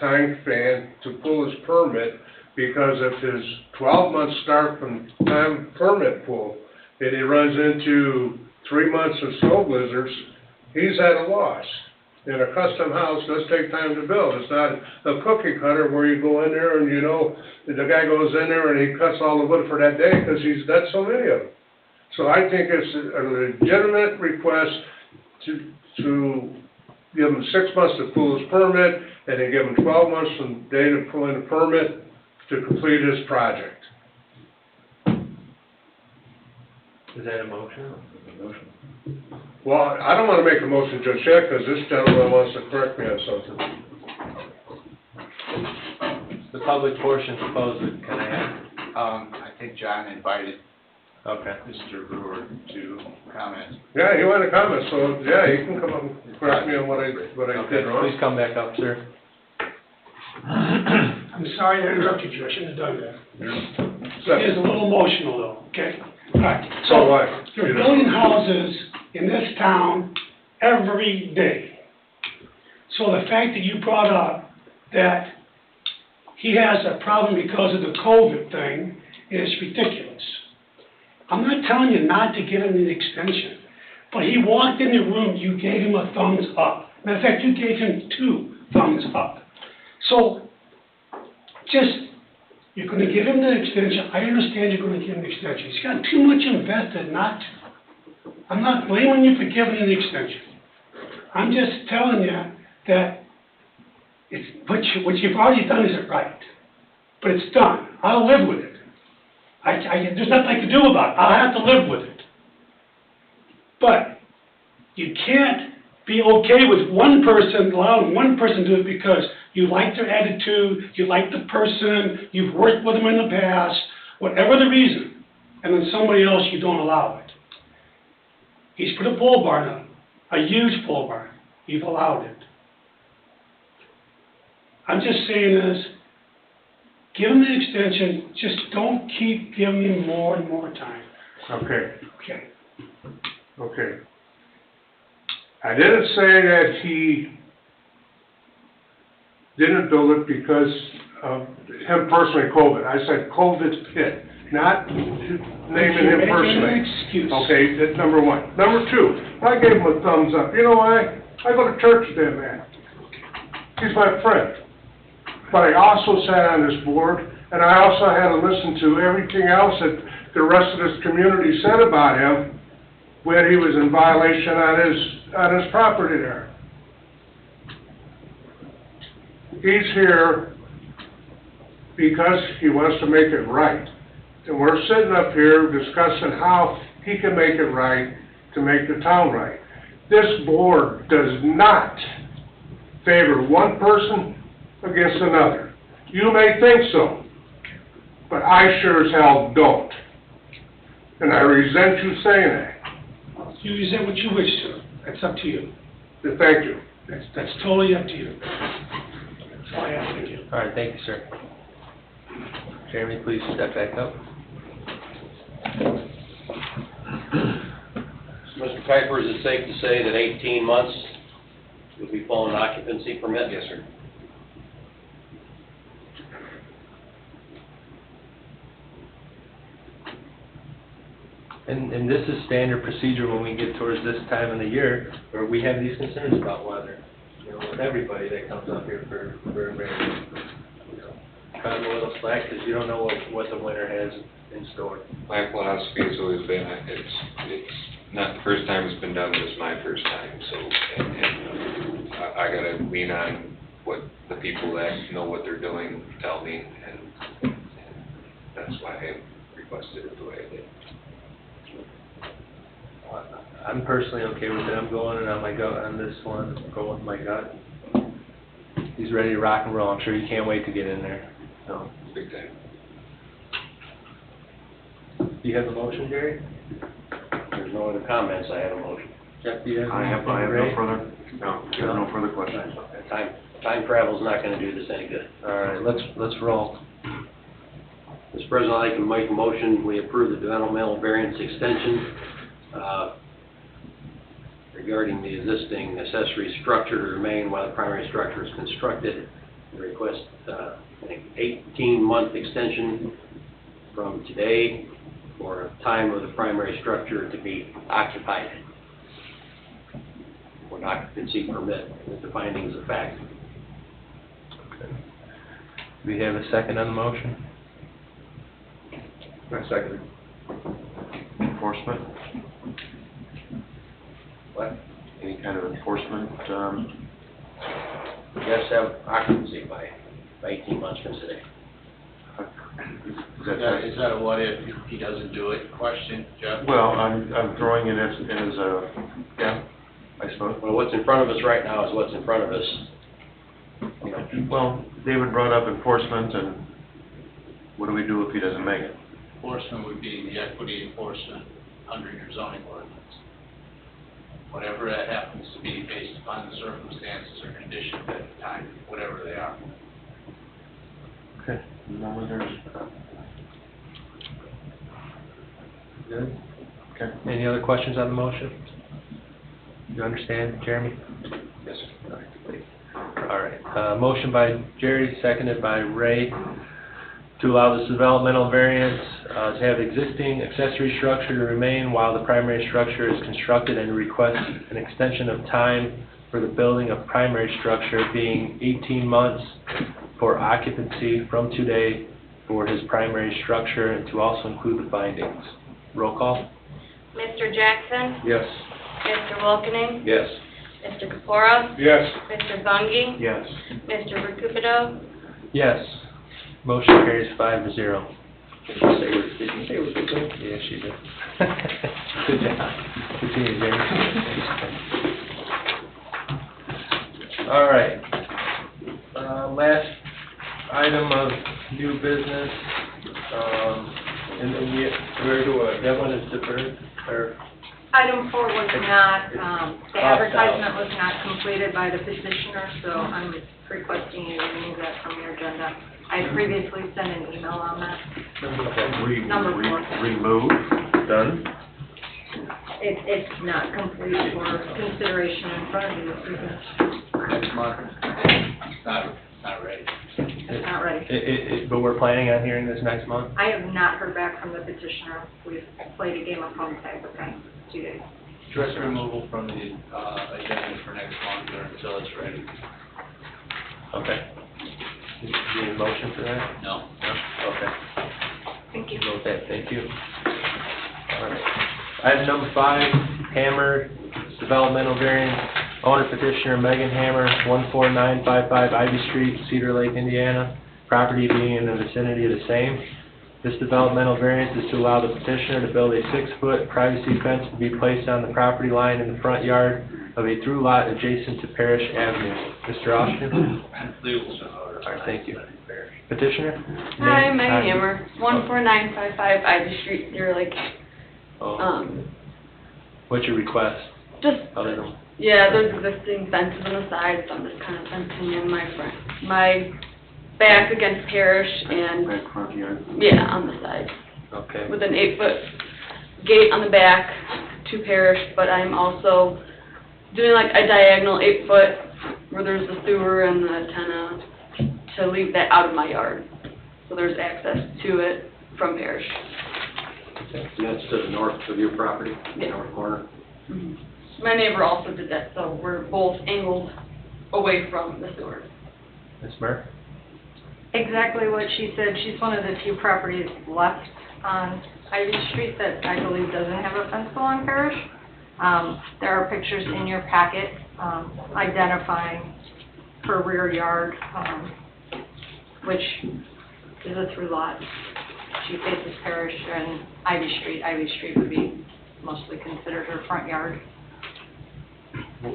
time span to pull his permit, because if his 12 months start from time permit pull, and he runs into 3 months of snow blizzards, he's at a loss. And a custom house does take time to build. It's not a cookie cutter where you go in there and the guy goes in there and he cuts all the wood for that day because he's got so many of them. So I think it's a legitimate request to give him 6 months to pull his permit, and then give him 12 months from the date of pulling the permit to complete his project. Is that a motion? Well, I don't want to make a motion just yet, because this gentleman wants to correct me on something. The public portion supposedly, can I have? I think John invited Okay. Mr. Brewer to comment. Yeah, he wanted to comment, so, yeah, he can come up and correct me on what I Okay, did wrong. please come back up, sir. I'm sorry I interrupted you, I shouldn't have done that. So- It is a little emotional though, okay? All right, So so what? you're building houses in this town every day. So the fact that you brought up that he has a problem because of the COVID thing is ridiculous. I'm not telling you not to give him an extension, but he walked in the room, you gave him a thumbs up. Matter of fact, you gave him 2 thumbs up. So, you're gonna give him the extension, I understand you're gonna give him the extension. He's got too much invested not to. I'm not blaming you for giving him the extension. I'm just telling you that what you've already done isn't right. But it's done. I'll live with it. There's nothing I can do about it. I'll have to live with it. But you can't be okay with one person, allowing one person to do it because you like their attitude, you like the person, you've worked with them in the past, whatever the reason, and then somebody else you don't allow it. He's put a pole barn up, a huge pole barn. You've allowed it. I'm just saying this, give him the extension, just don't keep giving him more and more time. Okay, Okay. okay. I didn't say that he didn't build it because of him personally, COVID. I said COVID's hit, not naming him personally. Making an excuse. Okay, that's number 1. Number 2, I gave him a thumbs up. You know why? I go to church with that man. He's my friend. But I also sat on this board, and I also had to listen to everything else that the rest of this community said about him when he was in violation on his property there. He's here because he wants to make it right. And we're sitting up here discussing how he can make it right to make the town right. This board does not favor one person against another. You may think so, but I sure as hell don't. And I resent you saying that. You resent what you wish to. That's up to you. Thank you. That's totally up to you. That's all I have. Thank you. All right, thank you, sir. Jeremy, please step back up. Mr. Kuiper, is it safe to say that 18 months would be full an occupancy permit? Yes, sir. And this is standard procedure when we get towards this time of the year, where we have these concerns about weather. You know, with everybody that comes up here for a variance. You know, cut them a little slack, because you don't know what the winter has in store. My philosophy has always been, it's not the first time it's been done, but it's my first time, so, and I gotta lean on what the people that know what they're doing tell me, and that's why I requested it the way I did. I'm personally okay with it. I'm going on my gut on this one. I'm going with my gut. He's ready to rock and roll. I'm sure he can't wait to get in there. So, Big time. do you have a motion, Jerry? There's no other comments, I have a motion. Jeff, do you have? I have anything, no further questions. Time travel's not gonna do this any good. All right, let's roll. Mr. President, I'd like to make a motion, we approve the developmental variance extension regarding the existing accessory structure to remain while the primary structure is constructed. Request, I think, 18-month extension from today for a time of the primary structure to be occupied for an occupancy permit with the findings of fact. Okay. Do we have a second on the motion? I second. Enforcement? What? Any kind of enforcement, You have to have occupancy by 18 months from today. Is that a what if he doesn't do it question, Jeff? Well, I'm throwing it as a, yeah, I suppose. Well, what's in front of us right now is what's in front of us. You know, Well, David brought up enforcement, and what do we do if he doesn't make it? enforcement would be the equity enforcement under your zoning ordinance. Whatever that happens to be based upon the circumstances or conditions at the time, whatever they are. Okay. No other. Good? Okay. Any other questions on the motion? You understand, Jeremy? Yes, sir. All right, motion by Jerry, seconded by Ray, to allow this developmental variance to have existing accessory structure to remain while the primary structure is constructed, and request an extension of time for the building of primary structure being 18 months for occupancy from today for his primary structure, and to also include the findings. Roll call? Mr. Jackson? Yes. Mr. Wilkening? Yes. Mr. Kapura? Yes. Mr. Bungie? Yes. Mr. Recupero? Yes. Motion carries 5-0. Did you say it was good? Yeah, she did. Good job. Continue, Jerry. All right. Last item of new business, and then that one is deferred, or? Item 4 was not, the advertisement was not completed by the petitioner, so I'm requesting you remove that from your agenda. I previously sent an email on that. Number 4. Remove, done. It's not complete for consideration in front of you this evening. Next month, not ready. It's not ready. But we're planning on hearing this next month? I have not heard back from the petitioner. We've played a game of phone tag with them 2 days. Just removal from the agenda for next month or until it's ready. Okay. Do you need a motion for that? No. No? Okay. Thank you. Note that, thank you. All right. Item number 5, Hammer Developmental Variance, owner petitioner Megan Hammer, 14955 Ivy Street, Cedar Lake, Indiana, property being in the vicinity of the same. This developmental variance is to allow the petitioner to build a 6-foot privacy fence to be placed on the property line in the front yard of a through lot adjacent to Parish Avenue. Mr. Austin? All right, thank you. Petitioner? Hi, Name? Megan Hammer, 14955 Ivy Street, Cedar Lake. Oh. What's your request? Just, Other than, yeah, there's existing fences on the side, so I'm just kind of fencing in my back against Parish and, Back front yard. yeah, on the side. okay. With an 8-foot gate on the back to Parish, but I'm also doing like a diagonal 8-foot where there's the sewer and the antenna to leave that out of my yard. So there's access to it from Parish. And that's to the north of your property? Yeah. North corner? Mhm. My neighbor also did that, so we're both angled away from the sewer. Ms. Murr? Exactly what she said. She's one of the few properties left on Ivy Street that I believe doesn't have a fence along Parish. There are pictures in your packet identifying her rear yard, which is a through lot. She faces Parish and Ivy Street. Ivy Street would be mostly considered her front yard.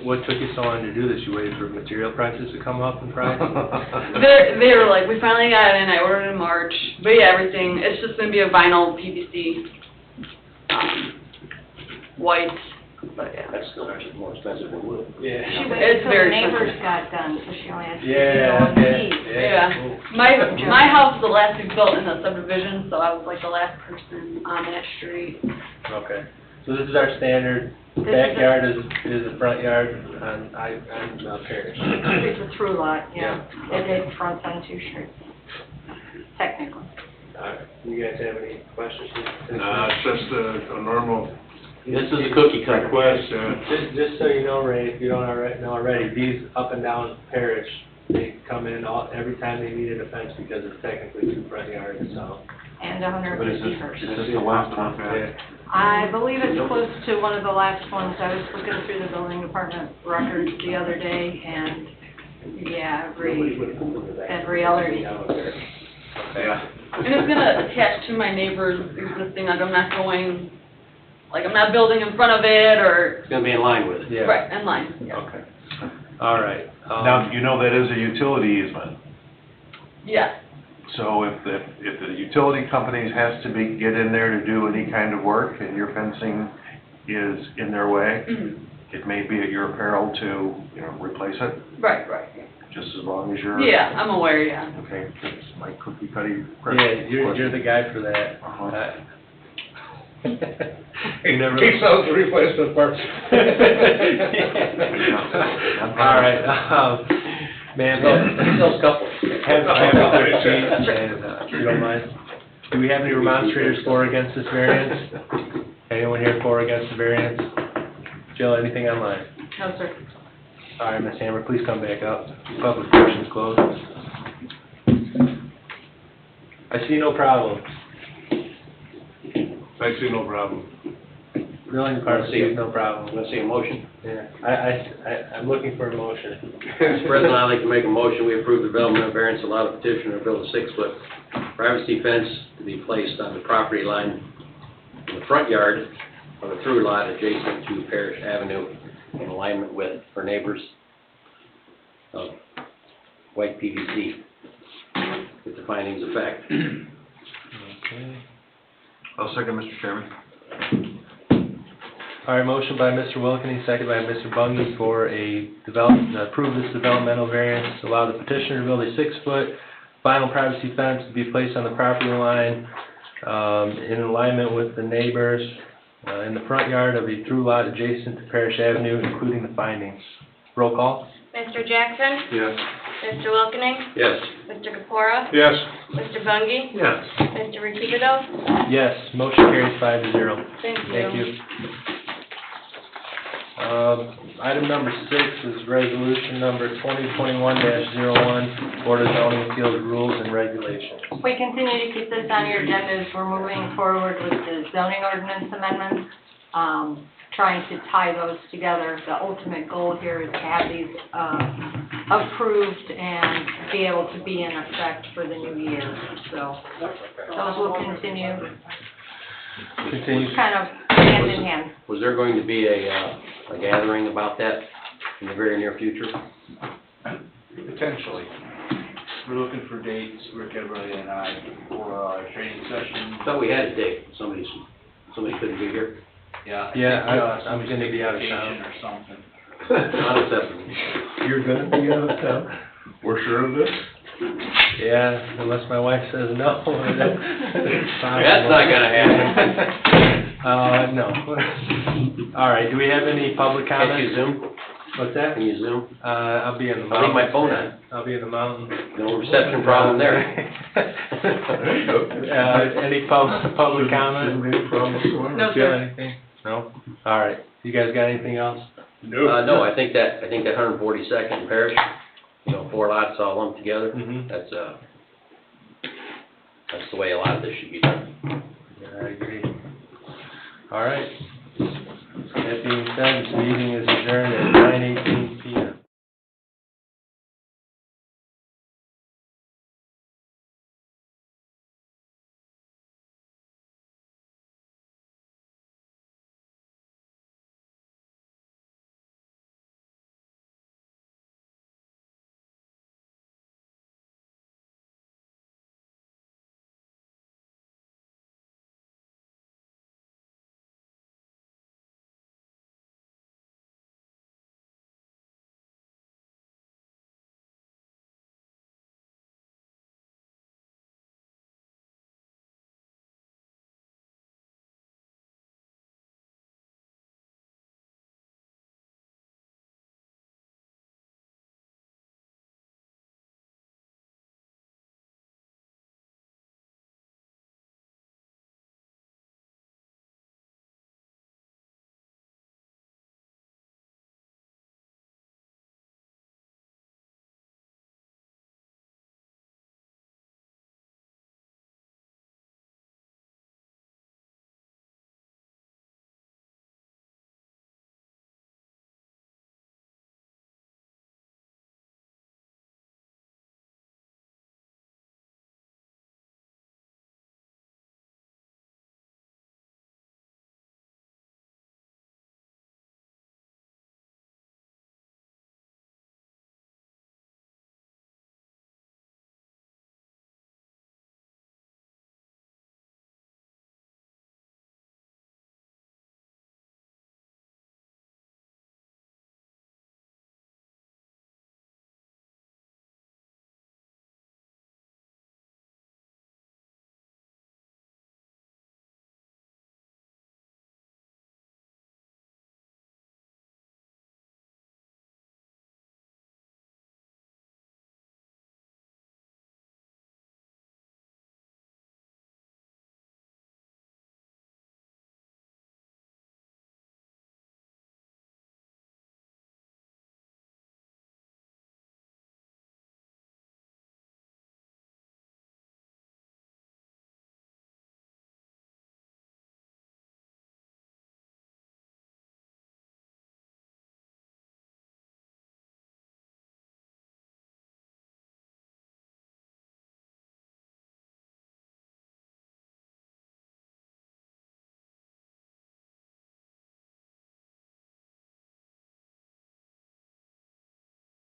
What took you so long to do this? You waited for material prices to come up in price? They were like, we finally got it in, I ordered in March, but yeah, everything, it's just gonna be a vinyl PVC, white, but yeah. That's still actually more expensive than wood. Yeah. She waited It's till the very neighbors expensive. got done, so she only had to Yeah, okay. Yeah, my house is the last we built in the subdivision, so I was like the last person on that street. Okay. So this is our standard, This is backyard is the front yard on Parish. It's a through lot, yeah. Yeah, It fronts on 2 streets, technically. Alright, you guys have any questions? It's just a normal This is a cookie cutter. request, Just so you know, Ray, if you don't know already, these up and down Parish, they come in every time they needed a fence because it's technically 2 front yards, so. And 150 first. Is this the last one? Yeah. I believe it's close to one of the last ones. I was looking through the building department records the other day, and yeah, every other. Yeah. And it's gonna attach to my neighbor's existing, like I'm not going, like I'm not building in front of it or, It's gonna be in line with it. Yeah. right, in line, yeah. Okay. All right. Now, you know that is a utility easement. Yeah, So if the utility companies has to get in there to do any kind of work and your fencing is in their way, it may be at your peril to, replace it, Right. just as long as you're. Yeah, I'm aware, yeah. Okay, that's my cookie cutter. Yeah, you're the guy for that. You never. He sells the replacement parts. All right, man, Those couples. have a good seat, and, if you don't mind. Do we have any remonstrators for or against this variance? Anyone here for or against the variance? Jill, anything online? No, sir. All right, Ms. Hammer, please come back up. Public portion is closed. I see no problem. I see no problem. Building department sees no problem. Want to see a motion? Yeah, I'm looking for a motion. Mr. President, I'd like to make a motion, we approve the development of variance, allow the petitioner to build a 6-foot privacy fence to be placed on the property line in the front yard of a through lot adjacent to Parish Avenue in alignment with her neighbors of white PVC, with the findings of fact. Okay. I'll second, Mr. Chairman. All right, motion by Mr. Wilkening, second by Mr. Bungie for approve this developmental variance, allow the petitioner to build a 6-foot vinyl privacy fence to be placed on the property line, in alignment with the neighbors, in the front yard of a through lot adjacent to Parish Avenue, including the findings. Roll call? Mr. Jackson? Yes. Mr. Wilkening? Yes. Mr. Kapora? Yes. Mr. Bungie? Yes. Mr. Rukibito? Yes, motion carries 5-0. Thank you. Thank you. Item number 6 is resolution number 2021-01, Board of Zoning Appeals Rules and Regulations. We continue to keep this on your agenda as we're moving forward with the zoning ordinance amendments, trying to tie those together. The ultimate goal here is to have these approved and be able to be in effect for the new year. So those will continue kind of hand in hand. Was there going to be a gathering about that in the very near future? Potentially. We're looking for dates, Rick Everly and I, for a training session. I thought we had a date, somebody couldn't be here. Yeah. I'm gonna be out of town. Or something. Not acceptable. You're gonna be out of town? We're sure of this? Yeah, unless my wife says no. That's not gonna happen. No. All right, do we have any public comments? Can you Zoom? What's that? Can you Zoom? I'll be in the I'll leave mountains. my phone on. I'll be in the mountains. No reception problem there. Any public comment? No, Jill, sir. anything? No? All right, you guys got anything else? No, I think that 142nd Parish, 4 lots all lumped together, Mm-hmm. that's the way a lot of this should be done. Yeah, I agree. All right. That being said, this meeting is adjourned at